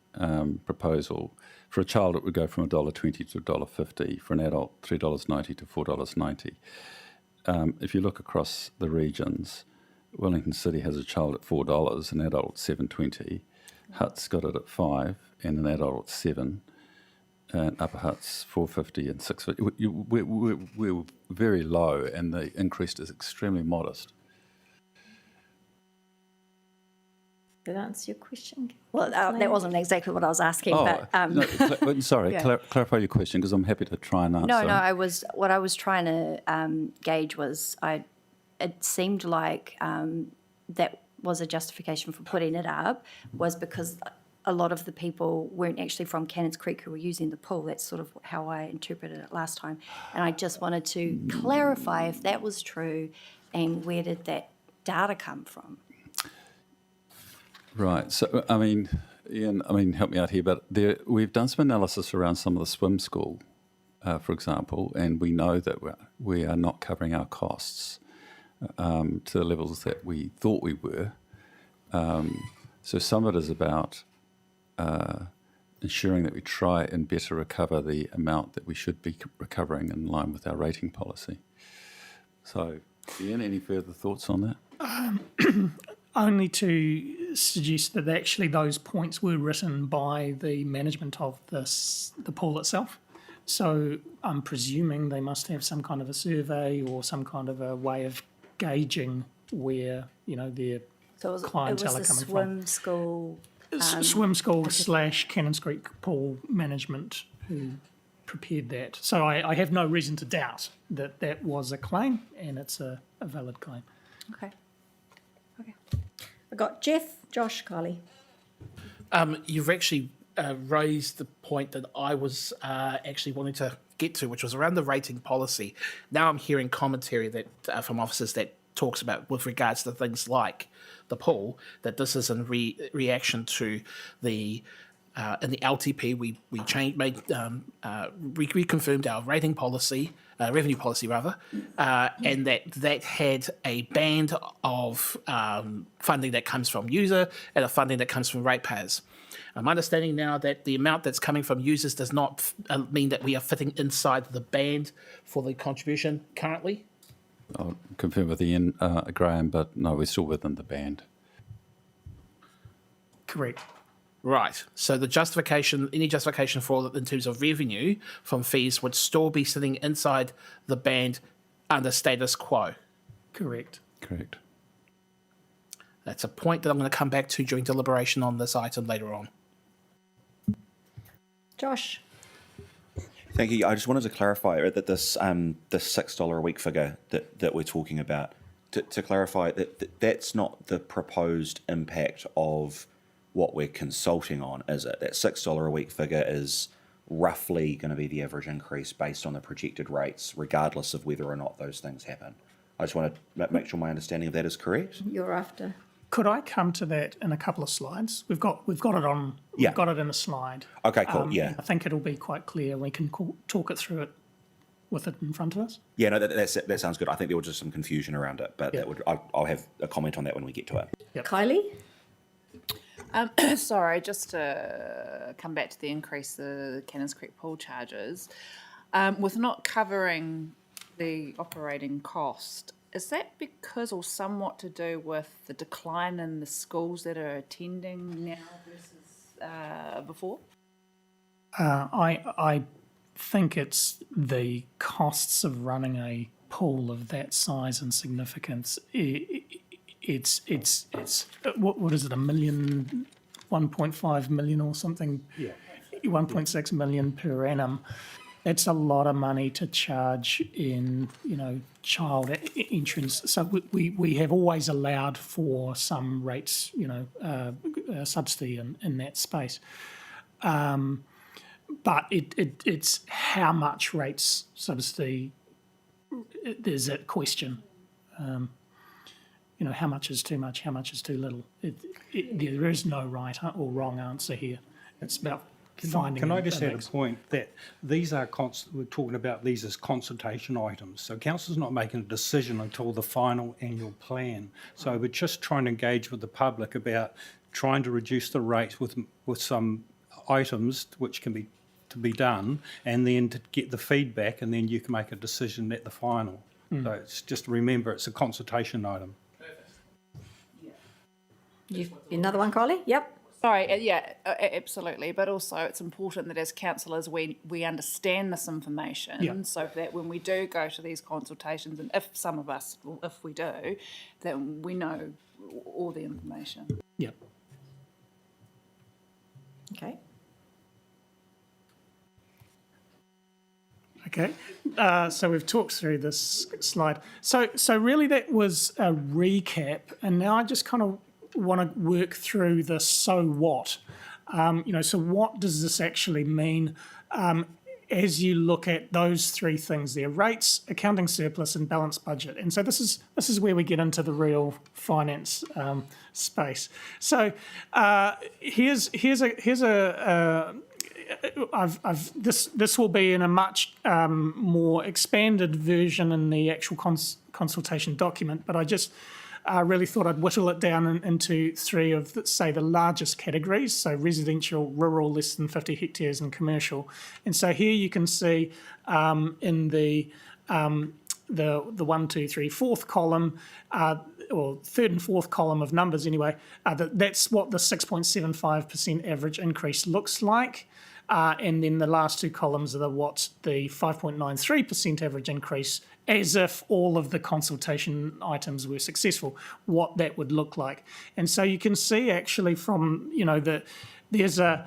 proposal, for a child it would go from $1.20 to $1.50. For an adult, $3.90 to $4.90. If you look across the regions, Wellington City has a child at $4, an adult at $7.20. Hutt's got it at $5, and an adult at $7. And Upper Hutt's $4.50 and $6.50. We're very low, and the increase is extremely modest. Did that answer your question? Well, that wasn't exactly what I was asking, but Sorry, clarify your question, because I'm happy to try and answer. No, what I was trying to gauge was it seemed like that was a justification for putting it up was because a lot of the people weren't actually from Cannons Creek who were using the pool. That's sort of how I interpreted it last time. And I just wanted to clarify if that was true and where did that data come from? Right. So, I mean, Ian, help me out here, but we've done some analysis around some of the swim school, for example, and we know that we are not covering our costs to the levels that we thought we were. So some of it is about ensuring that we try and better recover the amount that we should be recovering in line with our rating policy. So, Ian, any further thoughts on that? Only to suggest that actually those points were written by the management of the pool itself. So I'm presuming they must have some kind of a survey or some kind of a way of gauging where, their clientele are coming from. It was the swim school. Swim school / Cannons Creek pool management who prepared that. So I have no reason to doubt that that was a claim and it's a valid claim. Okay. I got Jeff, Josh, Kylie. You've actually raised the point that I was actually wanting to get to, which was around the rating policy. Now I'm hearing commentary that from officers that talks about, with regards to things like the pool, that this is in reaction to the in the LTP we reconfirmed our rating policy, revenue policy rather, and that had a band of funding that comes from user and a funding that comes from ratepayers. I'm understanding now that the amount that's coming from users does not mean that we are fitting inside the band for the contribution currently. I'll confirm with Ian, Graham, but no, we're still within the band. Correct. Right. So the justification, any justification for in terms of revenue from fees would still be sitting inside the band under status quo. Correct. Correct. That's a point that I'm going to come back to during deliberation on this item later on. Josh. Thank you. I just wanted to clarify that this $6 a week figure that we're talking about, to clarify that's not the proposed impact of what we're consulting on, is it? That $6 a week figure is roughly going to be the average increase based on the projected rates, regardless of whether or not those things happen. I just want to make sure my understanding of that is correct. You're after. Could I come to that in a couple of slides? We've got it on. Yeah. We've got it in a slide. Okay, cool. Yeah. I think it'll be quite clear. We can talk it through it with it in front of us. Yeah, no, that sounds good. I think there was just some confusion around it, but I'll have a comment on that when we get to it. Yep. Kylie. Sorry, just to come back to the increase the Cannons Creek pool charges, with not covering the operating cost, is that because or somewhat to do with the decline in the schools that are attending now versus before? I think it's the costs of running a pool of that size and significance. It's what is it, $1 million, 1.5 million or something? Yeah. 1.6 million per annum. That's a lot of money to charge in, child entrance. So we have always allowed for some rates, subsidy in that space. But it's how much rates subsidy, there's that question. How much is too much, how much is too little? There is no right or wrong answer here. It's about finding. Can I just add a point that these are we're talking about these as consultation items. So council's not making a decision until the final annual plan. So we're just trying to engage with the public about trying to reduce the rates with some items which can be done, and then to get the feedback, and then you can make a decision at the final. So it's just remember it's a consultation item. Another one, Kylie? Yep. Sorry, absolutely. But also it's important that as councillors we understand this information so that when we do go to these consultations, and if some of us, if we do, that we know all the information. Yep. Okay. Okay, so we've talked through this slide. So really that was a recap, and now I just kind of want to work through the so what. So what does this actually mean as you look at those three things there: rates, accounting surplus, and balanced budget? And so this is where we get into the real finance space. So here's a this will be in a much more expanded version in the actual consultation document, but I just really thought I'd whittle it down into three of, say, the largest categories, so residential, rural, less than 50 hectares, and commercial. And so here you can see in the 1, 2, 3, fourth column, or third and fourth column of numbers anyway, that's what the 6.75% average increase looks like. And then the last two columns are what the 5.93% average increase, as if all of the consultation items were successful, what that would look like. And so you can see actually from, there's the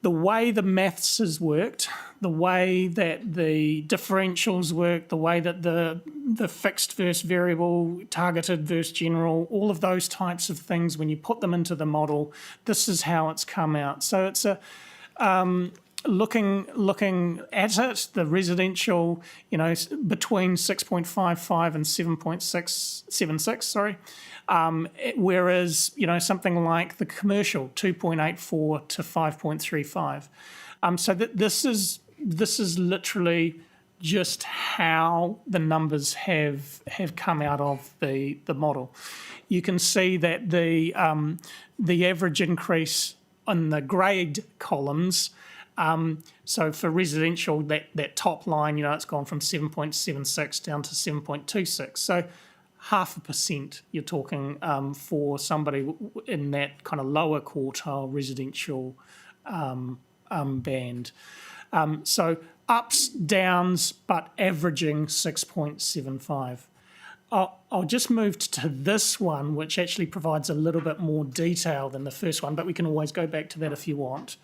way the maths has worked, the way that the differentials work, the way that the fixed versus variable, targeted versus general, all of those types of things, when you put them into the model, this is how it's come out. So it's a looking at it, the residential, between 6.55 and 7.676, sorry. Whereas, something like the commercial, 2.84 to 5.35. So that this is literally just how the numbers have come out of the model. You can see that the average increase on the grade columns, so for residential, that top line, it's gone from 7.76 down to 7.26. So 0.5% you're talking for somebody in that kind of lower quartile residential band. So ups, downs, but averaging 6.75. I'll just move to this one, which actually provides a little bit more detail than the first one, but we can always go back to that if you want.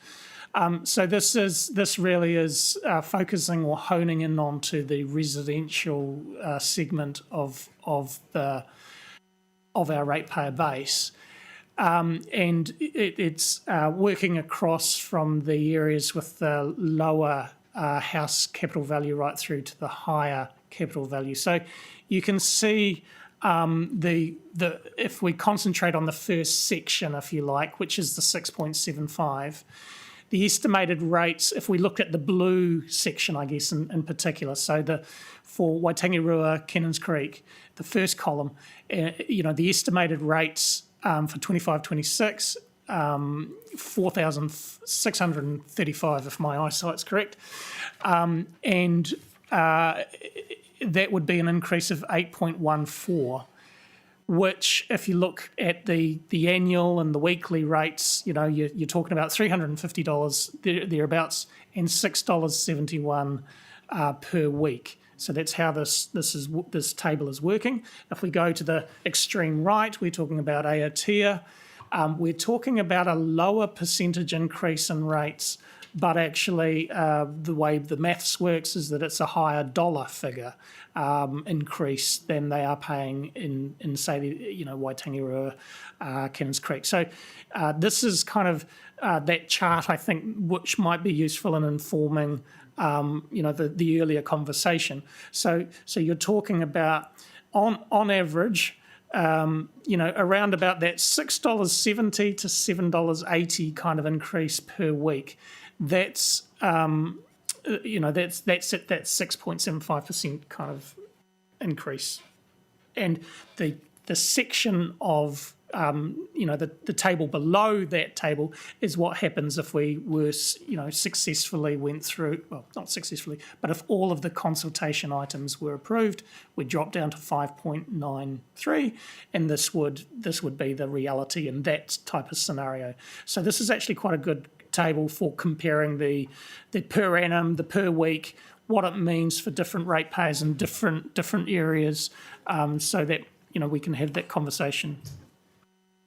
So this really is focusing or honing in onto the residential segment of our ratepayer base, and it's working across from the areas with the lower house capital value right through to the higher capital value. So you can see if we concentrate on the first section, if you like, which is the 6.75. The estimated rates, if we look at the blue section, I guess, in particular, so for Waitangi-Rua, Cannons Creek, the first column, the estimated rates for 25-26, 4,635, if my eyesight's correct, and that would be an increase of 8.14. Which, if you look at the annual and the weekly rates, you're talking about $350 thereabouts and $6.71 per week. So that's how this table is working. If we go to the extreme right, we're talking about Aotea. We're talking about a lower percentage increase in rates, but actually the way the maths works is that it's a higher dollar figure increase than they are paying in say, Waitangi-Rua, Cannons Creek. So this is kind of that chart, I think, which might be useful in informing, the earlier conversation. So you're talking about, on average, around about that $6.70 to $7.80 kind of increase per week. That's that's at that 6.75% kind of increase, and the section of the table below that table is what happens if we were successfully went through, well, not successfully, but if all of the consultation items were approved, we drop down to 5.93, and this would be the reality in that type of scenario. So this is actually quite a good table for comparing the per annum, the per week, what it means for different ratepayers in different areas, so that we can have that conversation.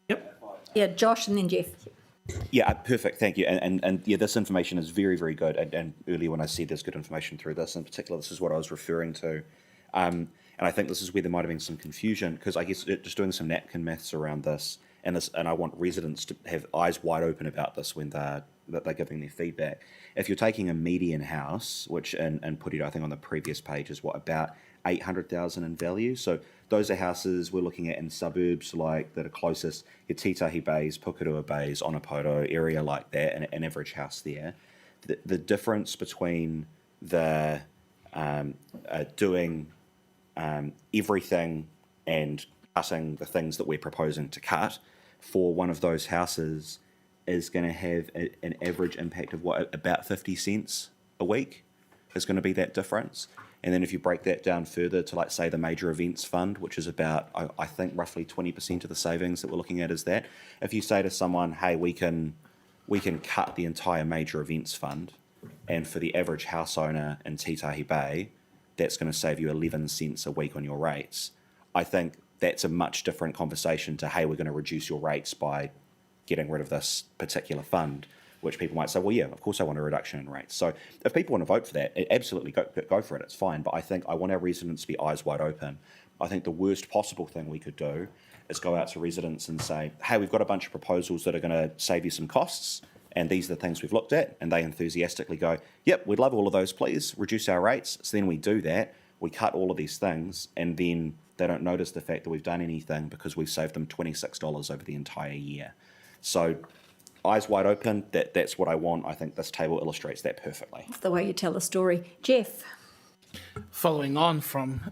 Yep. Yeah, Josh and then Jeff. Yeah, perfect. Thank you. And yeah, this information is very, very good. And earlier when I said there's good information through this, in particular, this is what I was referring to. And I think this is where there might have been some confusion, because I guess just doing some napkin maths around this, and I want residents to have eyes wide open about this when they're giving their feedback. If you're taking a median house, which in Porirua, I think on the previous page is about 800,000 in value. So those are houses we're looking at in suburbs like that are closest, your Titahi Bays, Porirua Bays, Onopoto, area like that, and an average house there. The difference between the doing everything and cutting the things that we're proposing to cut for one of those houses is going to have an average impact of about 50 cents a week is going to be that difference. And then if you break that down further to, like, say, the major events fund, which is about, I think, roughly 20% of the savings that we're looking at is that. If you say to someone, hey, we can cut the entire major events fund, and for the average house owner in Titahi Bay, that's going to save you 11 cents a week on your rates. I think that's a much different conversation to, hey, we're going to reduce your rates by getting rid of this particular fund, which people might say, well, yeah, of course I want a reduction in rates. So if people want to vote for that, absolutely go for it, it's fine. But I think I want our residents to be eyes wide open. I think the worst possible thing we could do is go out to residents and say, hey, we've got a bunch of proposals that are going to save you some costs, and these are the things we've looked at, and they enthusiastically go, yep, we'd love all of those, please, reduce our rates. So then we do that, we cut all of these things, and then they don't notice the fact that we've done anything because we've saved them $26 over the entire year. So eyes wide open, that's what I want. I think this table illustrates that perfectly. It's the way you tell a story. Jeff? Following on from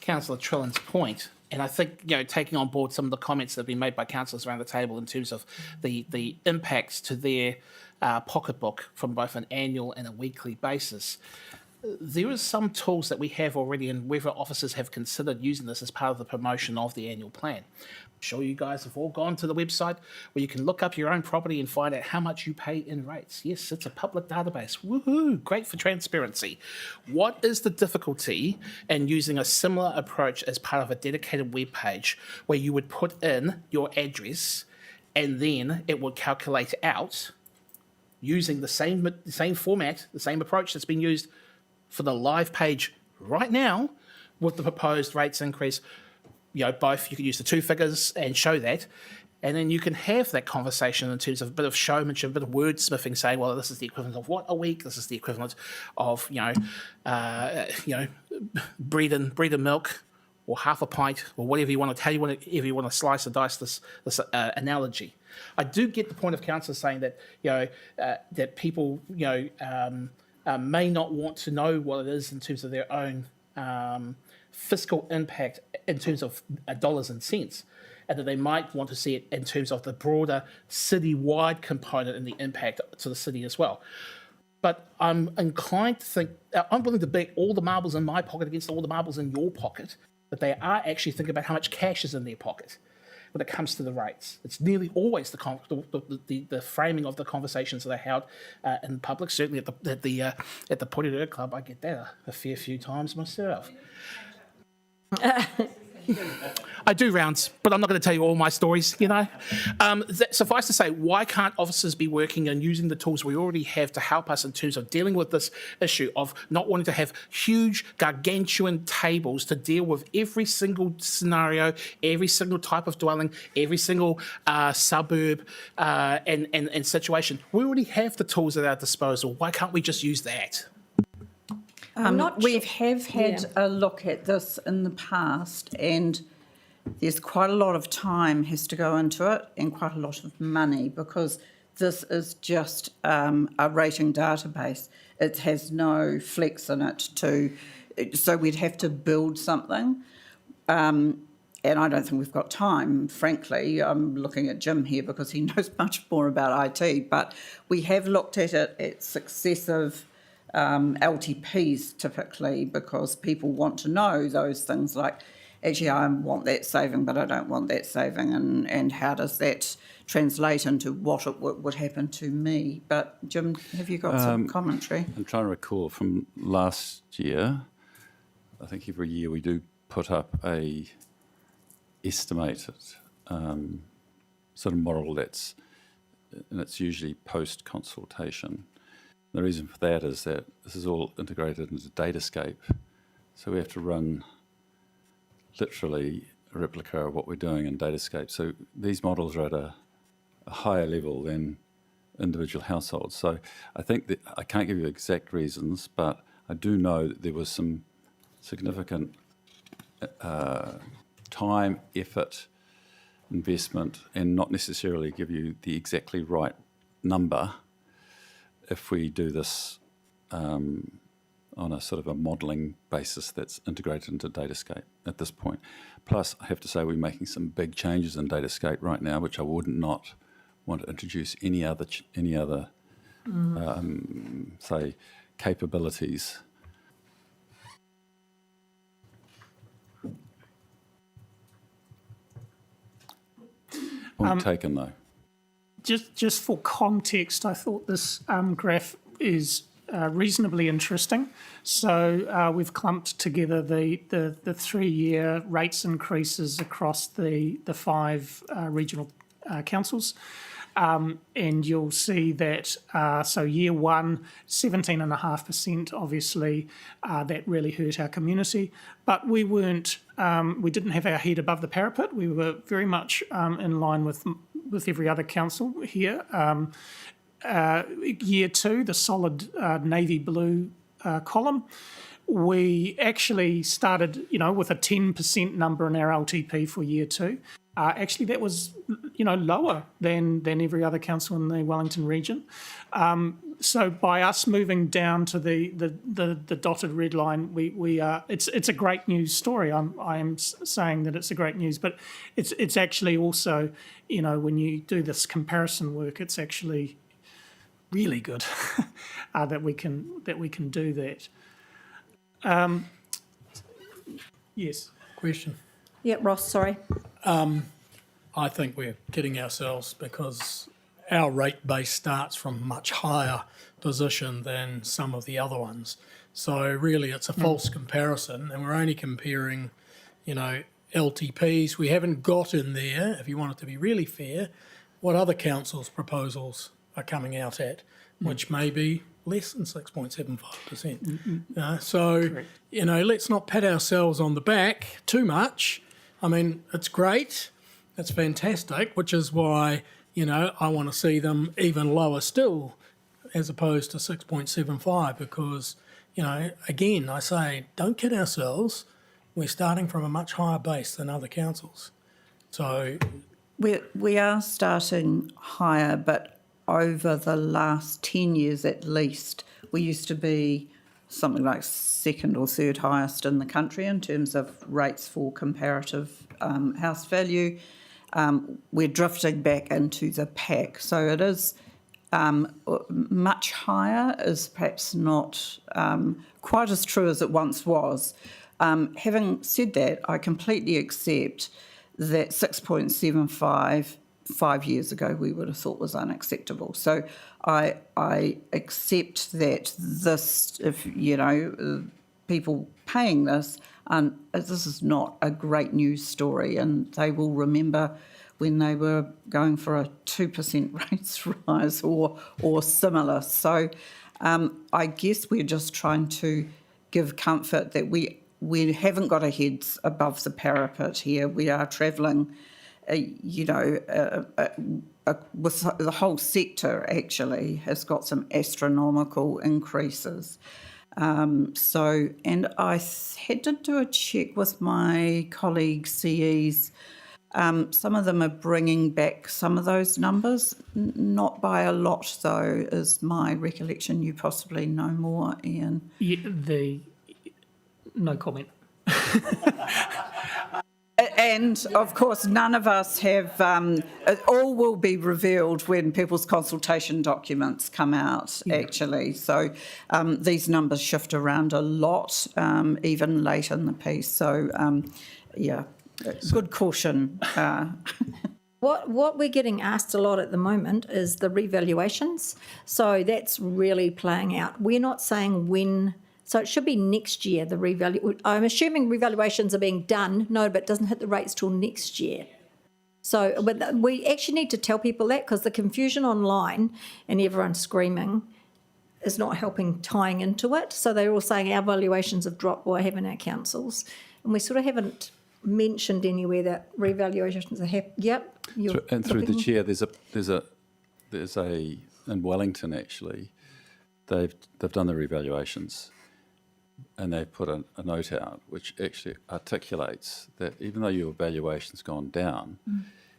Councillor Trillin's point, and I think, taking on board some of the comments that have been made by councillors around the table in terms of the impacts to their pocketbook from both an annual and a weekly basis, there are some tools that we have already, and whether officers have considered using this as part of the promotion of the annual plan. I'm sure you guys have all gone to the website where you can look up your own property and find out how much you pay in rates. Yes, it's a public database. Woohoo! Great for transparency. What is the difficulty in using a similar approach as part of a dedicated web page where you would put in your address and then it would calculate out using the same format, the same approach that's been used for the live page right now with the proposed rates increase? Both, you could use the two figures and show that, and then you can have that conversation in terms of a bit of showmanship, a bit of wordsmithing, saying, well, this is the equivalent of what a week, this is the equivalent of, bread and milk, or half a pint, or whatever you want to tell you, whatever you want to slice and dice this analogy. I do get the point of council saying that, that people, may not want to know what it is in terms of their own fiscal impact in terms of dollars and cents, and that they might want to see it in terms of the broader city-wide component and the impact to the city as well. But I'm inclined to think, I'm willing to bet all the marbles in my pocket against all the marbles in your pocket, that they are actually thinking about how much cash is in their pocket when it comes to the rates. It's nearly always the framing of the conversations that are held in public. Certainly at the Porirua Club, I get that a fair few times myself. I do rounds, but I'm not going to tell you all my stories, Suffice to say, why can't officers be working and using the tools we already have to help us in terms of dealing with this issue of not wanting to have huge, gargantuan tables to deal with every single scenario, every single type of dwelling, every single suburb and situation? We already have the tools at our disposal. Why can't we just use that? We have had a look at this in the past, and there's quite a lot of time has to go into it and quite a lot of money, because this is just a rating database. It has no flex in it so we'd have to build something. And I don't think we've got time, frankly. I'm looking at Jim here because he knows much more about IT, but we have looked at it at successive LTPs typically, because people want to know those things like, actually, I want that saving, but I don't want that saving, and how does that translate into what it would happen to me? But Jim, have you got some commentary? I'm trying to recall from last year. I think every year we do put up a estimated sort of model and it's usually post-consultation. The reason for that is that this is all integrated into Datascape. So we have to run literally replica of what we're doing in Datascape. So these models are at a higher level than individual households. So I think that I can't give you exact reasons, but I do know that there was some significant time, effort, investment, and not necessarily give you the exactly right number if we do this on a sort of a modelling basis that's integrated into Datascape at this point. Plus, I have to say we're making some big changes in Datascape right now, which I would not want to introduce any other say, capabilities. Point taken, though. Just for context, I thought this graph is reasonably interesting. So we've clumped together the 3-year rates increases across the 5 regional councils. And you'll see that, so year 1, 17.5%, obviously, that really hurt our community. But we didn't have our head above the parapet. We were very much in line with every other council here. Year 2, the solid navy blue column, we actually started, with a 10% number in our LTP for year 2. Actually, that was, lower than every other council in the Wellington region. So by us moving down to the dotted red line, we are. It's a great news story. I am saying that it's a great news, but it's actually also, when you do this comparison work, it's actually really good that we can do that. Yes. Question. Yeah, Ross, sorry. I think we're kidding ourselves because our rate base starts from a much higher position than some of the other ones. So really it's a false comparison, and we're only comparing, LTPs. We haven't got in there, if you want it to be really fair, what other councils' proposals are coming out at, which may be less than 6.75%. So, correct. Let's not pat ourselves on the back too much. I mean, it's great, it's fantastic, which is why, I want to see them even lower still as opposed to 6.75 because, again, I say, don't kid ourselves. We're starting from a much higher base than other councils. So we are starting higher, but over the last 10 years at least, we used to be something like second or third highest in the country in terms of rates for comparative house value. We're drifting back into the pack. So it is much higher, is perhaps not quite as true as it once was. Having said that, I completely accept that 6.75 5 years ago we would have thought was unacceptable. So I accept that this, if people paying this is not a great news story, and they will remember when they were going for a 2% rates rise or similar. So I guess we're just trying to give comfort that we haven't got our heads above the parapet here. We are travelling, with the whole sector actually has got some astronomical increases. And I had to do a check with my colleague CEs. Some of them are bringing back some of those numbers, not by a lot though, is my recollection. You possibly know more, Ian. Yeah, no comment. And of course, none of us have, it all will be revealed when people's consultation documents come out, actually. So these numbers shift around a lot, even late in the piece. So, good caution. What we're getting asked a lot at the moment is the revaluations. So that's really playing out. We're not saying when. So it should be next year, the revalue. I'm assuming revaluations are being done. No, but it doesn't hit the rates till next year. So but we actually need to tell people that, because the confusion online and everyone screaming is not helping tying into it. So they're all saying our valuations have dropped, or have in our councils. And we sort of haven't mentioned anywhere that revaluations are happening. Yep. And through the chair, there's a in Wellington actually, they've done the revaluations, and they've put a note out which actually articulates that even though your valuation's gone down,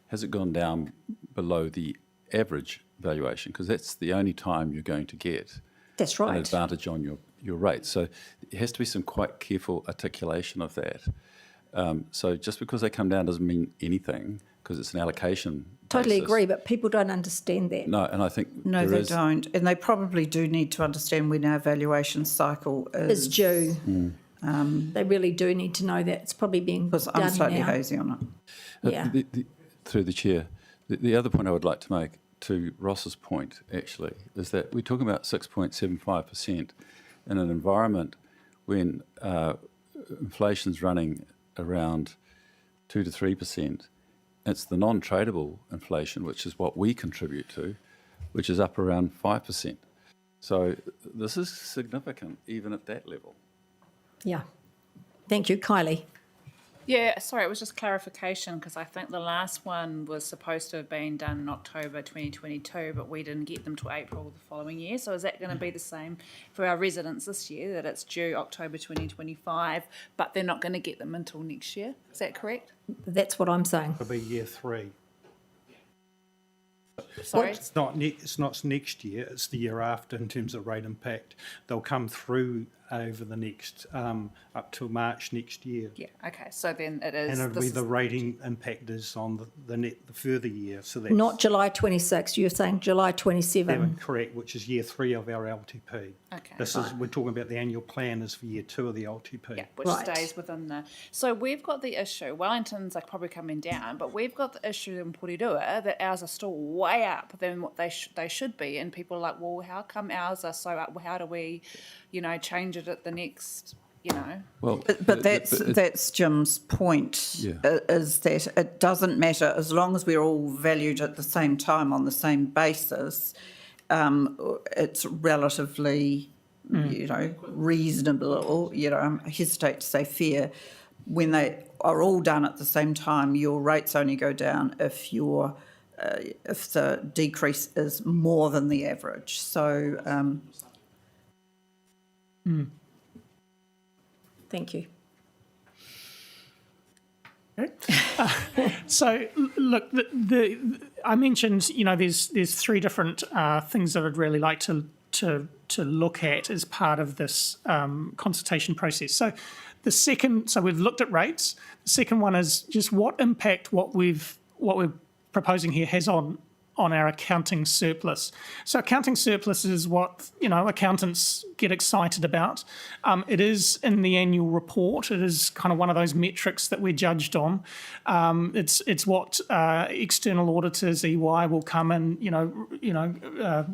has it gone down below the average valuation? Because that's the only time you're going to get That's right. an advantage on your rate. So there has to be some quite careful articulation of that. So just because they come down doesn't mean anything, because it's an allocation Totally basis. agree, but people don't understand that. No, and I think No, they don't. And they probably do need to understand when our valuation cycle It's due. Mm. They really do need to know that. It's probably being Because done I'm slightly now. hazy on it. Yeah. Through the chair, the other point I would like to make, to Ross's point actually, is that we're talking about 6.75% in an environment when inflation's running around 2 to 3%. It's the non-tradable inflation, which is what we contribute to, which is up around 5%. So this is significant even at that level. Yeah. Thank you, Kylie. Yeah, sorry, it was just clarification because I think the last one was supposed to have been done in October 2022, but we didn't get them till April the following year. So is that going to be the same for our residents this year, that it's due October 2025, but they're not going to get them until next year? Is that correct? That's what I'm saying. It'll be year 3. Sorry? It's not next year, it's the year after in terms of rate impact. They'll come through over the next, up till March next year. Yeah, okay, so then it is... And it'll be the rating impact is on the further year. So that's Not July 26, you're saying July 27. correct, which is year 3 of our LTP. Okay. This is, we're talking about the annual plan is for year 2 of the LTP. Yeah, which stays within the... So we've got the issue, Wellington's like probably coming down, but we've got the issue in Porirua that ours are still way up than what they should be. And people are like, well, how come ours are so up? How do we, change it at the next, Well, But that's Jim's point, Yeah. Is that it doesn't matter as long as we're all valued at the same time on the same basis. It's relatively, reasonable, or, I hesitate to say fair. When they are all done at the same time, your rates only go down if if the decrease is more than the average. So, Thank you. So, look, I mentioned, there's 3 different things that I'd really like to look at as part of this consultation process. So, we've looked at rates. The second one is just what impact what we're proposing here has on our accounting surplus. So accounting surplus is what, accountants get excited about. It is in the annual report. It is kind of one of those metrics that we're judged on. It's what external auditors, EY, will come and,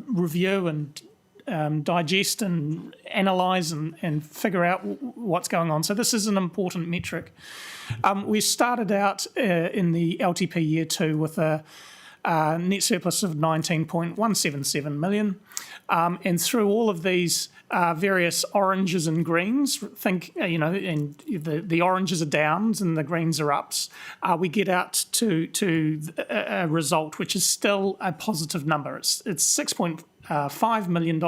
review and digest and analyse and figure out what's going on. So this is an important metric. We started out in the LTP year 2 with a net surplus of 19.177 million. And through all of these various oranges and greens, and the oranges are downs and the greens are ups, we get out to a result which is still a positive number. It's $6.5 million.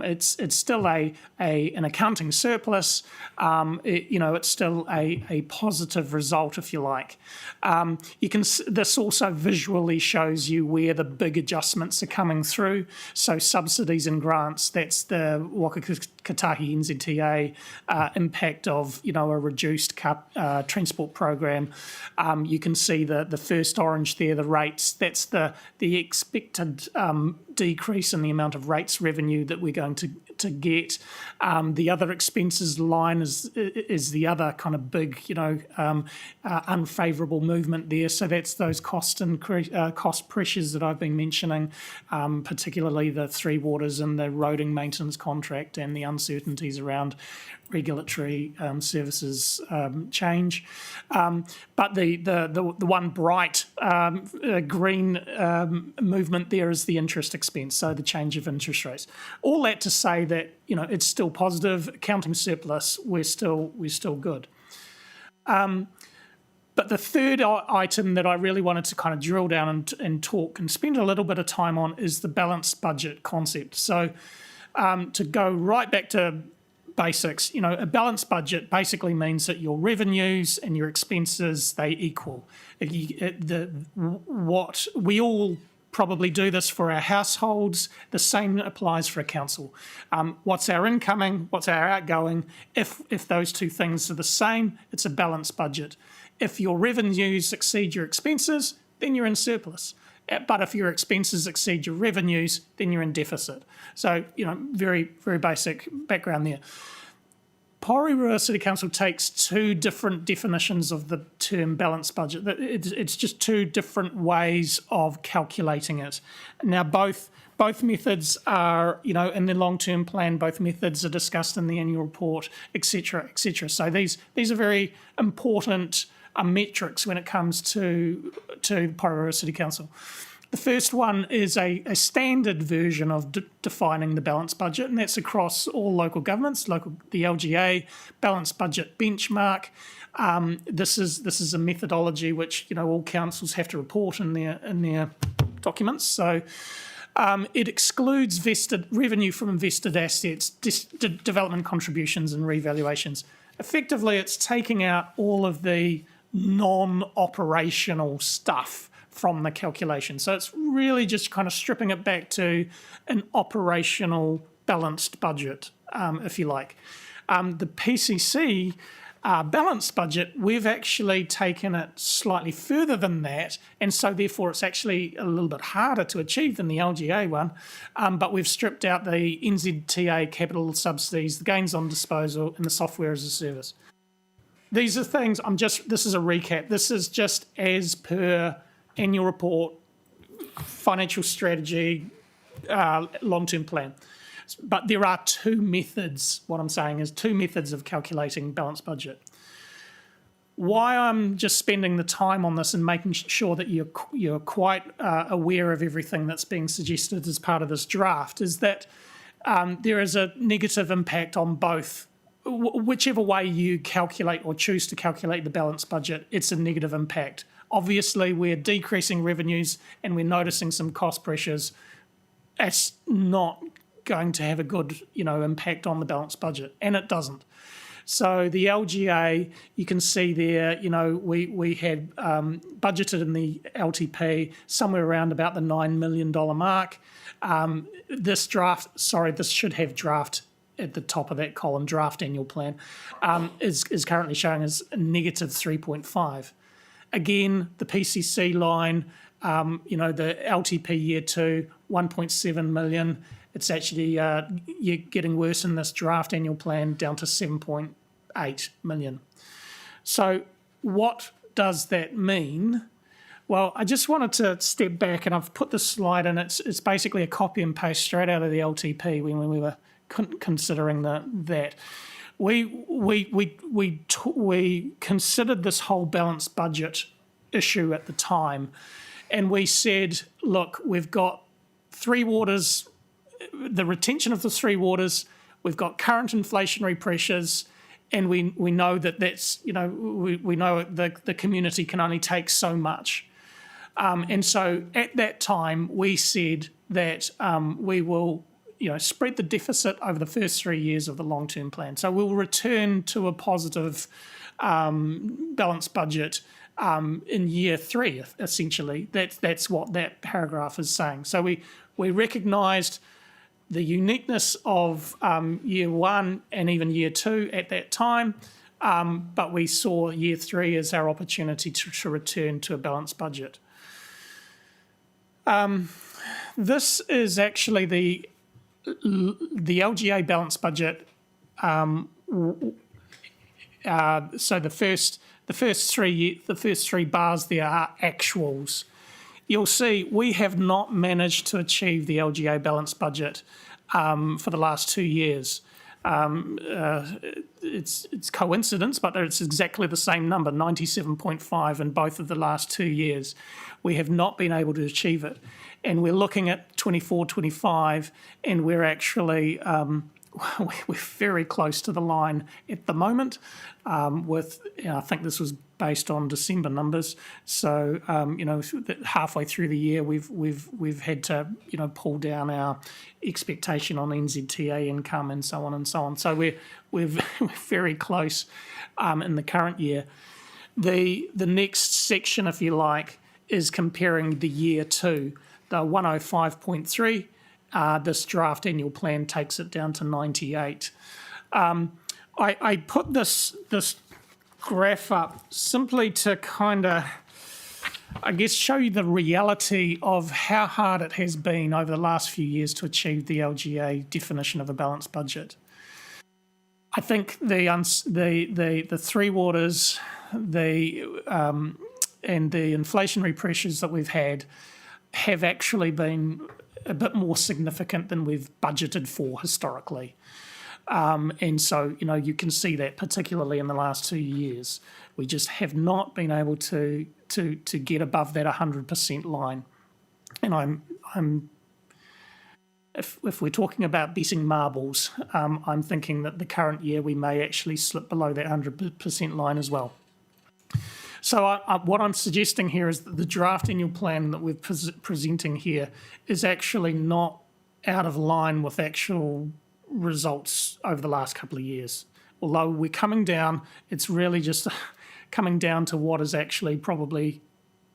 It's still an accounting surplus. It's still a positive result, if you like. This also visually shows you where the big adjustments are coming through. So subsidies and grants, that's the Wakakatahi NZTA impact of a reduced transport program. You can see the first orange there, the rates. That's the expected decrease in the amount of rates revenue that we're going to get. The other expenses line is the other kind of big, unfavourable movement there. So that's those cost pressures that I've been mentioning, particularly the Three Waters and the roading maintenance contract and the uncertainties around regulatory services change. But the one bright green movement there is the interest expense, so the change of interest rates. All that to say that it's still positive. Accounting surplus, we're still good. But the third item that I really wanted to kind of drill down and talk and spend a little bit of time on is the balanced budget concept. So to go right back to basics, a balanced budget basically means that your revenues and your expenses, they equal. What we all probably do this for our households. The same applies for a council. What's our incoming? What's our outgoing? If those two things are the same, it's a balanced budget. If your revenues exceed your expenses, then you're in surplus. But if your expenses exceed your revenues, then you're in deficit. So, very, very basic background there. Porirua City Council takes two different definitions of the term balanced budget. It's just two different ways of calculating it. Now, both methods are, in the long-term plan, both methods are discussed in the annual report, etc., etc. So these are very important metrics when it comes to Porirua City Council. The first one is a standard version of defining the balanced budget, and that's across all local governments, the LGA balanced budget benchmark. This is a methodology which all councils have to report in their documents. So it excludes vested revenue from invested assets, development contributions, and revaluations. Effectively, it's taking out all of the non-operational stuff from the calculation. So it's really just kind of stripping it back to an operational balanced budget, if you like. The PCC balanced budget, we've actually taken it slightly further than that, and so therefore it's actually a little bit harder to achieve than the LGA one, but we've stripped out the NZTA capital subsidies, the gains on disposal, and the software as a service. These are things, this is a recap, this is just as per annual report, financial strategy, long-term plan. But there are two methods, what I'm saying is two methods of calculating balanced budget. Why I'm just spending the time on this and making sure that you're quite aware of everything that's being suggested as part of this draft is that there is a negative impact on both. Whichever way you calculate or choose to calculate the balanced budget, it's a negative impact. Obviously, we're decreasing revenues and we're noticing some cost pressures. It's not going to have a good, impact on the balanced budget, and it doesn't. So the LGA, you can see there, we had budgeted in the LTP somewhere around about the $9 million mark. This should have draft at the top of that column, draft annual plan, is currently showing as a negative 3.5. Again, the PCC line, the LTP year 2, 1.7 million. It's actually you're getting worse in this draft annual plan, down to 7.8 million. So what does that mean? Well, I just wanted to step back, and I've put this slide in. It's basically a copy and paste straight out of the LTP when we were considering that. We considered this whole balanced budget issue at the time, and we said, look, we've got three waters, the retention of the three waters, we've got current inflationary pressures, and we know that's, we know the community can only take so much. And so at that time, we said that we will spread the deficit over the first 3 years of the long-term plan. So we'll return to a positive balanced budget in year 3, essentially. That's what that paragraph is saying. So we recognised the uniqueness of year 1 and even year 2 at that time, but we saw year 3 as our opportunity to return to a balanced budget. This is actually the LGA balanced budget. So the first three bars there are actuals. You'll see we have not managed to achieve the LGA balanced budget for the last 2 years. It's coincidence, but it's exactly the same number, 97.5 in both of the last 2 years. We have not been able to achieve it. And we're looking at 24, 25, and we're actually we're very close to the line at the moment. I think this was based on December numbers. So halfway through the year, we've had to pull down our expectation on NZTA income and so on and so on. So we're very close in the current year. The next section, if you like, is comparing the year to the 105.3. This draft annual plan takes it down to 98. I put this graph up simply to kind of, I guess, show you the reality of how hard it has been over the last few years to achieve the LGA definition of a balanced budget. I think the three waters, and the inflationary pressures that we've had have actually been a bit more significant than we've budgeted for historically. And so, you can see that particularly in the last 2 years. We just have not been able to get above that 100% line. And if we're talking about betting marbles, I'm thinking that the current year we may actually slip below that 100% line as well. So what I'm suggesting here is that the draft annual plan that we're presenting here is actually not out of line with actual results over the last couple of years. Although we're coming down, it's really just coming down to what is actually probably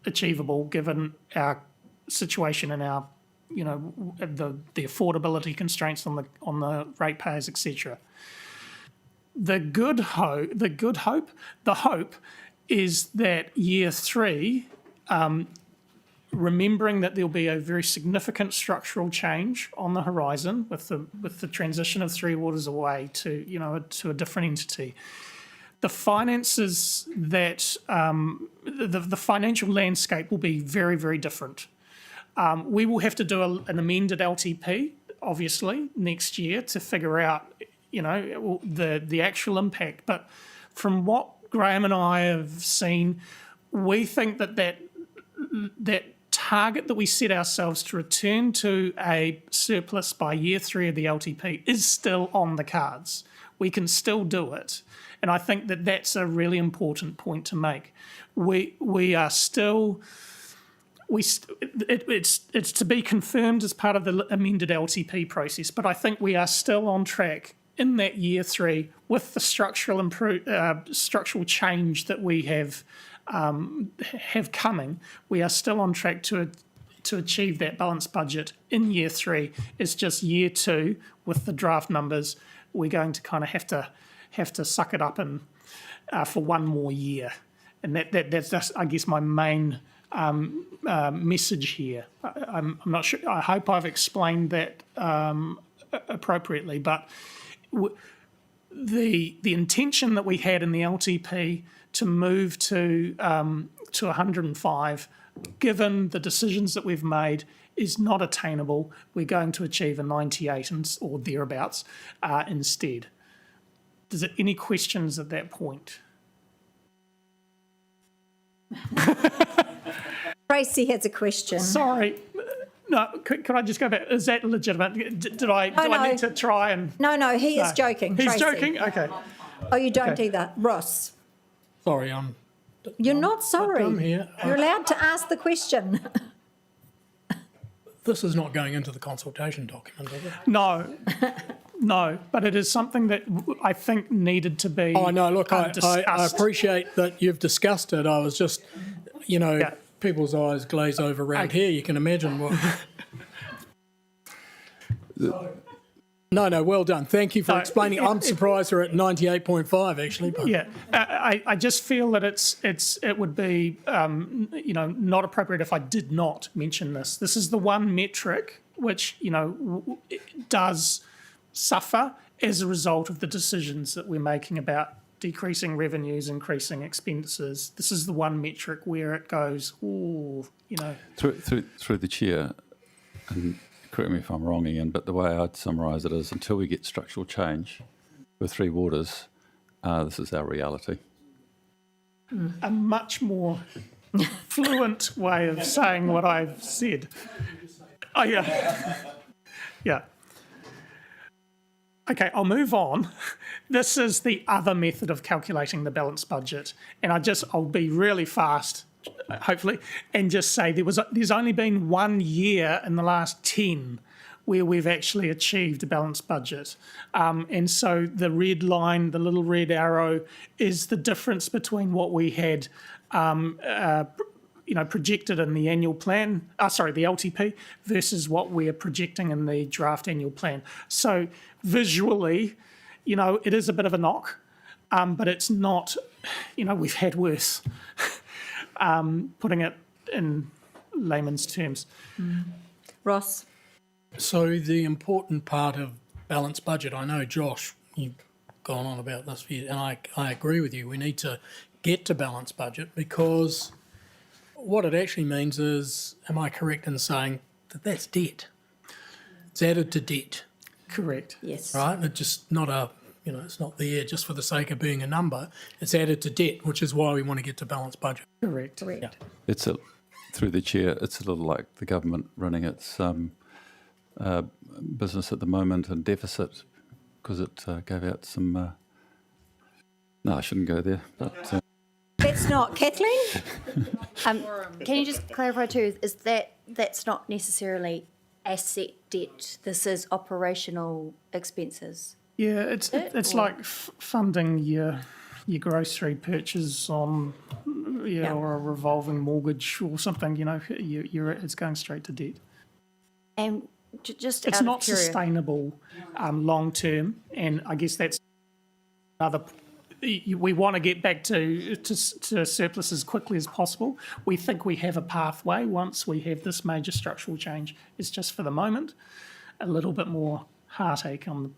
achievable given our situation and our, the affordability constraints on the ratepayers, etc. The hope is that year three, remembering that there'll be a very significant structural change on the horizon with the transition of Three Waters away to a different entity. The finances that the financial landscape will be very, very different. We will have to do an amended LTP, obviously, next year to figure out the actual impact. But from what Graham and I have seen, we think that target that we set ourselves to return to a surplus by year three of the LTP is still on the cards. We can still do it. And I think that that's a really important point to make. We are still... It's to be confirmed as part of the amended LTP process, but I think we are still on track in that year three with the structural change that we have coming. We are still on track to achieve that balanced budget in year three. It's just year two with the draft numbers. We're going to kind of have to suck it up and for one more year, and that's just, I guess, my main message here. I'm not sure. I hope I've explained that appropriately, but the intention that we had in the LTP to move to 105, given the decisions that we've made, is not attainable. We're going to achieve a 98 or thereabouts instead. Is there any questions at that point? Tracy has a question. Sorry. No, could I just go back? Is that legitimate? Do I need to try and... No, he is joking, He's Tracy. joking? Okay. Oh, you don't Okay. either. Ross. Sorry, You're not sorry. I'm here. You're allowed to ask the question. This is not going into the consultation document, is it? No, but it is something that I think needed to be Oh, no, look, I discussed. appreciate that you've discussed it. I was just, people's eyes glaze over around here. You can imagine what... No, well done. Thank you for explaining. I'm surprised we're at 98.5, actually. But. Yeah, I just feel that it would be not appropriate if I did not mention this. This is the one metric which does suffer as a result of the decisions that we're making about decreasing revenues, increasing expenses. This is the one metric where it goes, Through the chair, and correct me if I'm wrong, Ian, but the way I'd summarise it is until we get structural change with Three Waters, this is our reality. A much more fluent way of saying what I've said. Oh, yeah. Yeah. Okay, I'll move on. This is the other method of calculating the balanced budget, and I'll be really fast, hopefully, and just say there's only been 1 year in the last 10 where we've actually achieved a balanced budget, and so the red line, the little red arrow, is the difference between what we had projected in the annual plan, the LTP, versus what we're projecting in the draft annual plan. So visually, it is a bit of a knock, but it's not, we've had worse, putting it in layman's terms. Ross? So the important part of balanced budget, I know, Josh, you've gone on about this, and I agree with you. We need to get to balanced budget because what it actually means is, am I correct in saying that that's debt? It's added to debt. Correct. Yes. Right? It's just not it's not there just for the sake of being a number. It's added to debt, which is why we want to get to balanced budget. Correct. Yeah. Through the chair, it's a little like the government running its business at the moment in deficit because it gave out some. No, I shouldn't go there. But That's not Kathleen. Can you just clarify too? Is that's not necessarily asset debt? This is operational expenses. Yeah, it's like funding your grocery purchase on, or a revolving mortgage or something. It's going straight to debt. And just It's out not of curiosity, sustainable long term, and I guess that's another. We want to get back to surplus as quickly as possible. We think we have a pathway once we have this major structural change. It's just for the moment a little bit more heartache on the.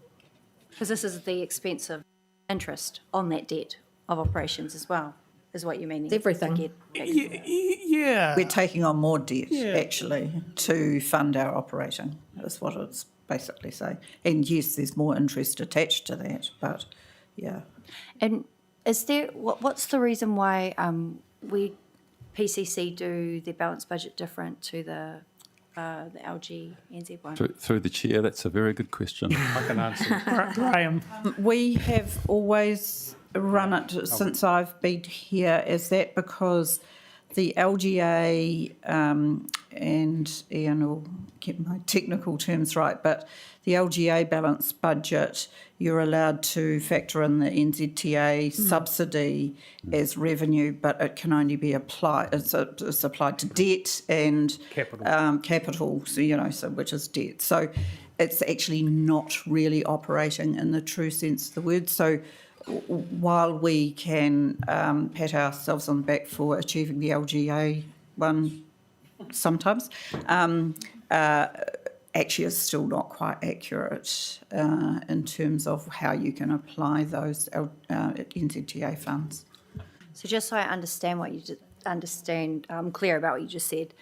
because this is the expense of interest on that debt of operations as well, is what you mean? It's everything. Yeah. We're taking on more debt, actually, to fund our operating, is what it's basically saying. And yes, there's more interest attached to that, but yeah. And is there what's the reason why we PCC do the balanced budget different to the LG NZ one? through the chair, that's a very good question. I can answer. Graham. We have always run it since I've been here as that because the LGA, and Ian will get my technical terms right, but the LGA balanced budget, you're allowed to factor in the NZTA subsidy as revenue, but it can only be applied, it's applied to debt and capital, so which is debt. So it's actually not really operating in the true sense of the word. So while we can pat ourselves on the back for achieving the LGA one sometimes, actually is still not quite accurate in terms of how you can apply those NZTA funds. So just so I understand I'm clear about what you just said,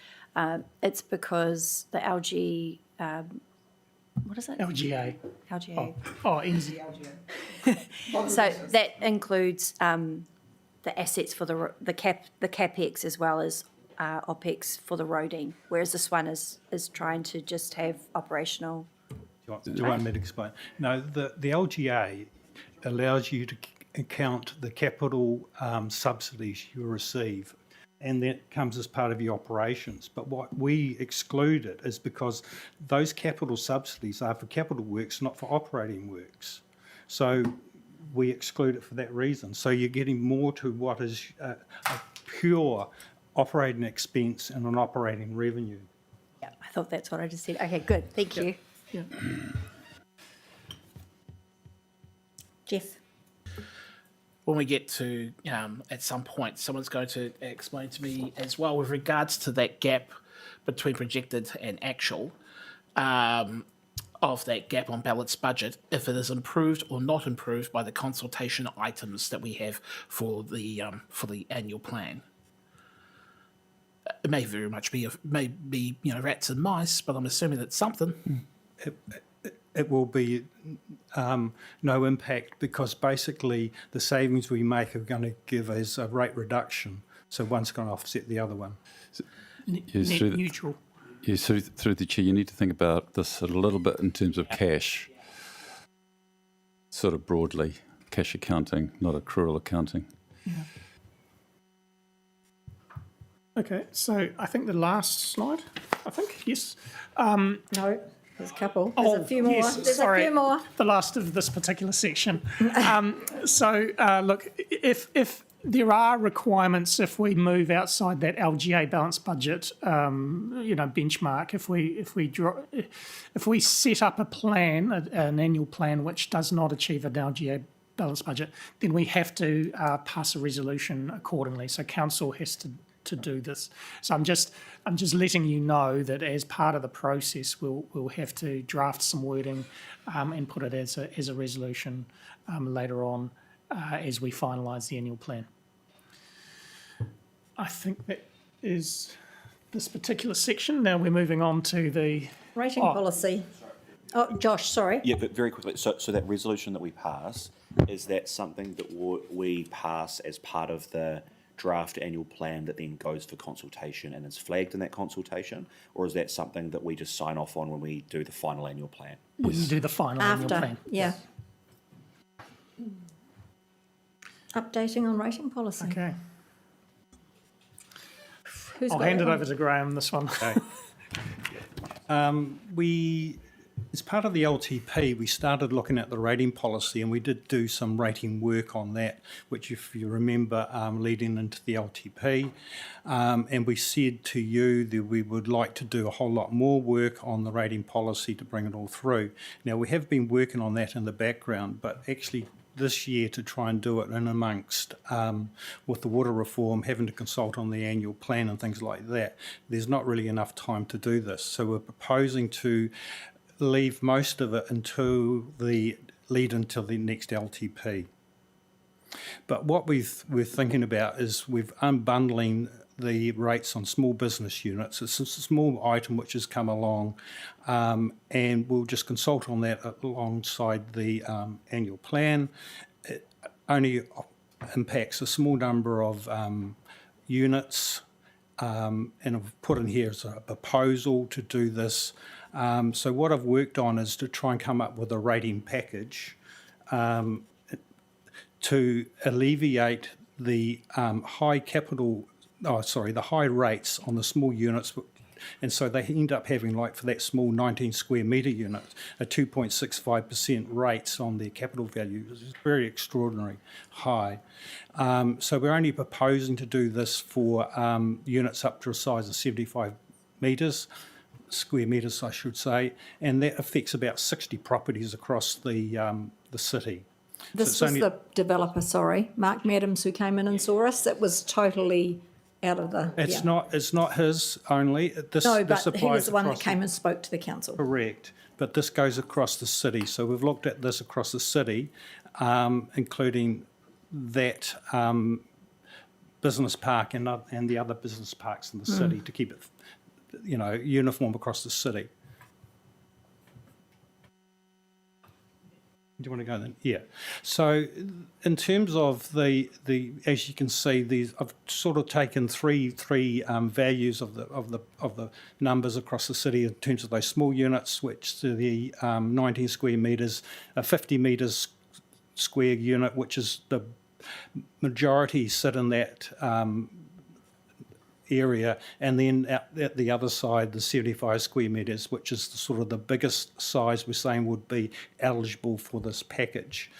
it's because the LG, what is it? LGA. LGA. Oh, NZ. So that includes the assets for the capex as well as OPEX for the roading, whereas this one is trying to just have operational. Do you want me to explain? No, the LGA allows you to count the capital subsidies you receive, and that comes as part of your operations. But what we excluded is because those capital subsidies are for capital works, not for operating works. So we exclude it for that reason. So you're getting more to what is a pure operating expense and an operating revenue. Yeah, I thought that's what I just said. Okay, good. Thank you. Yeah. Jeff? When we get to, at some point, someone's going to explain to me as well with regards to that gap between projected and actual, of that gap on balanced budget, if it is improved or not improved by the consultation items that we have for the annual plan. It may very much be rats and mice, but I'm assuming it's something. It will be no impact because basically the savings we make are going to give us a rate reduction. So one's going to offset the other one. Net neutral. Yes, through the chair, you need to think about this a little bit in terms of cash. sort of broadly cash accounting, not accrual accounting. Okay, so I think the last slide, yes. No, there's a couple. There's a few more. Yes, There's sorry, a few more. the last of this particular section. Look, if there are requirements, if we move outside that LGA balanced budget, benchmark, if we set up a plan, an annual plan which does not achieve an LGA balanced budget, then we have to pass a resolution accordingly. So council has to do this. So I'm just letting you know that as part of the process, we'll have to draft some wording and put it as a resolution later on as we finalise the annual plan. I think that is this particular section. Now we're moving on to the Rating policy. Oh, Josh, sorry. Yeah, but very quickly, so that resolution that we pass, is that something that we pass as part of the draft annual plan that then goes for consultation and is flagged in that consultation, or is that something that we just sign off on when we do the final annual plan? When you do the final annual plan. Yeah. Updating on rating policy. Okay. I'll hand it over to Graham, this one. Okay. As part of the LTP, we started looking at the rating policy, and we did do some rating work on that, which, if you remember, leading into the LTP. And we said to you that we would like to do a whole lot more work on the rating policy to bring it all through. Now, we have been working on that in the background, but actually this year to try and do it in amongst, with the water reform, having to consult on the annual plan and things like that, there's not really enough time to do this. So we're proposing to leave most of it until the next LTP. But what we're thinking about is we're unbundling the rates on small business units. It's a small item which has come along, and we'll just consult on that alongside the annual plan. It only impacts a small number of units, and I've put in here as a proposal to do this. So what I've worked on is to try and come up with a rating package to alleviate the high rates on the small units, and so they end up having, like for that small 19 square metre unit, a 2.65% rates on their capital value. It's very extraordinary high. So we're only proposing to do this for units up to a size of 75 square metres, I should say, and that affects about 60 properties across the city. This was the developer, Mark Madams, who came in and saw us. It was totally out of the... It's not his only. This he was the one that came and spoke to the council. Correct. But this goes across the city. So we've looked at this across the city, including that business park and the other business parks in the city to keep it uniform across the city. Do you want to go then? Yeah. So in terms of the as you can see, I've sort of taken three values of the numbers across the city in terms of those small units, which to the 19 square metres, a 50 metres square unit, which is the majority sit in that area, and then at the other side, the 75 square metres, which is sort of the biggest size we're saying would be eligible for this package.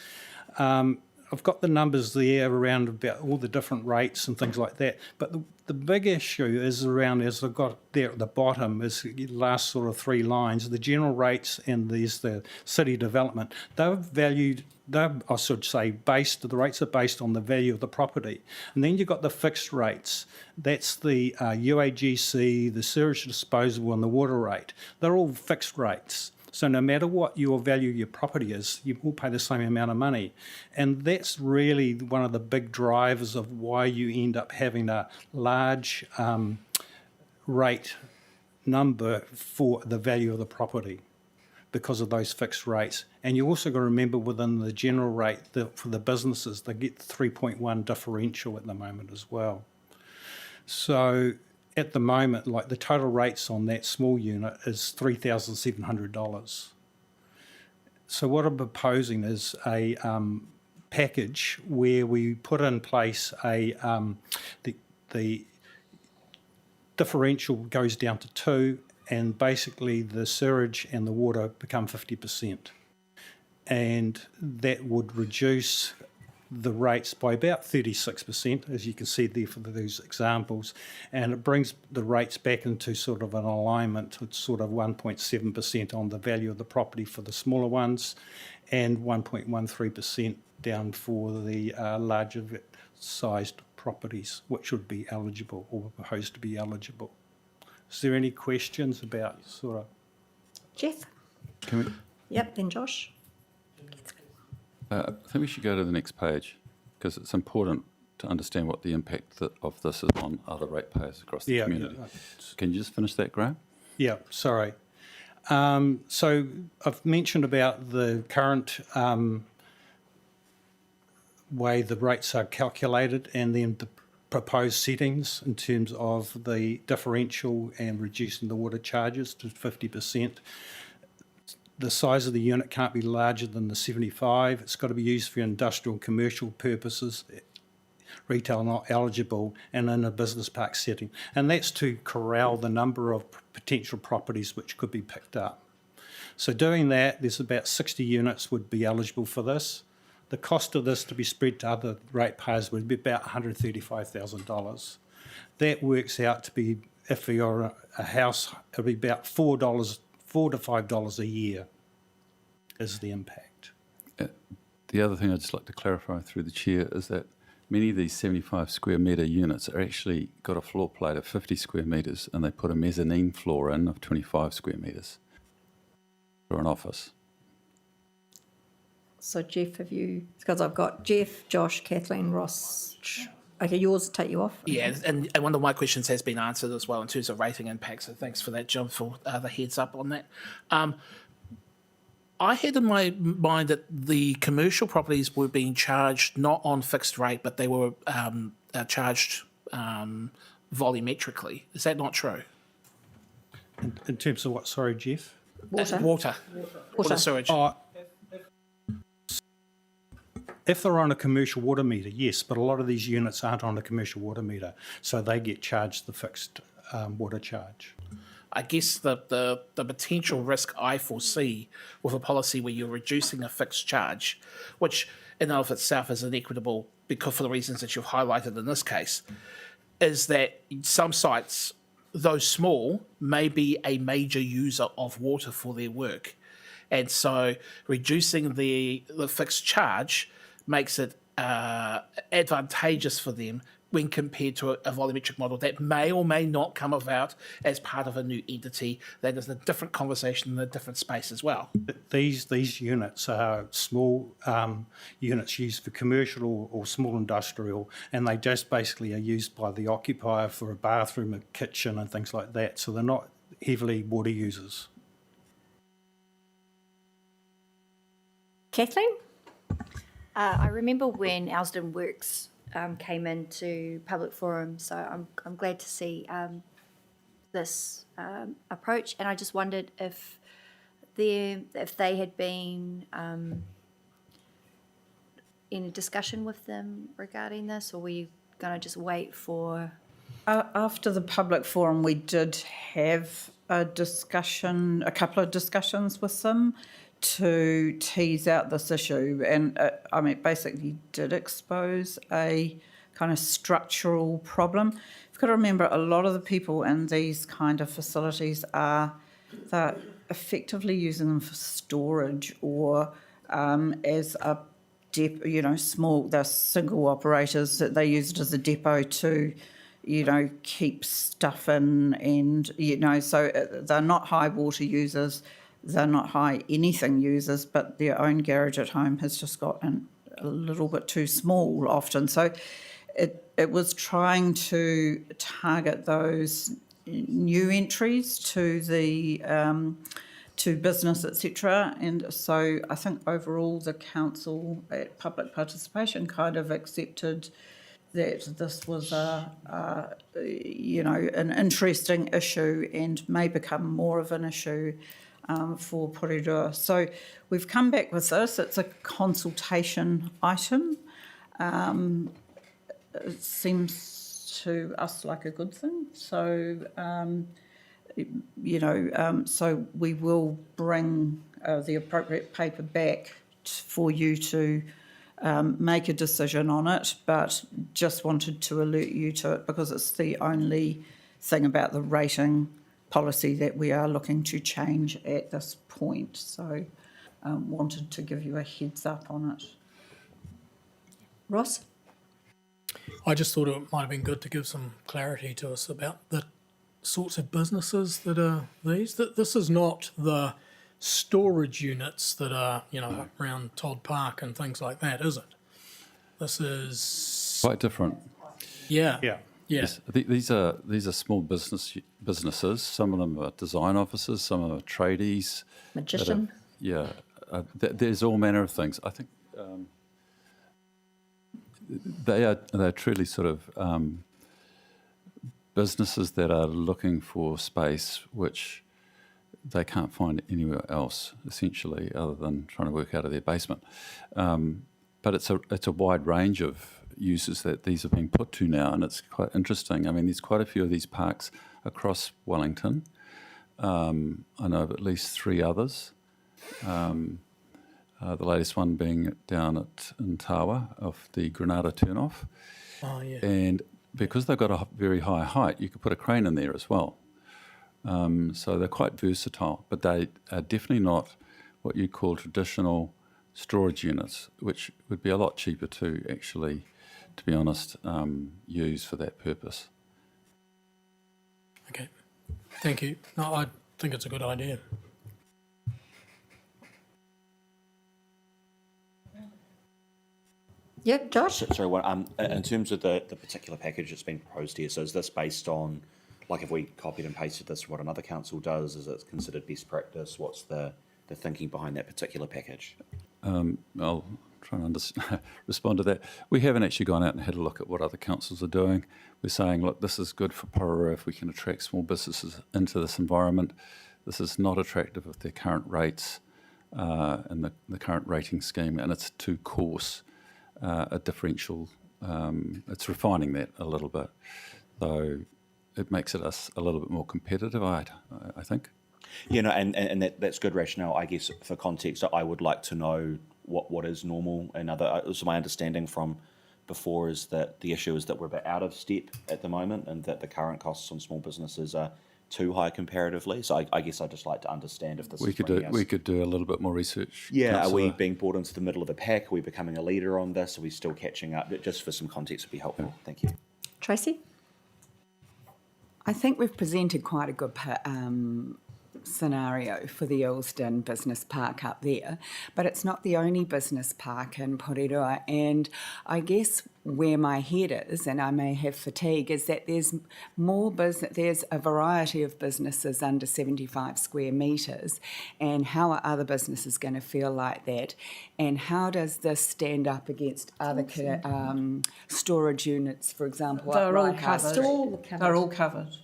I've got the numbers there around about all the different rates and things like that, but the big issue is around, as I've got there at the bottom, is the last sort of three lines, the general rates and there's the city development. The rates are based on the value of the property. And then you've got the fixed rates. That's the UAGC, the sewage disposal and the water rate. They're all fixed rates. So no matter what your value of your property is, you will pay the same amount of money. And that's really one of the big drivers of why you end up having a large rate number for the value of the property, because of those fixed rates. And you also got to remember within the general rate for the businesses, they get 3.1 differential at the moment as well. So at the moment, like the total rates on that small unit is $3,700. So what I'm proposing is a package where we put in place the differential goes down to 2, and basically the sewerage and the water become 50%. And that would reduce the rates by about 36%, as you can see there for these examples, and it brings the rates back into sort of an alignment. It's sort of 1.7% on the value of the property for the smaller ones, and 1.13% down for the larger sized properties, which would be eligible or proposed to be eligible. Is there any questions about sort of? Jeff? Can we, Yep, then Josh. I think we should go to the next page because it's important to understand what the impact of this is on other ratepayers across the community. Yeah. Can you just finish that, Graham? Yeah, sorry. So I've mentioned about the current way the rates are calculated and then the proposed settings in terms of the differential and reducing the water charges to 50%. The size of the unit can't be larger than the 75. It's got to be used for industrial and commercial purposes, retail not eligible, and in a business park setting. And that's to corral the number of potential properties which could be picked up. So doing that, there's about 60 units would be eligible for this. The cost of this to be spread to other ratepayers would be about $135,000. That works out to be, if you're a house, it would be about $4 to $5 a year is the impact. The other thing I'd just like to clarify through the chair is that many of these 75 square metre units are actually got a floor plate of 50 square metres and they put a mezzanine floor in of 25 square metres for an office. So Jeff, have you, because I've got Jeff, Josh, Kathleen, Ross. Okay, yours take you off. Yeah, and one of my questions has been answered as well in terms of rating impact, so thanks for that, John, for the heads up on that. I had in my mind that the commercial properties were being charged not on fixed rate, but they were charged volumetrically. Is that not true? In terms of what, sorry, Jeff? Water sewage. If they're on a commercial water meter, yes, but a lot of these units aren't on a commercial water meter, so they get charged the fixed water charge. I guess the potential risk I foresee with a policy where you're reducing a fixed charge, which in and of itself is inequitable because for the reasons that you've highlighted in this case, is that some sites, though small, may be a major user of water for their work. And so reducing the fixed charge makes it advantageous for them when compared to a volumetric model that may or may not come about as part of a new entity that is a different conversation in a different space as well. These units are small units used for commercial or small industrial, and they just basically are used by the occupier for a bathroom, a kitchen and things like that, so they're not heavily water users. Kathleen? I remember when Elsden Works came into public forum, so I'm glad to see this approach, and I just wondered if they had been in a discussion with them regarding this, or were you going to just wait for? After the public forum, we did have a couple of discussions with them to tease out this issue, and I mean, basically did expose a kind of structural problem. You've got to remember, a lot of the people in these kind of facilities they're effectively using them for storage or as a depot, they're single operators that they use it as a depot to, keep stuff in, and, so they're not high water users. They're not high anything users, but their own garage at home has just gotten a little bit too small often. So it was trying to target those new entries to the to business, etc. And so I think overall the council at public participation kind of accepted that this was an interesting issue and may become more of an issue for Porirua. So we've come back with this. It's a consultation item. It seems to us like a good thing. So, so we will bring the appropriate paper back for you to make a decision on it, but just wanted to alert you to it because it's the only thing about the rating policy that we are looking to change at this point. So wanted to give you a heads up on it. Ross? I just thought it might have been good to give some clarity to us about the sorts of businesses that are these. This is not the storage units that are, around Todd Park and things like that, is it? This is Quite different. Yeah. Yes, these are small businesses. Some of them are design offices. Some of them are tradies. Magician. There's all manner of things. I think they're truly sort of businesses that are looking for space which they can't find anywhere else, essentially, other than trying to work out of their basement. But it's a wide range of uses that these are being put to now, and it's quite interesting. I mean, there's quite a few of these parks across Wellington. I know of at least 3 others. The latest one being down in Tawa off the Granada turnoff. Oh, yeah. And because they've got a very high height, you could put a crane in there as well. So they're quite versatile, but they are definitely not what you'd call traditional storage units, which would be a lot cheaper to actually, to be honest, use for that purpose. Okay. Thank you. No, I think it's a good idea. Yep, Josh? Sorry, in terms of the particular package that's been proposed here, so is this based on, like, if we copied and pasted this, what another council does, is it considered best practice? What's the thinking behind that particular package? I'll try and respond to that. We haven't actually gone out and had a look at what other councils are doing. We're saying, look, this is good for Porirua if we can attract small businesses into this environment. This is not attractive with their current rates and the current rating scheme, and it's too coarse a differential. It's refining that a little bit, though it makes it us a little bit more competitive, I think. Yeah, no, and that's good rationale. I guess for context, I would like to know what is normal and other. So my understanding from before is that the issue is that we're a bit out of step at the moment, and that the current costs on small businesses are too high comparatively. So I guess I'd just like to understand if this we could do a little bit more research. Yeah, Councillor. Are we being brought into the middle of the pack? Are we becoming a leader on this? Are we still catching up? Just for some context would be helpful. Thank you. Tracy? I think we've presented quite a good scenario for the Earlston Business Park up there, but it's not the only business park in Porirua. And I guess where my head is, and I may have fatigue, is that there's more business. There's a variety of businesses under 75 square metres, and how are other businesses going to feel like that? And how does this stand up against other storage units, for example? They're all Rykehurst? covered. They're all covered.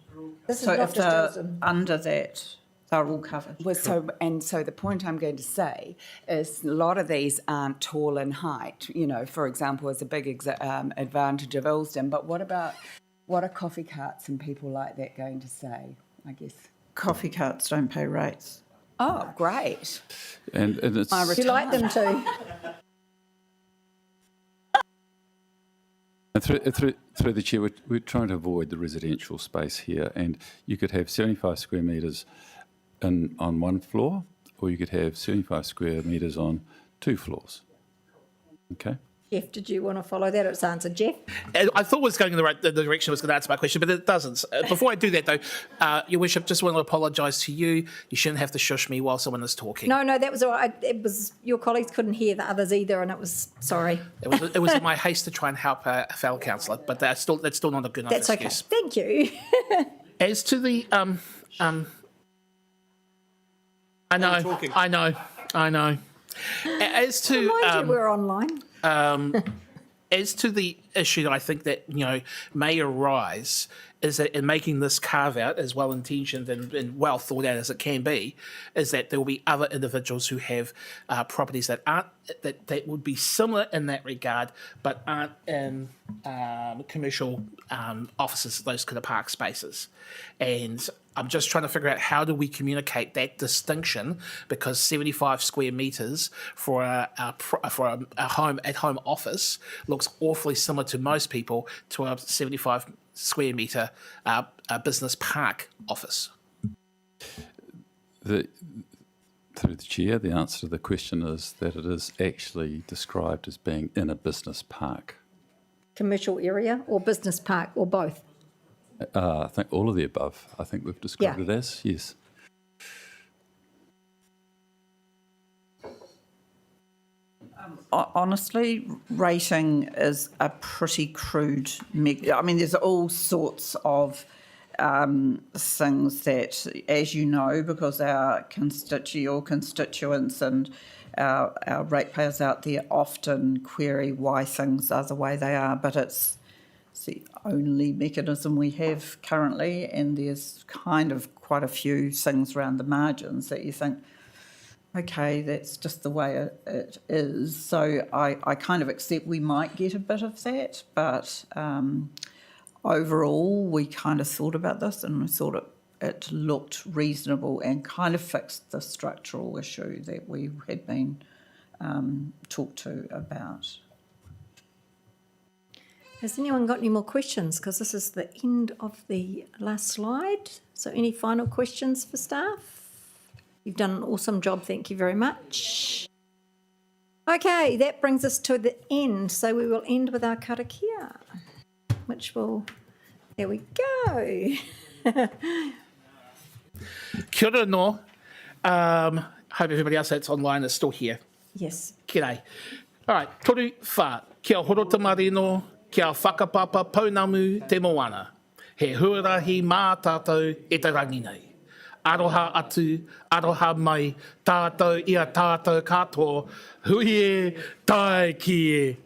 This is So not if just they're Jotham. under that, they're all covered. Well, so the point I'm going to say is a lot of these aren't tall in height. For example, is a big advantage of Earlston. But what are coffee carts and people like that going to say? I guess Coffee carts don't pay rates. Oh, great! And it's Do you like them to? And through the chair, we're trying to avoid the residential space here, and you could have 75 square metres on one floor, or you could have 75 square metres on 2 floors. Okay. Jeff, did you want to follow that? It's answered, Jeff. I thought it was going in the direction I was going to answer my question, but it doesn't. Before I do that, though, Your Worship, just want to apologise to you. You shouldn't have to shush me while someone is talking. No, that was all right. It was your colleagues couldn't hear the others either, and it was sorry. It was in my haste to try and help a fellow councillor, but that's still not a good enough That's okay. excuse. Thank you. As to the I know. As to Remind you we're online. As to the issue, I think that may arise is that in making this carve out as well intentioned and well thought out as it can be, is that there will be other individuals who have properties that aren't that would be similar in that regard, but aren't in commercial offices, those kind of park spaces. And I'm just trying to figure out how do we communicate that distinction, because 75 square metres for a home at home office looks awfully similar to most people to a 75 square metre business park office. Through the chair, the answer to the question is that it is actually described as being in a business park. Commercial area or business park or both? I think all of the above. I think we've described Yeah. it as, yes. Honestly, rating is a pretty crude. I mean, there's all sorts of things that, as you know, because our constituents and our ratepayers out there often query why things are the way they are, but it's the only mechanism we have currently, and there's kind of quite a few things around the margins that you think, okay, that's just the way it is. So I kind of accept we might get a bit of that, but overall we kind of thought about this and we thought it looked reasonable and kind of fixed the structural issue that we had been talked to about. Has anyone got any more questions? Because this is the end of the last slide. So any final questions for staff? You've done an awesome job. Thank you very much. Okay, that brings us to the end. So we will end with our karakia, which will, there we go. Kia ora no. Hope everybody else that's online is still here. Yes. G'day. All right, toru wha, kia horo te marino, kia whakapapa paunamu te moana. He huarahi mā tātou e te rangi nei. Aroha atu, aroha mai, tātou ia tātou katoa, hui e, tae ki e.